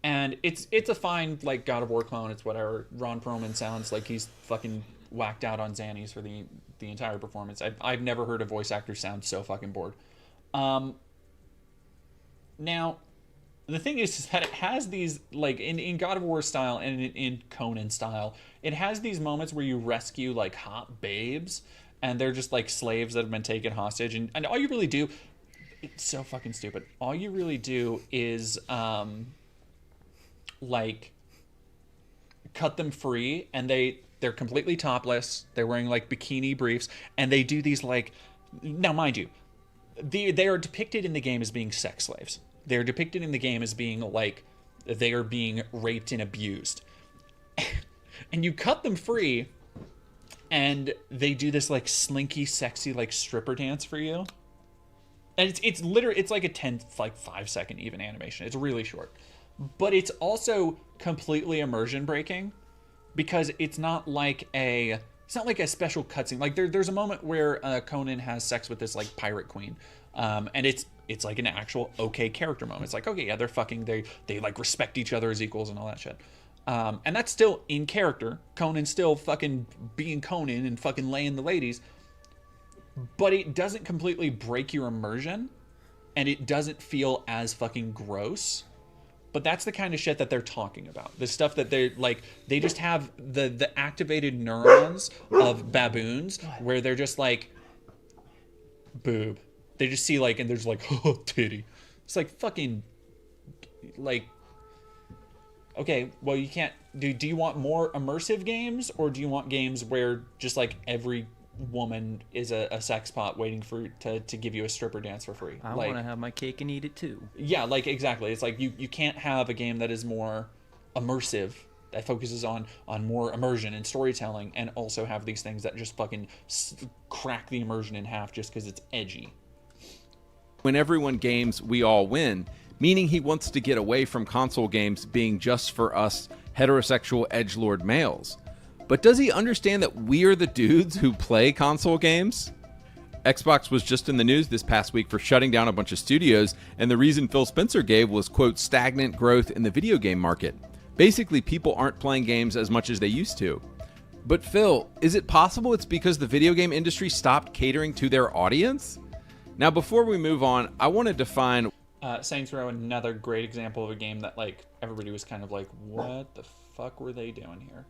and it's a fine like God of War clone. It's whatever. Ron Perlman sounds like he's fucking whacked out on Xannies for the entire performance. I've never heard a voice actor sound so fucking bored. Now, the thing is that it has these, like, in God of War style and in Conan style, it has these moments where you rescue, like, hot babes, and they're just, like, slaves that have been taken hostage, and all you really do, it's so fucking stupid, all you really do is, like cut them free, and they're completely topless. They're wearing like bikini briefs, and they do these like, now mind you, they are depicted in the game as being sex slaves. They're depicted in the game as being like they are being raped and abused. And you cut them free, and they do this like slinky, sexy like stripper dance for you. And it's literally, it's like a 5-second even animation. It's really short, but it's also completely immersion breaking, because it's not like a special cutscene. Like there's a moment where Conan has sex with this like pirate queen, and it's like an actual okay character moment. It's like, okay, yeah, they're fucking, they like respect each other as equals and all that shit. And that's still in character. Conan's still fucking being Conan and fucking laying the ladies. But it doesn't completely break your immersion, and it doesn't feel as fucking gross. But that's the kind of shit that they're talking about. The stuff that they're like, they just have the activated neurons of baboons, where they're just like, boob. They just see like, and there's like, oh, titty. It's like fucking, like, okay, well, you can't, do you want more immersive games, or do you want games where just like every woman is a sex pot waiting to give you a stripper dance for free? I want to have my cake and eat it too. Yeah, like exactly. It's like you can't have a game that is more immersive, that focuses on more immersion and storytelling, and also have these things that just fucking crack the immersion in half just because it's edgy. When everyone games, we all win, meaning he wants to get away from console games being just for us heterosexual edgelord males. But does he understand that we're the dudes who play console games? Xbox was just in the news this past week for shutting down a bunch of studios, and the reason Phil Spencer gave was, quote, stagnant growth in the video game market. Basically, people aren't playing games as much as they used to. But Phil, is it possible it's because the video game industry stopped catering to their audience? Now, before we move on, I want to define... Saints Row, another great example of a game that like everybody was kind of like, what the fuck were they doing here?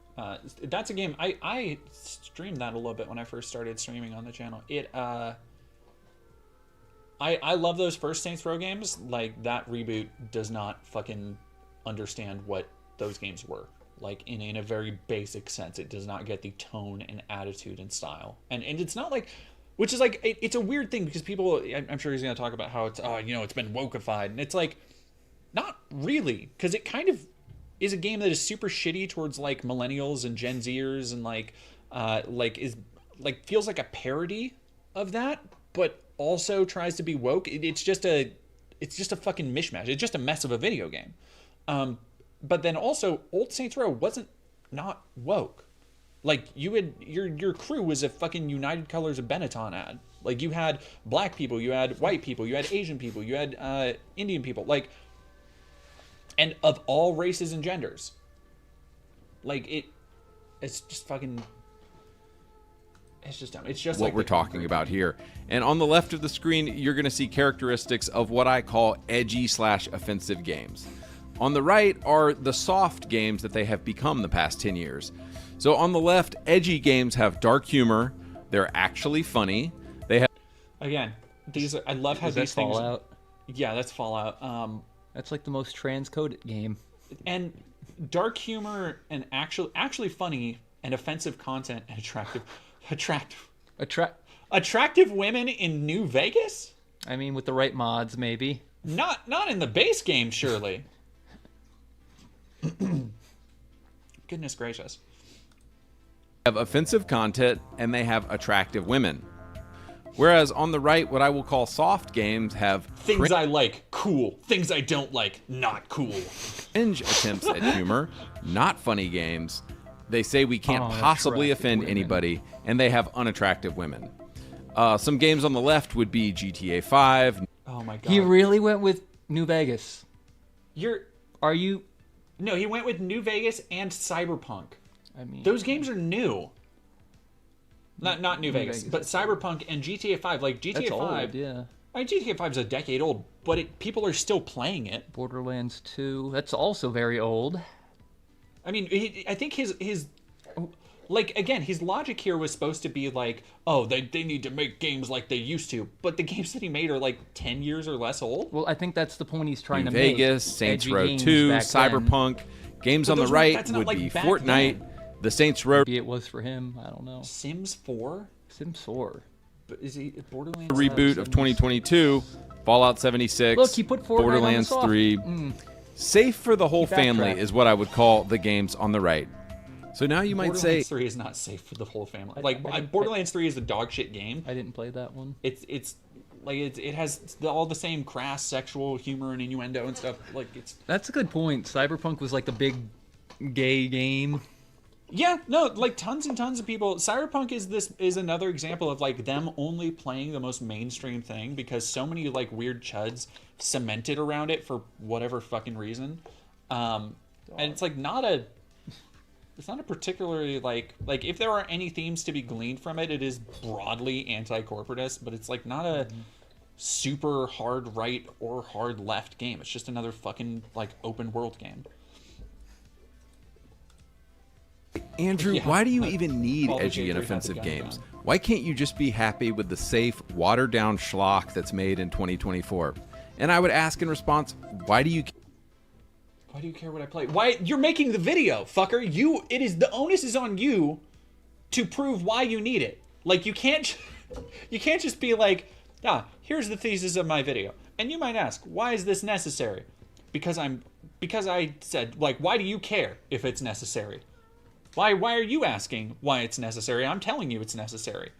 That's a game I streamed that a little bit when I first started streaming on the channel. I love those first Saints Row games. Like, that reboot does not fucking understand what those games were. Like, in a very basic sense, it does not get the tone and attitude and style. And it's not like, which is like, it's a weird thing, because people, I'm sure he's going to talk about how it's, it's been wokeified. And it's like, not really, because it kind of is a game that is super shitty towards like millennials and Gen Zers, and feels like a parody of that, but also tries to be woke. It's just a fucking mishmash. It's just a mess of a video game. But then also, old Saints Row wasn't not woke. Like, you had your crew was a fucking United Colors of Benetton ad. Like, you had black people, you had white people, you had Asian people, you had Indian people, like, and of all races and genders. Like, it's just fucking, it's just dumb. It's just what like we're talking about here. And on the left of the screen, you're going to see characteristics of what I call edgy/offensive games. On the right are the soft games that they have become the past 10 years. So on the left, edgy games have dark humor. They're actually funny. They have... Again, I love how these things... Fallout? Yeah, that's Fallout. That's like the most transcoded game. And dark humor and actually funny and offensive content and attractive women in New Vegas? I mean, with the right mods, maybe. Not in the base game, surely. Goodness gracious. Have offensive content, and they have attractive women. Whereas on the right, what I will call soft games have things I like, cool. Things I don't like, not cool. Cringe attempts at humor, not funny games. They say we can't possibly offend anybody, and they have unattractive women. Some games on the left would be GTA 5. Oh my god. He really went with New Vegas. No, he went with New Vegas and Cyberpunk. I mean, those games are new. Not New Vegas, but Cyberpunk and GTA 5. Like, GTA that's 5, old, yeah. I mean, GTA 5 is a decade old, but people are still playing it. Borderlands 2, that's also very old. I mean, I think his like, again, his logic here was supposed to be like, oh, they need to make games like they used to. But the games that he made are like 10 years or less old. Well, I think that's the point he's trying New to make. Vegas, Saints Edgy Row games 2, back then. Cyberpunk. Games But on the those right that's not would like be back Fortnite, then. the Saints Row Maybe it was for him. I don't know. Sims 4? Sims 4. But is he Borderlands? reboot of 2022, Fallout 76, Look, he put Fortnite on the Borderlands soft. 3. Safe for the whole He family backtracked. is what I would call the games on the right. So now you might say, Borderlands 3 is not safe for the whole family. Like, Borderlands 3 is a dog shit game. I didn't play that one. It's like it has all the same crass sexual humor and innuendo and stuff. Like, it's That's a good point. Cyberpunk was like the big gay game. yeah, no, like tons and tons of people. Cyberpunk is another example of like them only playing the most mainstream thing because so many like weird chuds cemented around it for whatever fucking reason. And it's like it's not a particularly like if there are any themes to be gleaned from it, it is broadly anti-corporatist, but it's like not a super hard right or hard left game. It's just another fucking like open world game. Andrew, Yeah. why do you even need Baldur's edgy Gate and 3 had the offensive gun games? gun. Why can't you just be happy with the safe, watered-down schlock that's made in 2024? And I would ask in response, why do you care what I play? Why you're making the video, fucker? The onus is on you to prove why you need it. Like you can't just be like, here's the thesis of my video. And you might ask, why is this necessary? Because I said, like, why do you care if it's necessary? Why are you asking why it's necessary? I'm telling you it's necessary.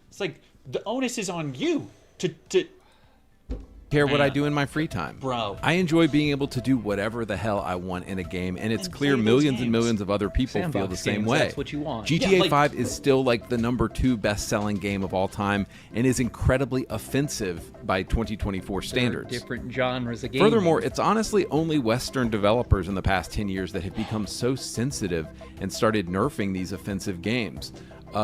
It's like the onus is on you to care what I Man. do in my free time? Bro. I enjoy being able to do whatever the hell I want in a game, and it's And clear play those millions and games. millions of other people feel Sandbox the same games, way. that's what you want. GTA Yeah, like- 5 is still like the #2 best-selling game of all time and is incredibly offensive by 2024 standards. Different genres of games. Furthermore, it's honestly only Western developers in the past 10 years that have become so sensitive and started nerfing these offensive games.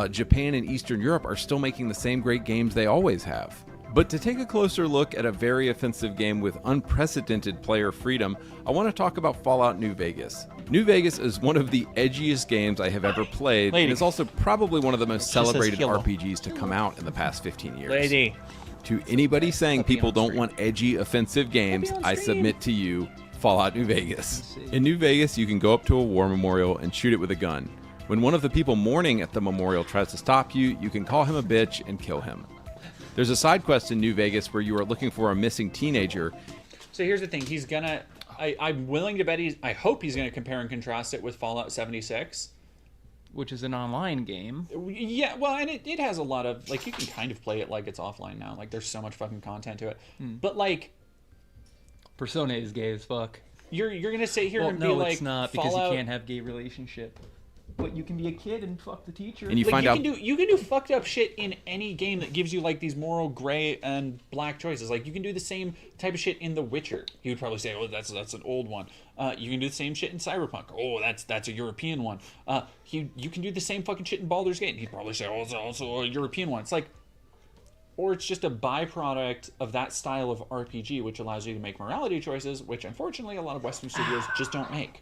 Japan and Eastern Europe are still making the same great games they always have. But to take a closer look at a very offensive game with unprecedented player freedom, I want to talk about Fallout New Vegas. New Vegas is one of the edgiest games I have ever played, Lady. and is also probably one of the most She says celebrated hello. RPGs to come out in the past 15 years. Lady. To anybody saying Puppy people on don't stream. want edgy, offensive games, Puppy on I stream. submit to you Fallout New Vegas. Let's see. In New Vegas, you can go up to a war memorial and shoot it with a gun. When one of the people mourning at the memorial tries to stop you, you can call him a bitch and kill him. There's a side quest in New Vegas where you are looking for a missing teenager. So here's the thing. He's gonna. I'm willing to bet I hope he's gonna compare and contrast it with Fallout 76. which is an online game. Yeah, well, and it has a lot of like you can kind of play it like it's offline now. Like there's so much fucking content to it. But like Persona is gay as fuck. you're gonna sit here Well, and no, be like it's not because Fallout, you can't have gay relationship. But you can be a kid and fuck the teacher. And you Like find you out can do fucked up shit in any game that gives you like these moral gray and black choices. Like you can do the same type of shit in The Witcher. He would probably say, "Oh, that's an old one." You can do the same shit in Cyberpunk. Oh, that's a European one. You can do the same fucking shit in Baldur's Gate. He'd probably say, "Oh, it's also a European one." It's like, or it's just a byproduct of that style of RPG, which allows you to make morality choices, which unfortunately a lot of Western studios just don't make.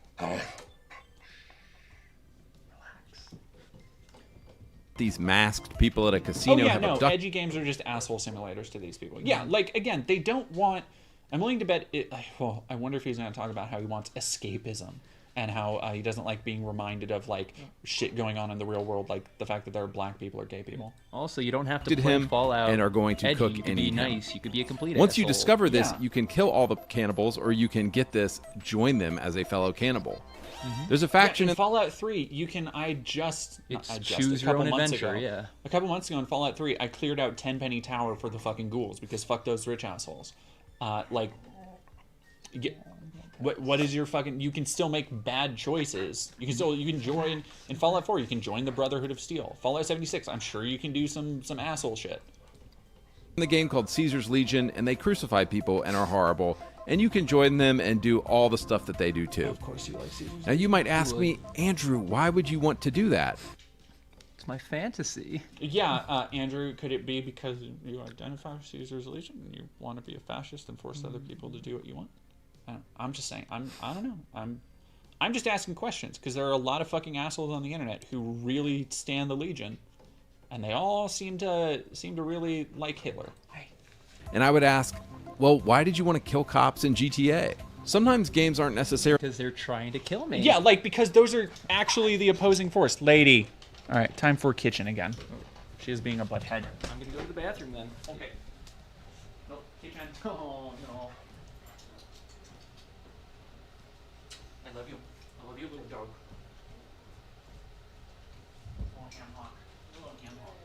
these masked people at a casino Oh yeah, have no, abducted. edgy games are just asshole simulators to these people. Yeah, like again, they don't want. I'm willing to bet. Well, I wonder if he's going to talk about how he wants escapism and how he doesn't like being reminded of like shit going on in the real world, like the fact that there are black people or gay people. Also, you don't have to Did play him Fallout and are going to edgy. cook You and could be eat him. nice. You could be a complete Once you asshole. discover this, Yeah. you can kill all the cannibals, or you can get this, join them as a fellow cannibal. There's a faction In in Fallout 3, you can It's a choose your couple own months adventure, ago, yeah. A couple months ago in Fallout 3, I cleared out Tenpenny Tower for the fucking ghouls because fuck those rich assholes. What is your fucking? You can still make bad choices. You can join in Fallout 4. You can join the Brotherhood of Steel. Fallout 76. I'm sure you can do some asshole shit. the game called Caesar's Legion, and they crucify people and are horrible, and you can join them and do all the stuff that they do too. Of course you like Caesar's. Now you might ask me, Andrew, why would you want to do that? It's my fantasy. Yeah, Andrew, could it be because you identify with Caesar's Legion and you want to be a fascist and force other people to do what you want? I'm just saying. I don't know. I'm just asking questions because there are a lot of fucking assholes on the internet who really stand the Legion, and they all seem to really like Hitler. And I would ask, well, why did you want to kill cops in GTA? Sometimes games aren't necessarily Because they're trying to kill me. Yeah, like, because those are actually the opposing force. Lady. All right, time for kitchen again. She is being a butthead. I'm gonna go to the bathroom then. Okay. Nope, kitchen. Oh no. I love you. I love you, little dog. Oh, Ham-Hock. Hello, Ham-Hock.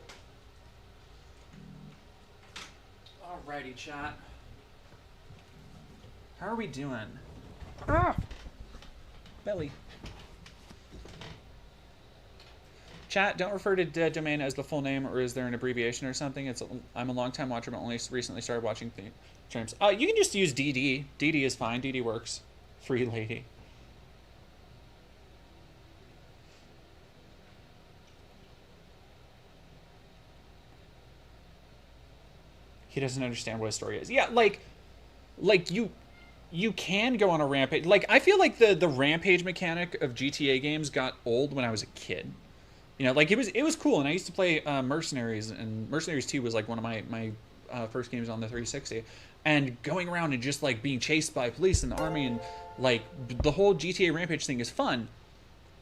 Alrighty, chat. How are we doing? Ah! Belly. Chat, don't refer to Dead Domain as the full name, or is there an abbreviation or something? I'm a long-time watcher, but only recently started watching streams. You can just use DD. DD is fine. DD works. Free lady. He doesn't understand what a story is. Yeah, like you can go on a rampage. Like, I feel like the rampage mechanic of GTA games got old when I was a kid. You know, like, it was cool, and I used to play Mercenaries, and Mercenaries 2 was like one of my first games on the 360. And going around and just like being chased by police and the army, and like the whole GTA rampage thing is fun.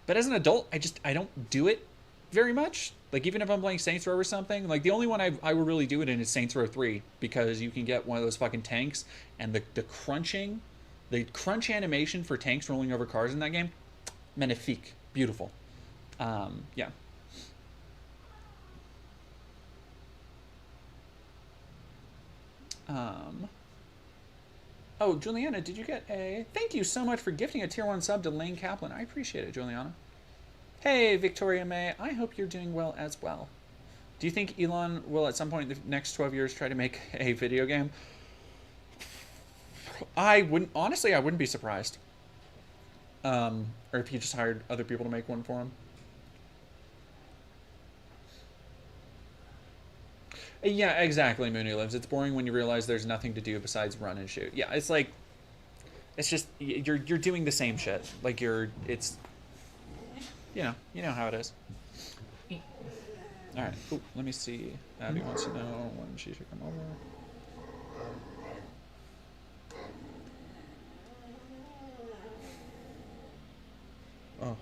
But as an adult, I don't do it very much. Like, even if I'm playing Saints Row or something, like, the only one I would really do it in is Saints Row 3, because you can get one of those fucking tanks, and the crunch animation for tanks rolling over cars in that game, magnifique, beautiful. Yeah. Oh, Juliana, did you get a... Thank you so much for gifting a tier 1 sub to Lane Kaplan. I appreciate it, Juliana. Hey, Victoria May. I hope you're doing well as well. Do you think Elon will at some point in the next 12 years try to make a video game? Honestly, I wouldn't be surprised. Or if he just hired other people to make one for him. Yeah, exactly, Mooney Lives. It's boring when you realize there's nothing to do besides run and shoot. Yeah, it's like, it's just, you're doing the same shit. Like, it's, you know how it is. Alright, let me see. Abby wants to know when she should come over. Oh.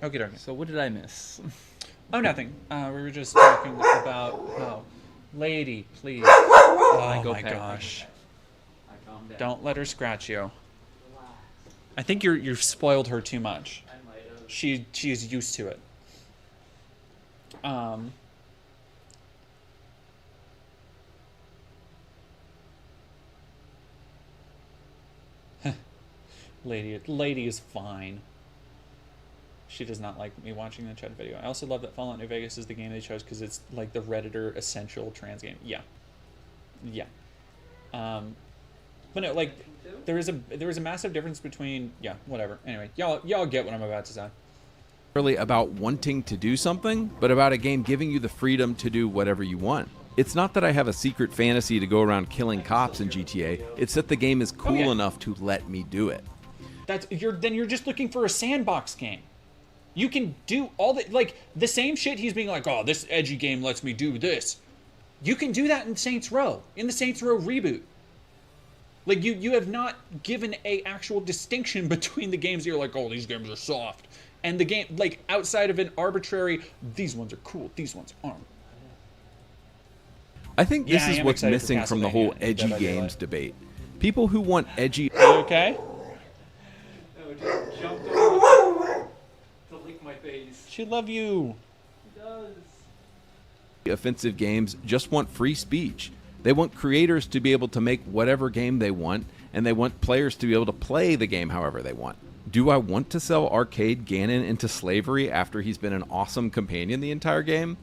Okay, dokie. So what did I miss? Oh, nothing. We were just talking about... Oh, lady, please. Oh, my gosh. Don't let her scratch you. I think you've spoiled her too much. I might have. She's used to it. Lady is fine. She does not like me watching the chat video. I also love that Fallout New Vegas is the game they chose because it's like the Redditor essential trans game. Yeah. But no, like there is a massive difference between whatever. Anyway, y'all get what I'm about to say. really about wanting to do something, but about a game giving you the freedom to do whatever you want. It's not that I have a secret fantasy to go around killing cops in GTA. It's that the game is cool enough to let me do it. Then you're just looking for a sandbox game. You can do all the same shit he's being like, oh, this edgy game lets me do this. You can do that in Saints Row, in the Saints Row reboot. Like, you have not given a actual distinction between the games that you're like, oh, these games are soft. And the game, like, outside of an arbitrary, these ones are cool, these ones aren't. I think this is what's missing from the whole edgy games debate. People who want edgy... Are you okay? No, it just jumped over to lick my face. She love you. She does. Offensive games just want free speech. They want creators to be able to make whatever game they want, and they want players to be able to play the game however they want. Do I want to sell Arcade Gannon into slavery after he's been an awesome companion the entire game?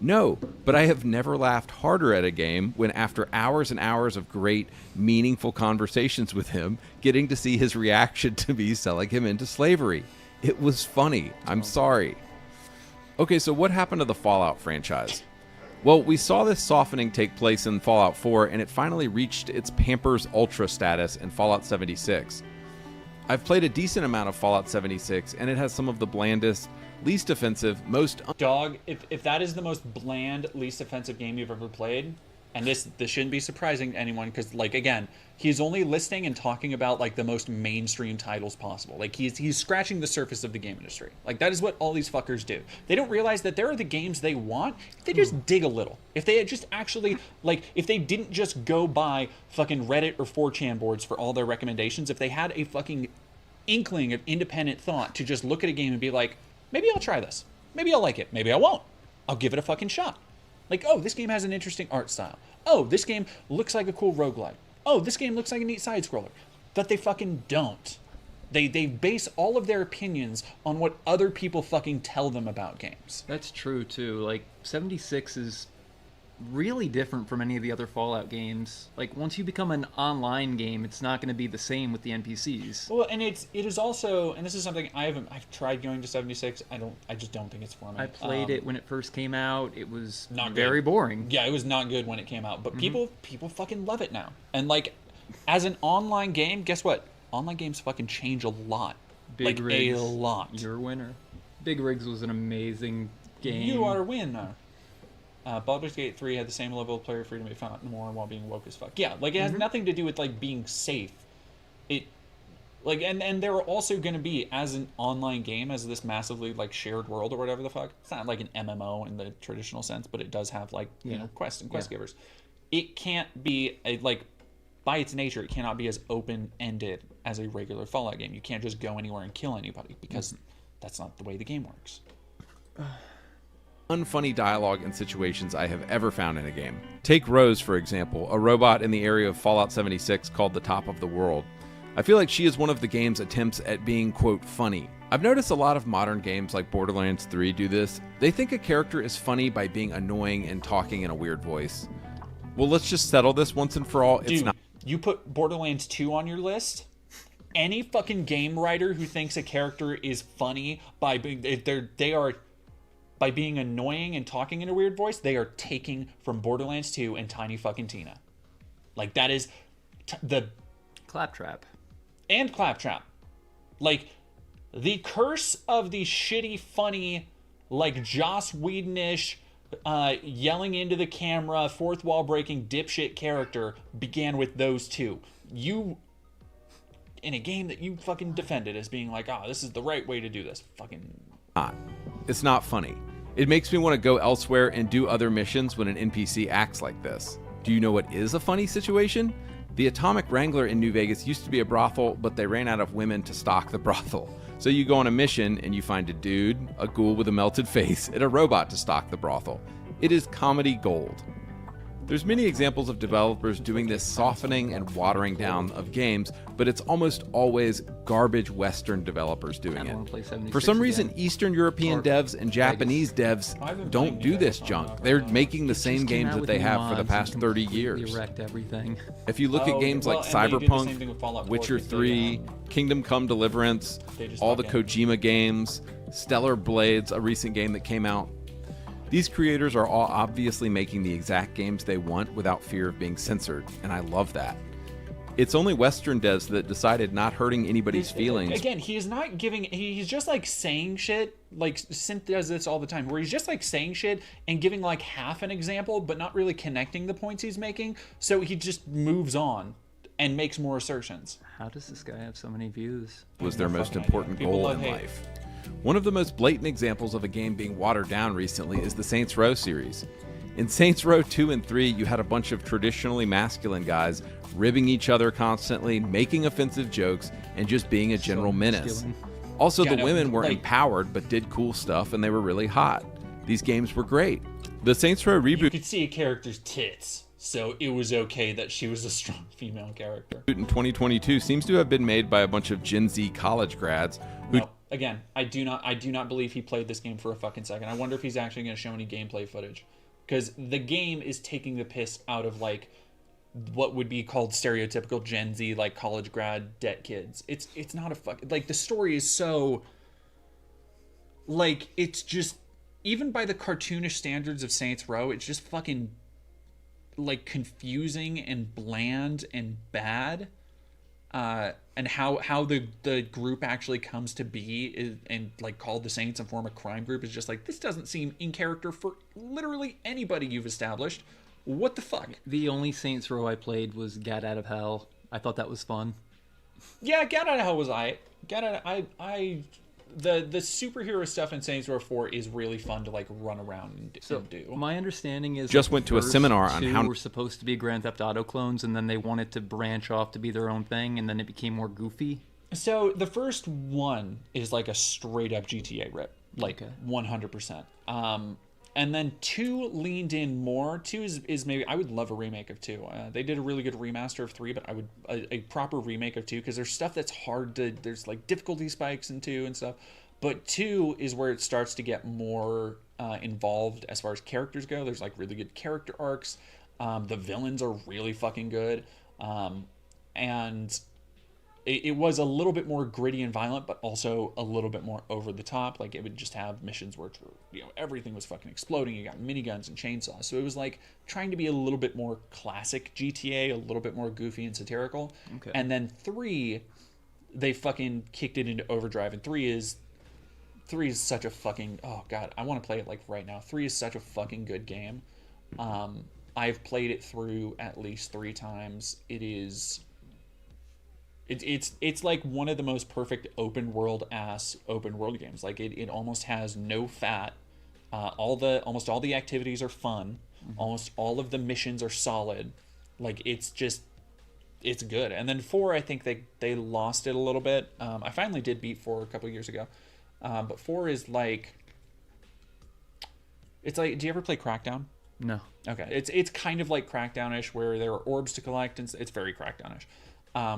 No, but I have never laughed harder at a game when, after hours and hours of great, meaningful conversations with him, getting to see his reaction to me selling him into slavery. It was funny. I'm sorry. Okay, so what happened to the Fallout franchise? Well, we saw this softening take place in Fallout 4, and it finally reached its Pampers Ultra status in Fallout 76. I've played a decent amount of Fallout 76, and it has some of the blandest, least offensive, most... Dog, if that is the most bland, least offensive game you've ever played, and this shouldn't be surprising to anyone, because, like, again, he's only listing and talking about, like, the most mainstream titles possible. Like, he's scratching the surface of the game industry. Like, that is what all these fuckers do. They don't realize that there are the games they want if they just dig a little. If they had just actually, like, if they didn't just go buy fucking Reddit or 4chan boards for all their recommendations, if they had a fucking inkling of independent thought to just look at a game and be like, maybe I'll try this. Maybe I'll like it. Maybe I won't. I'll give it a fucking shot. Like, oh, this game has an interesting art style. Oh, this game looks like a cool roguelike. Oh, this game looks like a neat side-scroller. But they fucking don't. They base all of their opinions on what other people fucking tell them about games. That's true, too. Like, 76 is really different from any of the other Fallout games. Like, once you become an online game, it's not going to be the same with the NPCs. Well, and it is also, and this is something I've tried going to 76. I just don't think it's for me. I played it when it first came out. It was not very good. Boring. Yeah, it was not good when it came out, but people fucking love it now. And like, as an online game, guess what? Online games fucking change a lot. Big like Rigs, a lot. You're a winner. Big Rigs was an amazing game. You are a winner. Baldur's Gate 3 had the same level of player freedom it found more while being woke as fuck. Yeah, like it has nothing to do with like being safe. It like and there are also going to be, as an online game, as this massively like shared world or whatever the fuck. It's not like an MMO in the traditional sense, but it does have like you know quests and quest givers. It can't be like by its nature, it cannot be as open ended as a regular Fallout game. You can't just go anywhere and kill anybody because that's not the way the game works. Unfunny dialogue and situations I have ever found in a game. Take Rose, for example, a robot in the area of Fallout 76 called the Top of the World. I feel like she is one of the game's attempts at being, quote, funny. I've noticed a lot of modern games like Borderlands 3 do this. They think a character is funny by being annoying and talking in a weird voice. Well, let's just settle this once and for all. It's Dude, not. You put Borderlands 2 on your list? Any fucking game writer who thinks a character is funny by being by being annoying and talking in a weird voice, they are taking from Borderlands 2 and Tiny fucking Tina. Like, that is the... Claptrap. And Claptrap. Like, the curse of the shitty, funny, like, Joss Whedon-ish, yelling into the camera, fourth wall breaking dipshit character began with those two. You, in a game that you fucking defended as being like, this is the right way to do this. Fucking... It's not funny. It makes me want to go elsewhere and do other missions when an NPC acts like this. Do you know what is a funny situation? The Atomic Wrangler in New Vegas used to be a brothel, but they ran out of women to stock the brothel. So you go on a mission and you find a dude, a ghoul with a melted face, and a robot to stock the brothel. It is comedy gold. There's many examples of developers doing this softening and watering down of games, but it's almost always garbage Western developers doing it. For some reason, Eastern European devs and Japanese devs don't do this junk. They're making the same games that they have for the past 30 years. If you look at games like Cyberpunk, Witcher 3, Kingdom Come Deliverance, all the Kojima games, Stellar Blades, a recent game that came out, these creators are all obviously making the exact games they want without fear of being censored, and I love that. It's only Western devs that decided not hurting anybody's feelings. Again, he is not giving... He's just, like, saying shit. Like, Synth does this all the time, where he's just, like, saying shit and giving, like, half an example, but not really connecting the points he's making, so he just moves on and makes more assertions. How does this guy have so many views? Was their most important goal in life. One of the most blatant examples of a game being watered down recently is the Saints Row series. In Saints Row 2 and 3, you had a bunch of traditionally masculine guys ribbing each other constantly, making offensive jokes, and just being a general menace. Also, the women were empowered but did cool stuff, and they were really hot. These games were great. The Saints Row reboot... You could see a character's tits, so it was okay that she was a strong female character. In 2022 seems to have been made by a bunch of Gen Z college grads who... No. Again, I do not believe he played this game for a fucking second. I wonder if he's actually going to show any gameplay footage, because the game is taking the piss out of like what would be called stereotypical Gen Z, like college grad debt kids. It's not a fucking, like, the story is so, like, it's just even by the cartoonish standards of Saints Row, it's just fucking like confusing and bland and bad. And how the group actually comes to be and like called the Saints and form a crime group is just like, this doesn't seem in character for literally anybody you've established. What the fuck? The only Saints Row I played was Get Out of Hell. I thought that was fun. Yeah, Get Out of Hell was the superhero stuff in Saints Row 4 is really fun to like run around and do. My understanding is Just went to a seminar on how were supposed to be Grand Theft Auto clones, and then they wanted to branch off to be their own thing, and then it became more goofy. So the first one is like a straight up GTA rip, like 100%. And then 2 leaned in more. 2 is maybe, I would love a remake of 2. They did a really good remaster of 3, but I would a proper remake of 2, because there's stuff that's hard to, there's like difficulty spikes in 2 and stuff. But 2 is where it starts to get more involved as far as characters go. There's like really good character arcs. The villains are really fucking good. And it was a little bit more gritty and violent, but also a little bit more over the top. Like, it would just have missions where, you know, everything was fucking exploding. You got miniguns and chainsaws. So it was like trying to be a little bit more classic GTA, a little bit more goofy and satirical. Okay. And then 3, they fucking kicked it into overdrive. And 3 is such a fucking, oh god, I want to play it like right now. 3 is such a fucking good game. I've played it through at least 3 times. It's like one of the most perfect open world games. Like, it almost has no fat. Almost all the activities are fun. Mm-hmm. Almost all of the missions are solid. Like, it's good. And then 4, I think they lost it a little bit. I finally did beat 4 a couple years ago. But 4 is like, it's like, do you ever play Crackdown? No. Okay. It's kind of like Crackdown-ish, where there are orbs to collect, and it's very Crackdown-ish.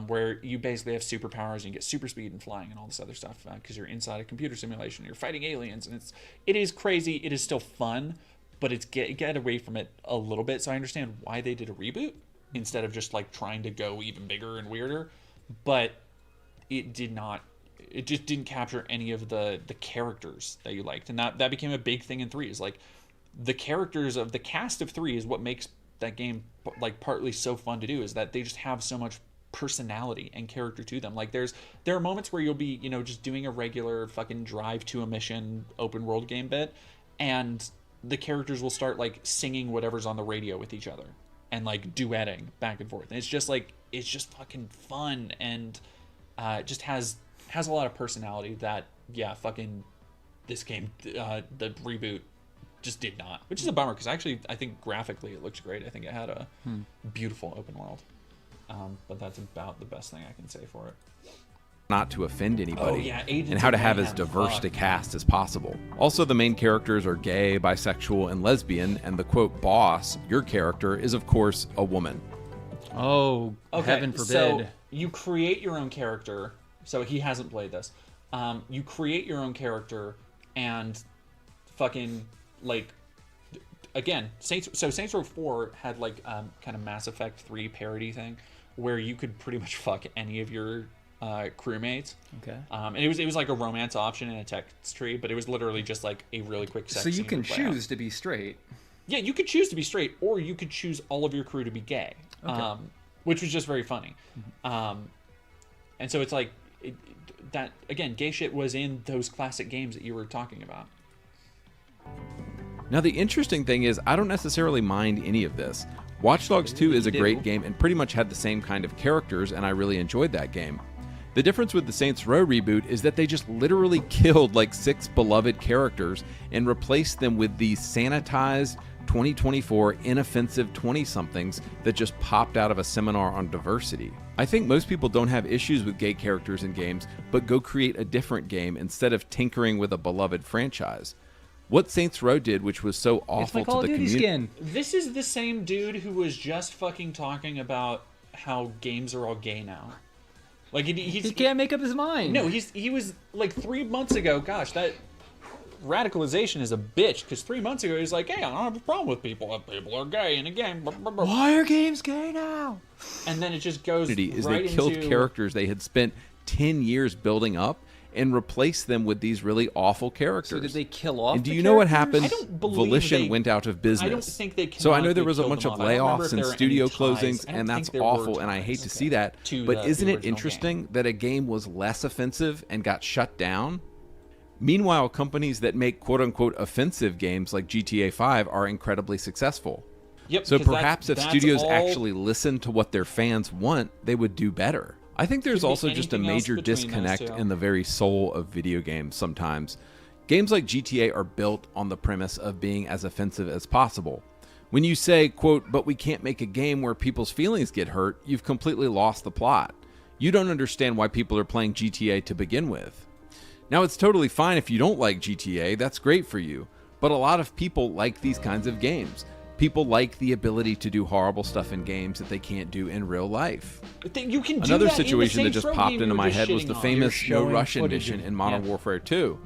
Where you basically have superpowers and you get super speed and flying and all this other stuff, because you're inside a computer simulation, you're fighting aliens, and it is crazy. It is still fun, but it's get away from it a little bit. So I understand why they did a reboot instead of just like trying to go even bigger and weirder, but it just didn't capture any of the characters that you liked. And that became a big thing in 3, is like the characters of the cast of 3 is what makes that game like partly so fun to do, is that they just have so much personality and character to them. Like, there are moments where you'll be, you know, just doing a regular fucking drive to a mission open world game bit, and the characters will start like singing whatever's on the radio with each other and like duetting back and forth. And it's just fucking fun, and just has a lot of personality that, yeah, fucking this game, the reboot just did not, which is a bummer, because actually I think graphically it looks great. I think it had a beautiful open world. But that's about the best thing I can say for it. Not to offend anybody, Agents and how to of have as Mayhem, diverse fuck. a cast as possible. Also, the main characters are gay, bisexual, and lesbian, and the quote boss, your character, is of course a woman. Oh, Okay, heaven forbid. so you create your own character. So he hasn't played this. You create your own character, and fucking like, again, Saints Row 4 had like kind of Mass Effect 3 parody thing, where you could pretty much fuck any of your crewmates. Okay. And it was like a romance option in a text tree, but it was literally just like a really quick sex So you scene can to play out. choose to be straight. Yeah, you could choose to be straight, or you could choose all of your crew to be gay, which was just very funny. And so it's like that again. Gay shit was in those classic games that you were talking about. Now, the interesting thing is, I don't necessarily mind any of this. Watch Dogs 2 is a great game and pretty much had the same kind of characters, and I really enjoyed that game. The difference with the Saints Row reboot is that they just literally killed like 6 beloved characters and replaced them with these sanitized 2024 inoffensive 20-somethings that just popped out of a seminar on diversity. I think most people don't have issues with gay characters in games, but go create a different game instead of tinkering with a beloved franchise. What Saints Row did, which was so awful to the community. Skin. This is the same dude who was just fucking talking about how games are all gay now. Like, He can't make up his mind. No, he was like 3 months ago. Gosh, that radicalization is a bitch. Because 3 months ago he was like, "Hey, I don't have a problem with people if people are gay in a game." Why are games gay now? And then it just goes Is right they killed into... characters they had spent 10 years building up, and replace them with these really awful characters. So did they kill off And do the you know what characters? happened? I don't believe Volition they- went out of business. I don't think they So I know there canonically was a killed bunch them of off. I don't remember layoffs if and there were studio any ties. closings, I don't and think that's there were awful, and I hate to ties see that. to But the isn't it original interesting that a game was less offensive and got shut down? Meanwhile, companies that make quote-unquote offensive games like GTA 5 are incredibly successful. Yep, So because perhaps if that's studios all- actually listened to what their fans want, they would do better. I think there's Could be also just a anything else major between those disconnect two. in the very soul of video games sometimes. Games like GTA are built on the premise of being as offensive as possible. When you say, quote, but we can't make a game where people's feelings get hurt, you've completely lost the plot. You don't understand why people are playing GTA to begin with. Now, it's totally fine if you don't like GTA, that's great for you. But a lot of people like these kinds of games. People like the ability to do horrible stuff in games that they can't do in real life. You can do Another that in the situation that Saints just Row popped game into you were my just head was shitting the on. famous You're No showing Russian footage mission of- in Modern yeah. Warfare 2.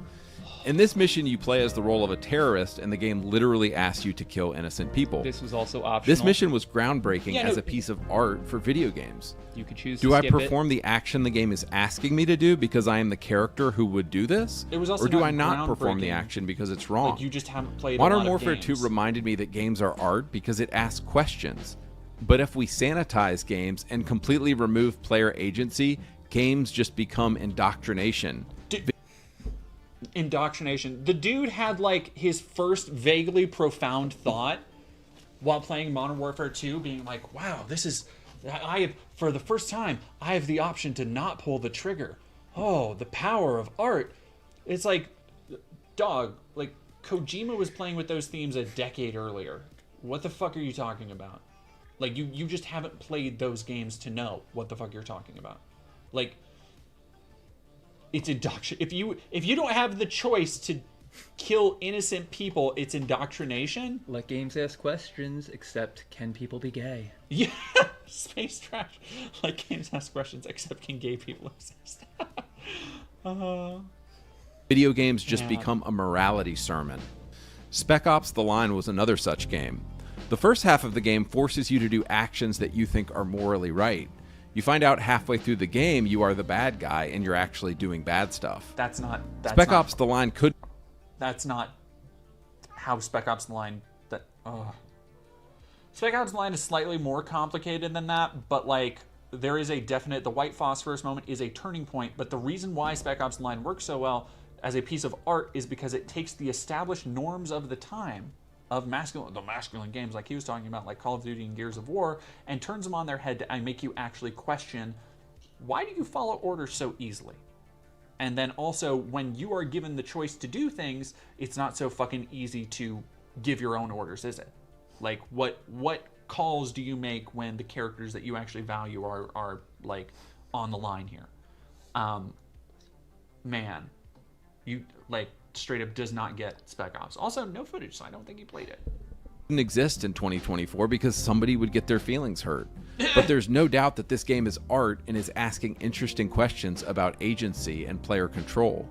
In this mission, you play as the role of a terrorist, and the game literally asks you to kill innocent people. This was also optional. This mission was groundbreaking Yeah, as no, a piece of art for video games. You could choose Do to I skip perform the action the game is asking me to do because I am the character who would do this? It was also or do not I not perform the groundbreaking. action because it's wrong? Like, you just haven't played a Modern lot of Warfare 2 games. reminded me that games are art because it asks questions. But if we sanitize games and completely remove player agency, games just become indoctrination. Indoctrination. The dude had like his first vaguely profound thought while playing Modern Warfare 2, being like, wow, this is, I have, for the first time, I have the option to not pull the trigger. Oh, the power of art. It's like, dog, like Kojima was playing with those themes a decade earlier. What the fuck are you talking about? Like, you just haven't played those games to know what the fuck you're talking about. Like, it's indoctrination. If you don't have the choice to kill innocent people, it's indoctrination. Let games ask questions, except can people be gay? Yeah, space trash. Like games ask questions, except can gay people exist? Video games just Yeah. become a morality sermon. Spec Ops: The Line was another such game. The first half of the game forces you to do actions that you think are morally right. You find out halfway through the game you are the bad guy and you're actually doing bad stuff. That's not Ops: The Line could That's not how Spec Ops: The Line. Spec Ops: The Line is slightly more complicated than that, but like there is a definite. The white phosphorus moment is a turning point, but the reason why Spec Ops: The Line works so well as a piece of art is because it takes the established norms of the time of masculine games like he was talking about, like Call of Duty and Gears of War, and turns them on their head and make you actually question, why do you follow orders so easily? And then also, when you are given the choice to do things, it's not so fucking easy to give your own orders, is it? Like, what calls do you make when the characters that you actually value are like on the line here? Man, you like straight up does not get Spec Ops. Also, no footage, so I don't think he played it. Didn't exist in 2024 because somebody would get their feelings hurt. But there's no doubt that this game is art and is asking interesting questions about agency and player control.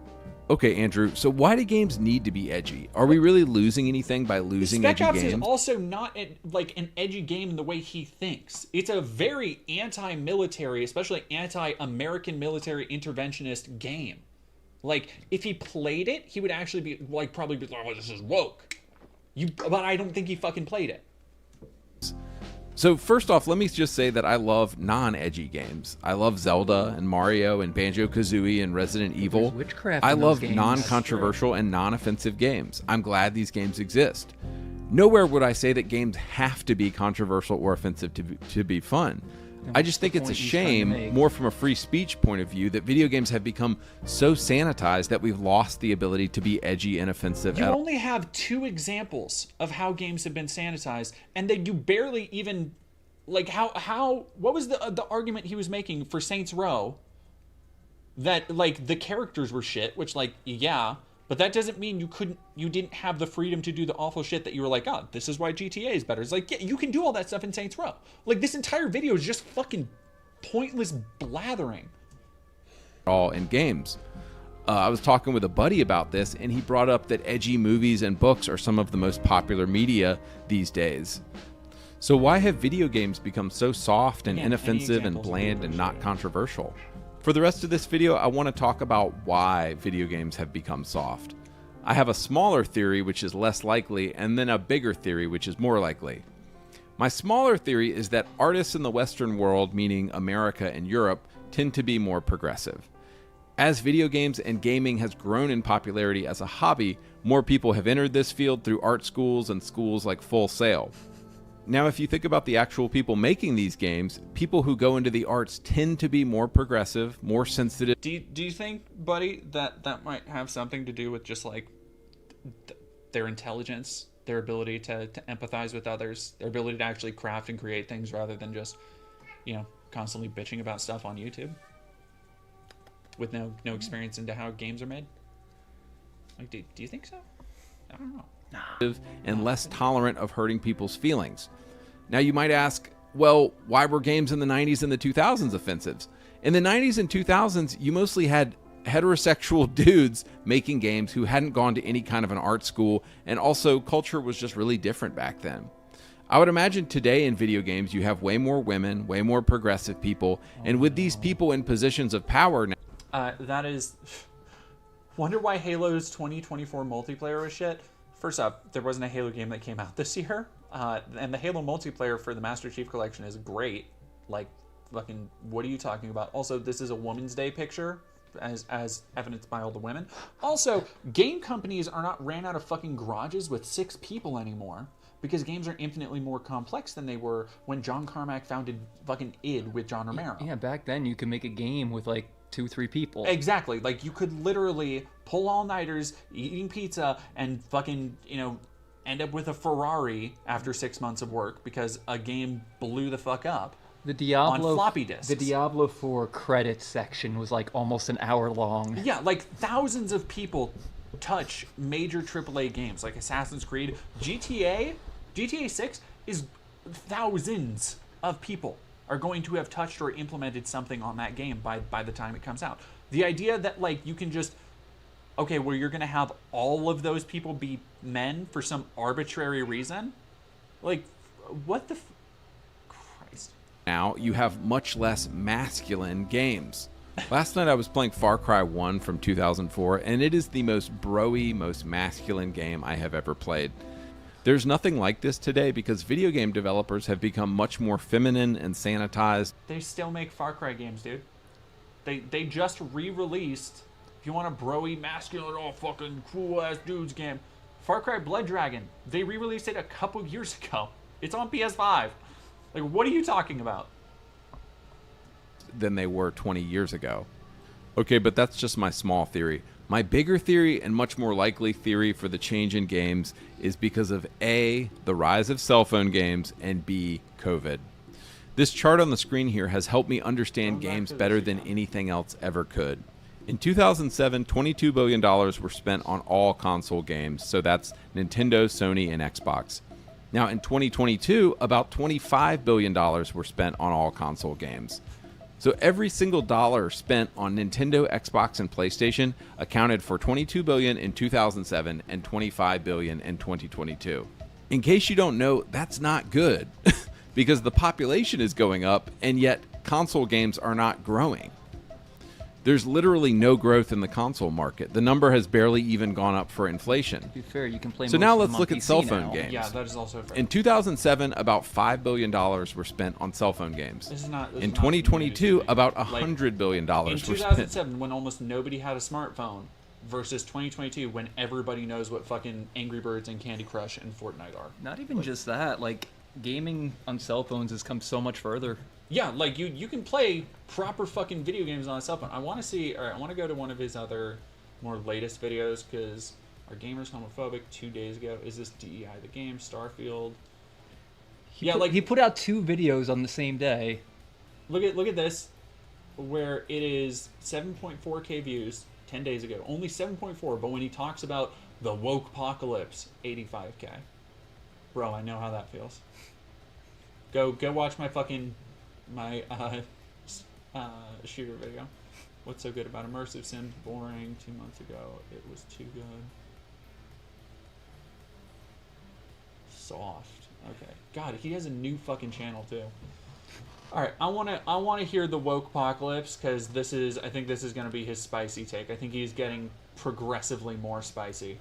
Okay, Andrew, so why do games need to be edgy? Are we really losing anything by losing Spec edgy Ops games? is also not like an edgy game in the way he thinks. It's a very anti-military, especially anti-American military interventionist game. Like, if he played it, he would actually be like, probably be like, oh, this is woke. But I don't think he fucking played it. So first off, let me just say that I love non-edgy games. I love Zelda and Mario and Banjo-Kazooie and Resident Evil. There's witchcraft I in those love games. non-controversial and non-offensive games. I'm glad these games exist. Nowhere would I say that games have to be controversial or offensive to be fun. I just think it's a point he's trying to shame, make? more from a free speech point of view, that video games have become so sanitized that we've lost the ability to be edgy and offensive You at all. only have 2 examples of how games have been sanitized, and that you barely even, like, what was the argument he was making for Saints Row? That, like, the characters were shit, which, like, yeah, but that doesn't mean you didn't have the freedom to do the awful shit that you were like, oh, this is why GTA is better. It's like, yeah, you can do all that stuff in Saints Row. Like, this entire video is just fucking pointless blathering. All in games. I was talking with a buddy about this, and he brought up that edgy movies and books are some of the most popular media these days. So why have video games become so soft and Yeah, any inoffensive and examples of bland movies, and not yeah. controversial? For the rest of this video, I want to talk about why video games have become soft. I have a smaller theory, which is less likely, and then a bigger theory, which is more likely. My smaller theory is that artists in the Western world, meaning America and Europe, tend to be more progressive. As video games and gaming has grown in popularity as a hobby, more people have entered this field through art schools and schools like Full Sail. Now, if you think about the actual people making these games, people who go into the arts tend to be more progressive, more sensitive. Do you think, buddy, that might have something to do with just like their intelligence, their ability to empathize with others, their ability to actually craft and create things rather than just, constantly bitching about stuff on YouTube with no experience into how games are made? Like, do you think so? I don't know. And less tolerant of hurting people's feelings. Now you might ask, well, why were games in the 90s and the 2000s offensive? In the 90s and 2000s, you mostly had heterosexual dudes making games who hadn't gone to any kind of an art school, and also culture was just really different back then. I would imagine today in video games you have way more women, way more progressive people, and with these people in positions of power now... That is... Wonder why Halo's 2024 multiplayer was shit? First up, there wasn't a Halo game that came out this year, and the Halo multiplayer for the Master Chief Collection is great. Like, fucking, what are you talking about? Also, this is a Women's Day picture, as evidenced by all the women. Also, game companies are not ran out of fucking garages with 6 people anymore, because games are infinitely more complex than they were when John Carmack founded fucking id with John Romero. Yeah, back then you could make a game with like 2-3 people. Exactly. Like, you could literally pull all-nighters, eating pizza, and fucking, end up with a Ferrari after 6 months of work because a game blew the fuck up. The Diablo on floppy disks. The Diablo 4 credits section was like almost an hour long. Yeah, like thousands of people touch major AAA games like Assassin's Creed. GTA 6 is thousands of people are going to have touched or implemented something on that game by the time it comes out. The idea that, like, you can just... Okay, well, you're going to have all of those people be men for some arbitrary reason? Like, what the... Christ. Now, you have much less masculine games. Last night I was playing Far Cry 1 from 2004, and it is the most bro-y, most masculine game I have ever played. There's nothing like this today because video game developers have become much more feminine and sanitized. They still make Far Cry games, dude. They just re-released, if you want a bro-y, masculine, oh fucking cool-ass dudes game, Far Cry Blood Dragon. They re-released it a couple years ago. It's on PS5. Like, what are you talking about? Than they were 20 years ago. Okay, but that's just my small theory. My bigger theory and much more likely theory for the change in games is because of A, the rise of cell phone games, and B, COVID. This chart on the screen here has helped me understand games better than anything else ever could. In 2007, $22 billion were spent on all console games, so that's Nintendo, Sony, and Xbox. Now in 2022, about $25 billion were spent on all console games. So every single dollar spent on Nintendo, Xbox, and PlayStation accounted for $22 billion in 2007 and $25 billion in 2022. In case you don't know, that's not good because the population is going up and yet console games are not growing. There's literally no growth in the console market. The number has barely even gone up for inflation. To be fair, you can play so most now of let's them look on at PC cell phone now. games. Yeah, that is also fair. In 2007, about $5 billion were spent on cell phone games. This is not, In 2022, about $100 billion in were 2007, spent. when almost nobody had a smartphone, versus 2022, when everybody knows what fucking Angry Birds and Candy Crush and Fortnite are. Not even just that, like, gaming on cell phones has come so much further. Yeah, like, you can play proper fucking video games on a cell phone. I want to see, or I want to go to one of his other more latest videos, because our gamer's homophobic 2 days ago. Is this DEI the game? Starfield? He put out 2 videos on the same day. Look at this, where it is 7.4k views 10 days ago. Only 7.4, but when he talks about the Wokepocalypse, 85k. Bro, I know how that feels. Go watch my fucking shooter video. What's so good about immersive sim? Boring. 2 months ago, it was too good. Soft. Okay. God, he has a new fucking channel too. All right, I wanna hear the Wokepocalypse, because I think this is gonna be his spicy take. I think he's getting progressively more spicy.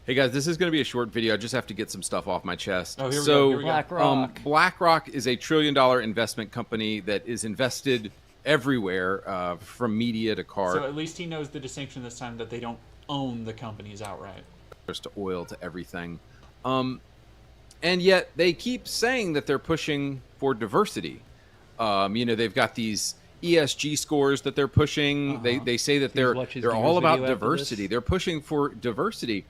Hey guys, this is going to be a short video. I just have to get some stuff off my chest. Oh, here we go. Here we go. BlackRock. BlackRock is a $1 trillion investment company that is invested everywhere, from media to car. So at least he knows the distinction this time that they don't own the companies outright. To oil to everything. And yet they keep saying that they're pushing for diversity. They've got these ESG scores that they're pushing. They say that they're all about diversity. They're pushing for diversity.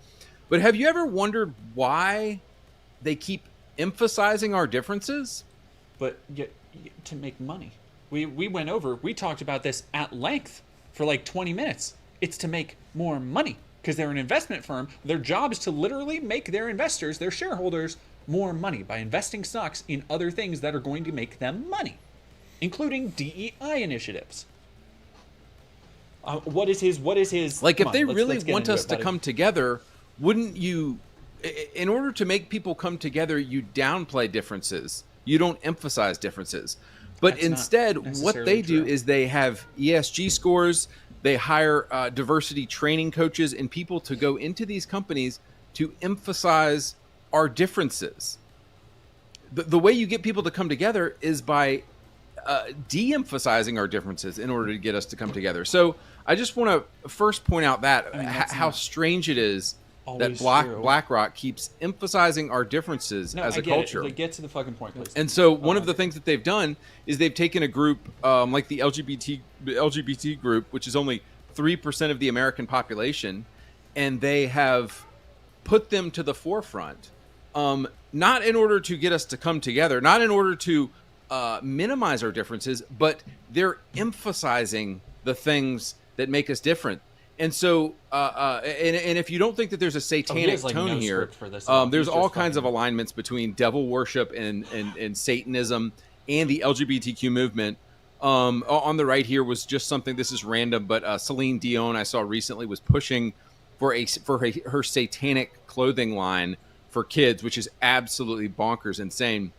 But have you ever wondered why they keep emphasizing our differences? But to make money. We talked about this at length for like 20 minutes. It's to make more money, because they're an investment firm. Their job is to literally make their investors, their shareholders, more money by investing stocks in other things that are going to make them money, including DEI initiatives. What is his like, if they really want us to come together, wouldn't you, in order to make people come together, you downplay differences. You don't emphasize differences. But instead, what they do is they have ESG scores. They hire diversity training coaches and people to go into these companies to emphasize our differences. The way you get people to come together is by de-emphasizing our differences in order to get us to come together. So I just want to first point out that how strange it is that BlackRock keeps emphasizing our differences as a culture. Get to the fucking point, please. And so one of the things that they've done is they've taken a group like the LGBT group, which is only 3% of the American population, and they have put them to the forefront, not in order to get us to come together, not in order to minimize our differences, but they're emphasizing the things that make us different. And so, and if you don't think that there's a satanic tone here, there's all kinds of alignments between devil worship and Satanism and the LGBTQ movement. On the right here was just something, this is random, but Celine Dion, I saw recently, was pushing for her satanic clothing line for kids, which is absolutely bonkers insane.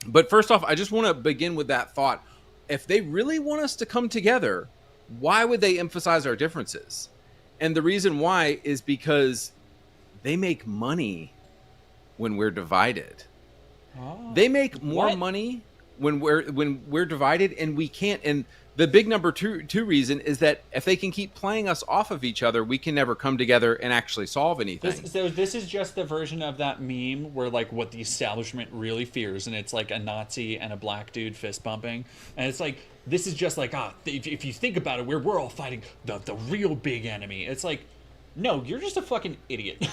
But first off, I just want to begin with that thought. If they really want us to come together, why would they emphasize our differences? And the reason why is because they make money when we're divided. Oh, they make more money when we're divided, and we can't. And the big number two reason is that if they can keep playing us off of each other, we can never come together and actually solve anything. So this is just the version of that meme where, like, what the establishment really fears, and it's like a Nazi and a black dude fist bumping, and it's like, this is just like, if you think about it, we're all fighting the real big enemy. It's like, no, you're just a fucking idiot.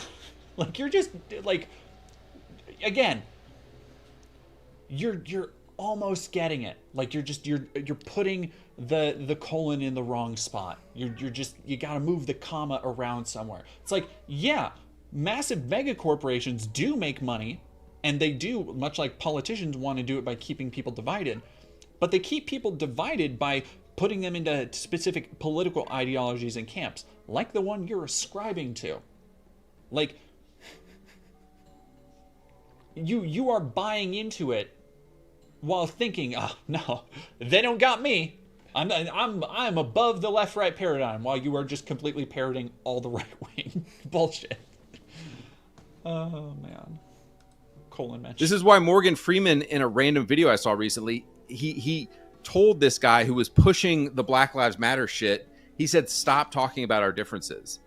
Like, you're just, like, again, you're almost getting it. Like, you're putting the colon in the wrong spot. You gotta move the comma around somewhere. It's like, yeah, massive mega corporations do make money, and they do, much like politicians want to do it by keeping people divided. But they keep people divided by putting them into specific political ideologies and camps, like the one you're ascribing to. Like, you are buying into it while thinking, oh no, they don't got me. I'm above the left-right paradigm, while you are just completely parroting all the right-wing bullshit. Oh man, colon mention. This is why Morgan Freeman, in a random video I saw recently, he told this guy who was pushing the Black Lives Matter shit, he said, stop talking about our differences.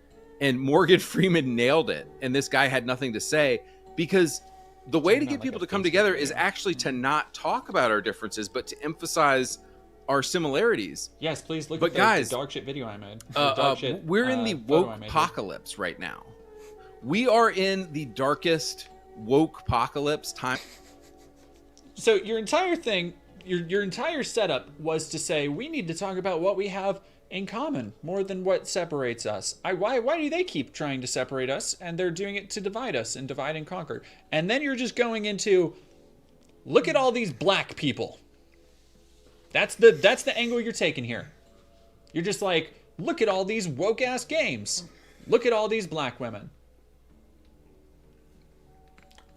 And Morgan Freeman nailed it. And this guy had nothing to say, because the way to get people to come together is actually to not talk about our differences, but to emphasize our similarities. Yes, please look at the dog shit video I made. We're in the wokepocalypse right now. We are in the darkest wokepocalypse time. So your entire thing, your entire setup was to say, we need to talk about what we have in common more than what separates us. Why do they keep trying to separate us, and they're doing it to divide us and divide and conquer? And then you're just going into, look at all these black people. That's the angle you're taking here. You're just like, look at all these woke ass games. Look at all these black women.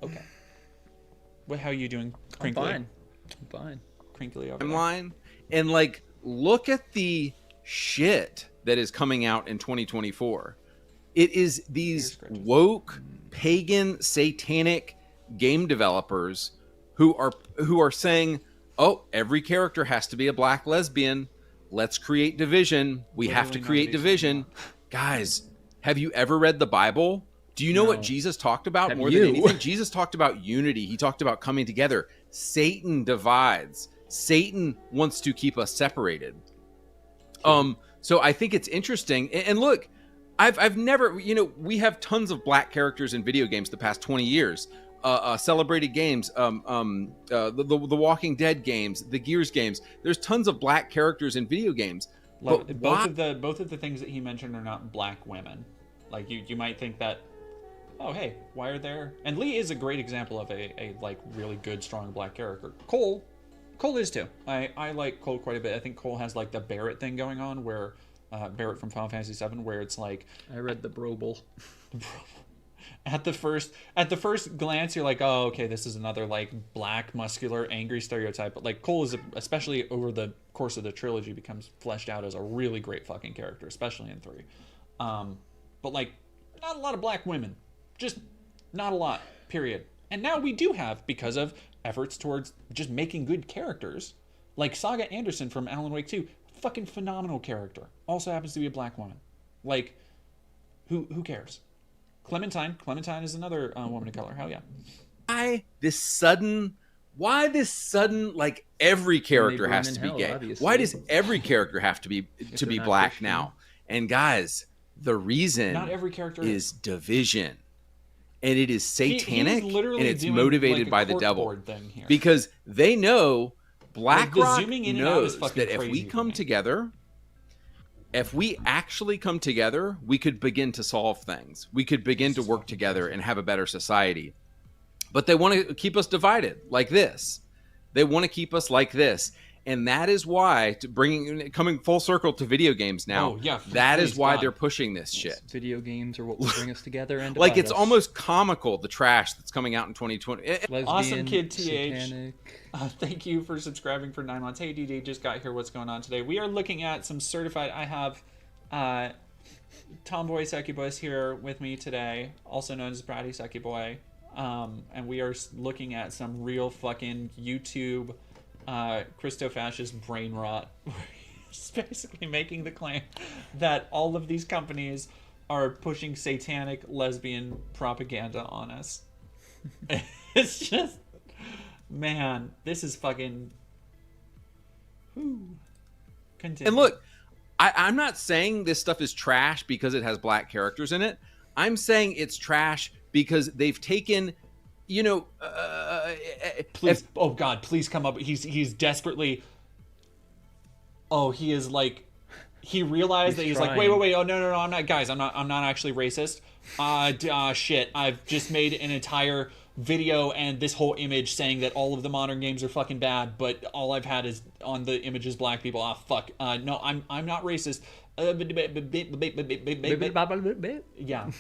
Okay. How are you doing, I'm Crinkly? fine. I'm fine. Crinkly over there. Timeline, and like look at the shit that is coming out in 2024. It is these woke, pagan, satanic game developers who are saying, "Oh, every character has to be a black lesbian. Let's create division. We have to create division." Guys, have you ever read the Bible? Do you know what Jesus talked about more than anything? Jesus talked about unity. He talked about coming together. Satan divides. Satan wants to keep us separated. So I think it's interesting. And look, I've never, we have tons of black characters in video games the past 20 years. Celebrated games, the Walking Dead games, the Gears games. There's tons of black characters in video games. But both of the things that he mentioned are not black women. Like you might think that, oh hey, why are there? And Lee is a great example of a like really good, strong black character. Cole is too. I like Cole quite a bit. I think Cole has like the Barrett thing going on where Barrett from Final Fantasy VII, where it's like I read the Brobel. At the first glance, you're like, oh, okay, this is another like black, muscular, angry stereotype. But like Cole is, especially over the course of the trilogy, becomes fleshed out as a really great fucking character, especially in 3. But like, not a lot of black women, just not a lot. Period. And now we do have, because of efforts towards just making good characters, like Saga Anderson from Alan Wake 2, fucking phenomenal character. Also happens to be a black woman. Like, who cares? Clementine is another woman of color. Hell yeah. Why this sudden like every character has to be gay? Obviously. Why does every character have to be black Christian now? And guys, the reason not every character is division. And it is satanic, and it's like motivated by the devil. Because they know BlackRock knows that if we come together, if we actually come together, we could begin to solve things. We could begin to work together and have a better society. But they want to keep us divided like this. They want to keep us like this. And that is why, coming full circle to video games now, that is why they're pushing this shit. Video games are what will bring us together. And like, it's almost comical, the trash that's coming out in 2020. Lesbian, awesome Kid TH. Satanic. Thank you for subscribing for 9 months. Hey, DD, just got here. What's going on today? We are looking at some certified. I have Tomboy Succubus here with me today, also known as Bratty Succuboy. And we are looking at some real fucking YouTube Christo-fascist brain rot. He's basically making the claim that all of these companies are pushing satanic lesbian propaganda on us. It's just, man, this is fucking... Continue. And look, I'm not saying this stuff is trash because it has black characters in it. I'm saying it's trash because they've taken... please, oh God, please come up. He's desperately. Oh, he is like, he realized that he's like, wait. Oh no, I'm not, guys. I'm not actually racist. Shit. I've just made an entire video and this whole image saying that all of the modern games are fucking bad, but all I've had is on the image is black people. Fuck. No, I'm not racist. Yeah.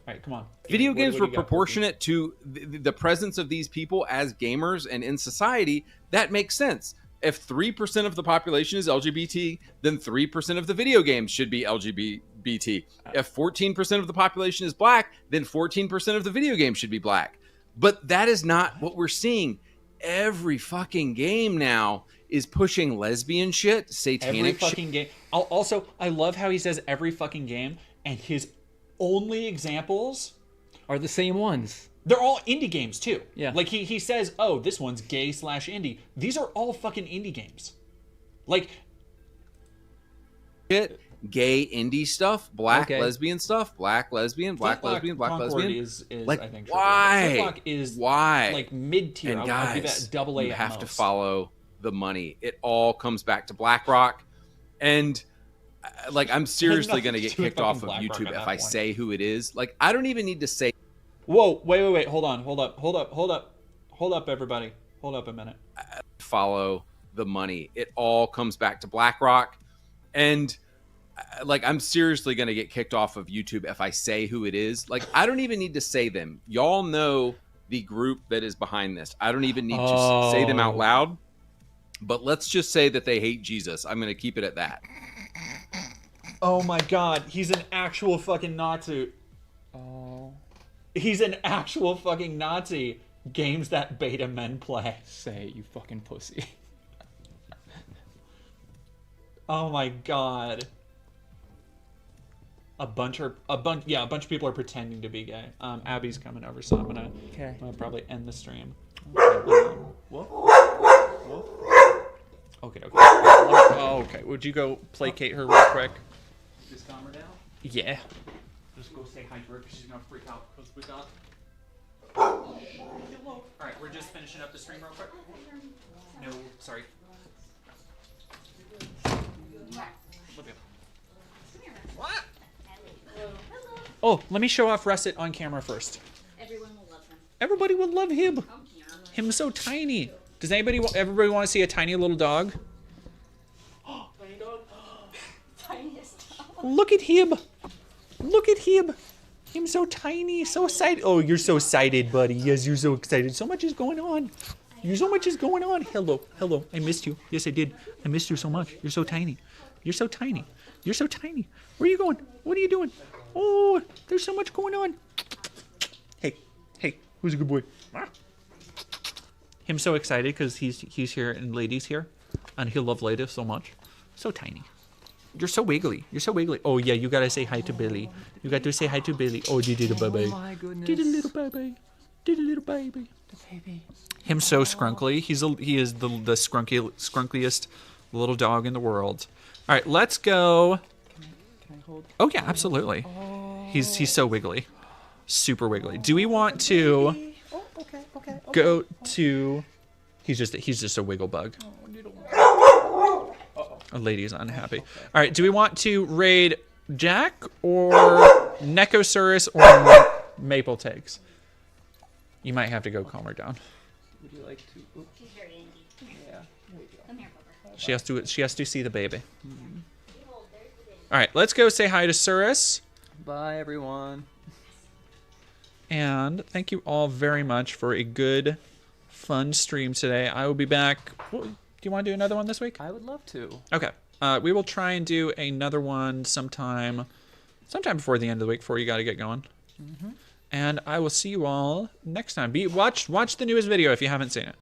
All right, come on. Video games were proportionate to the presence of these people as gamers and in society. That makes sense. If 3% of the population is LGBT, then 3% of the video games should be LGBT. If 14% of the population is black, then 14% of the video games should be black. But that is not what we're seeing. Every fucking game now is pushing lesbian shit, satanic every fucking game. Also, I love how he says every fucking game, and his only examples are the same ones. They're all indie games too. Yeah. Like he says, oh, this one's gay / indie. These are all fucking indie games. Like gay indie stuff, black lesbian stuff, black lesbian, black lesbian, black Concord lesbian. Is like, I think why? Why? Like mid tier. And guys, I'll give that double A. You have to follow the money. It all comes back to BlackRock, and like, I'm seriously going to get kicked off of YouTube if I say who it is. Like, I don't even need to say. Whoa, wait. Hold up, everybody. Hold up a minute. Follow the money. It all comes back to BlackRock. And like, I'm seriously going to get kicked off of YouTube if I say who it is. Like, I don't even need to say them. Y'all know the group that is behind this. I don't even need to say them out loud, but let's just say that they hate Jesus. I'm going to keep it at that. Oh my god, he's an actual fucking Nazi. Oh. He's an actual fucking Nazi. Games that beta men play. Say it, you fucking pussy. Oh my god. A bunch of people are pretending to be gay. Abby's coming over, so I'm gonna probably end the stream. Okay. Okay. Okay. Would you go placate her real quick? Just calm her down? Yeah. Just go say hi to her because she's gonna freak out because we got. Hello. Alright, we're just finishing up the stream real quick. No, sorry. Oh, let me show off Russet on camera first. Everyone will love him. Everybody will love him. Him's so tiny. Does everybody want to see a tiny little dog? Tiny dog. Tiniest dog. Look at him. Look at him. Him's so tiny, so excited. Oh, you're so excited, buddy. Yes, you're so excited. So much is going on. So much is going on. Hello. I missed you. Yes, I did. I missed you so much. You're so tiny. You're so tiny. You're so tiny. Where are you going? What are you doing? Oh, there's so much going on. Hey, who's a good boy? Him so excited because he's here and Lady's here, and he'll love Lady so much. So tiny. You're so wiggly. Oh yeah, you gotta say hi to Billy. You got to say hi to Billy. Oh, did a baby. Oh my goodness. Did a little baby. The baby. Him so scrunkly. He is the scrunkliest little dog in the world. All right, let's go. Can I hold? Oh yeah, absolutely. He's so wiggly, super wiggly. Do we want to go to? He's just a wiggle bug. A lady's unhappy. All right, do we want to raid Jack or Necosaurus or Maple Takes? You might have to go calm her down. Would you like to? Oops. She's very indie. Yeah. There you go. Come here, Bubba. She has to see the baby. All right, let's go say hi to Surus. Bye, everyone. And thank you all very much for a good, fun stream today. I will be back. Do you want to do another one this week? I would love to. Okay. We will try and do another one sometime before the end of the week before you got to get going. Mm-hmm. And I will see you all next time. Watch the newest video if you haven't seen it.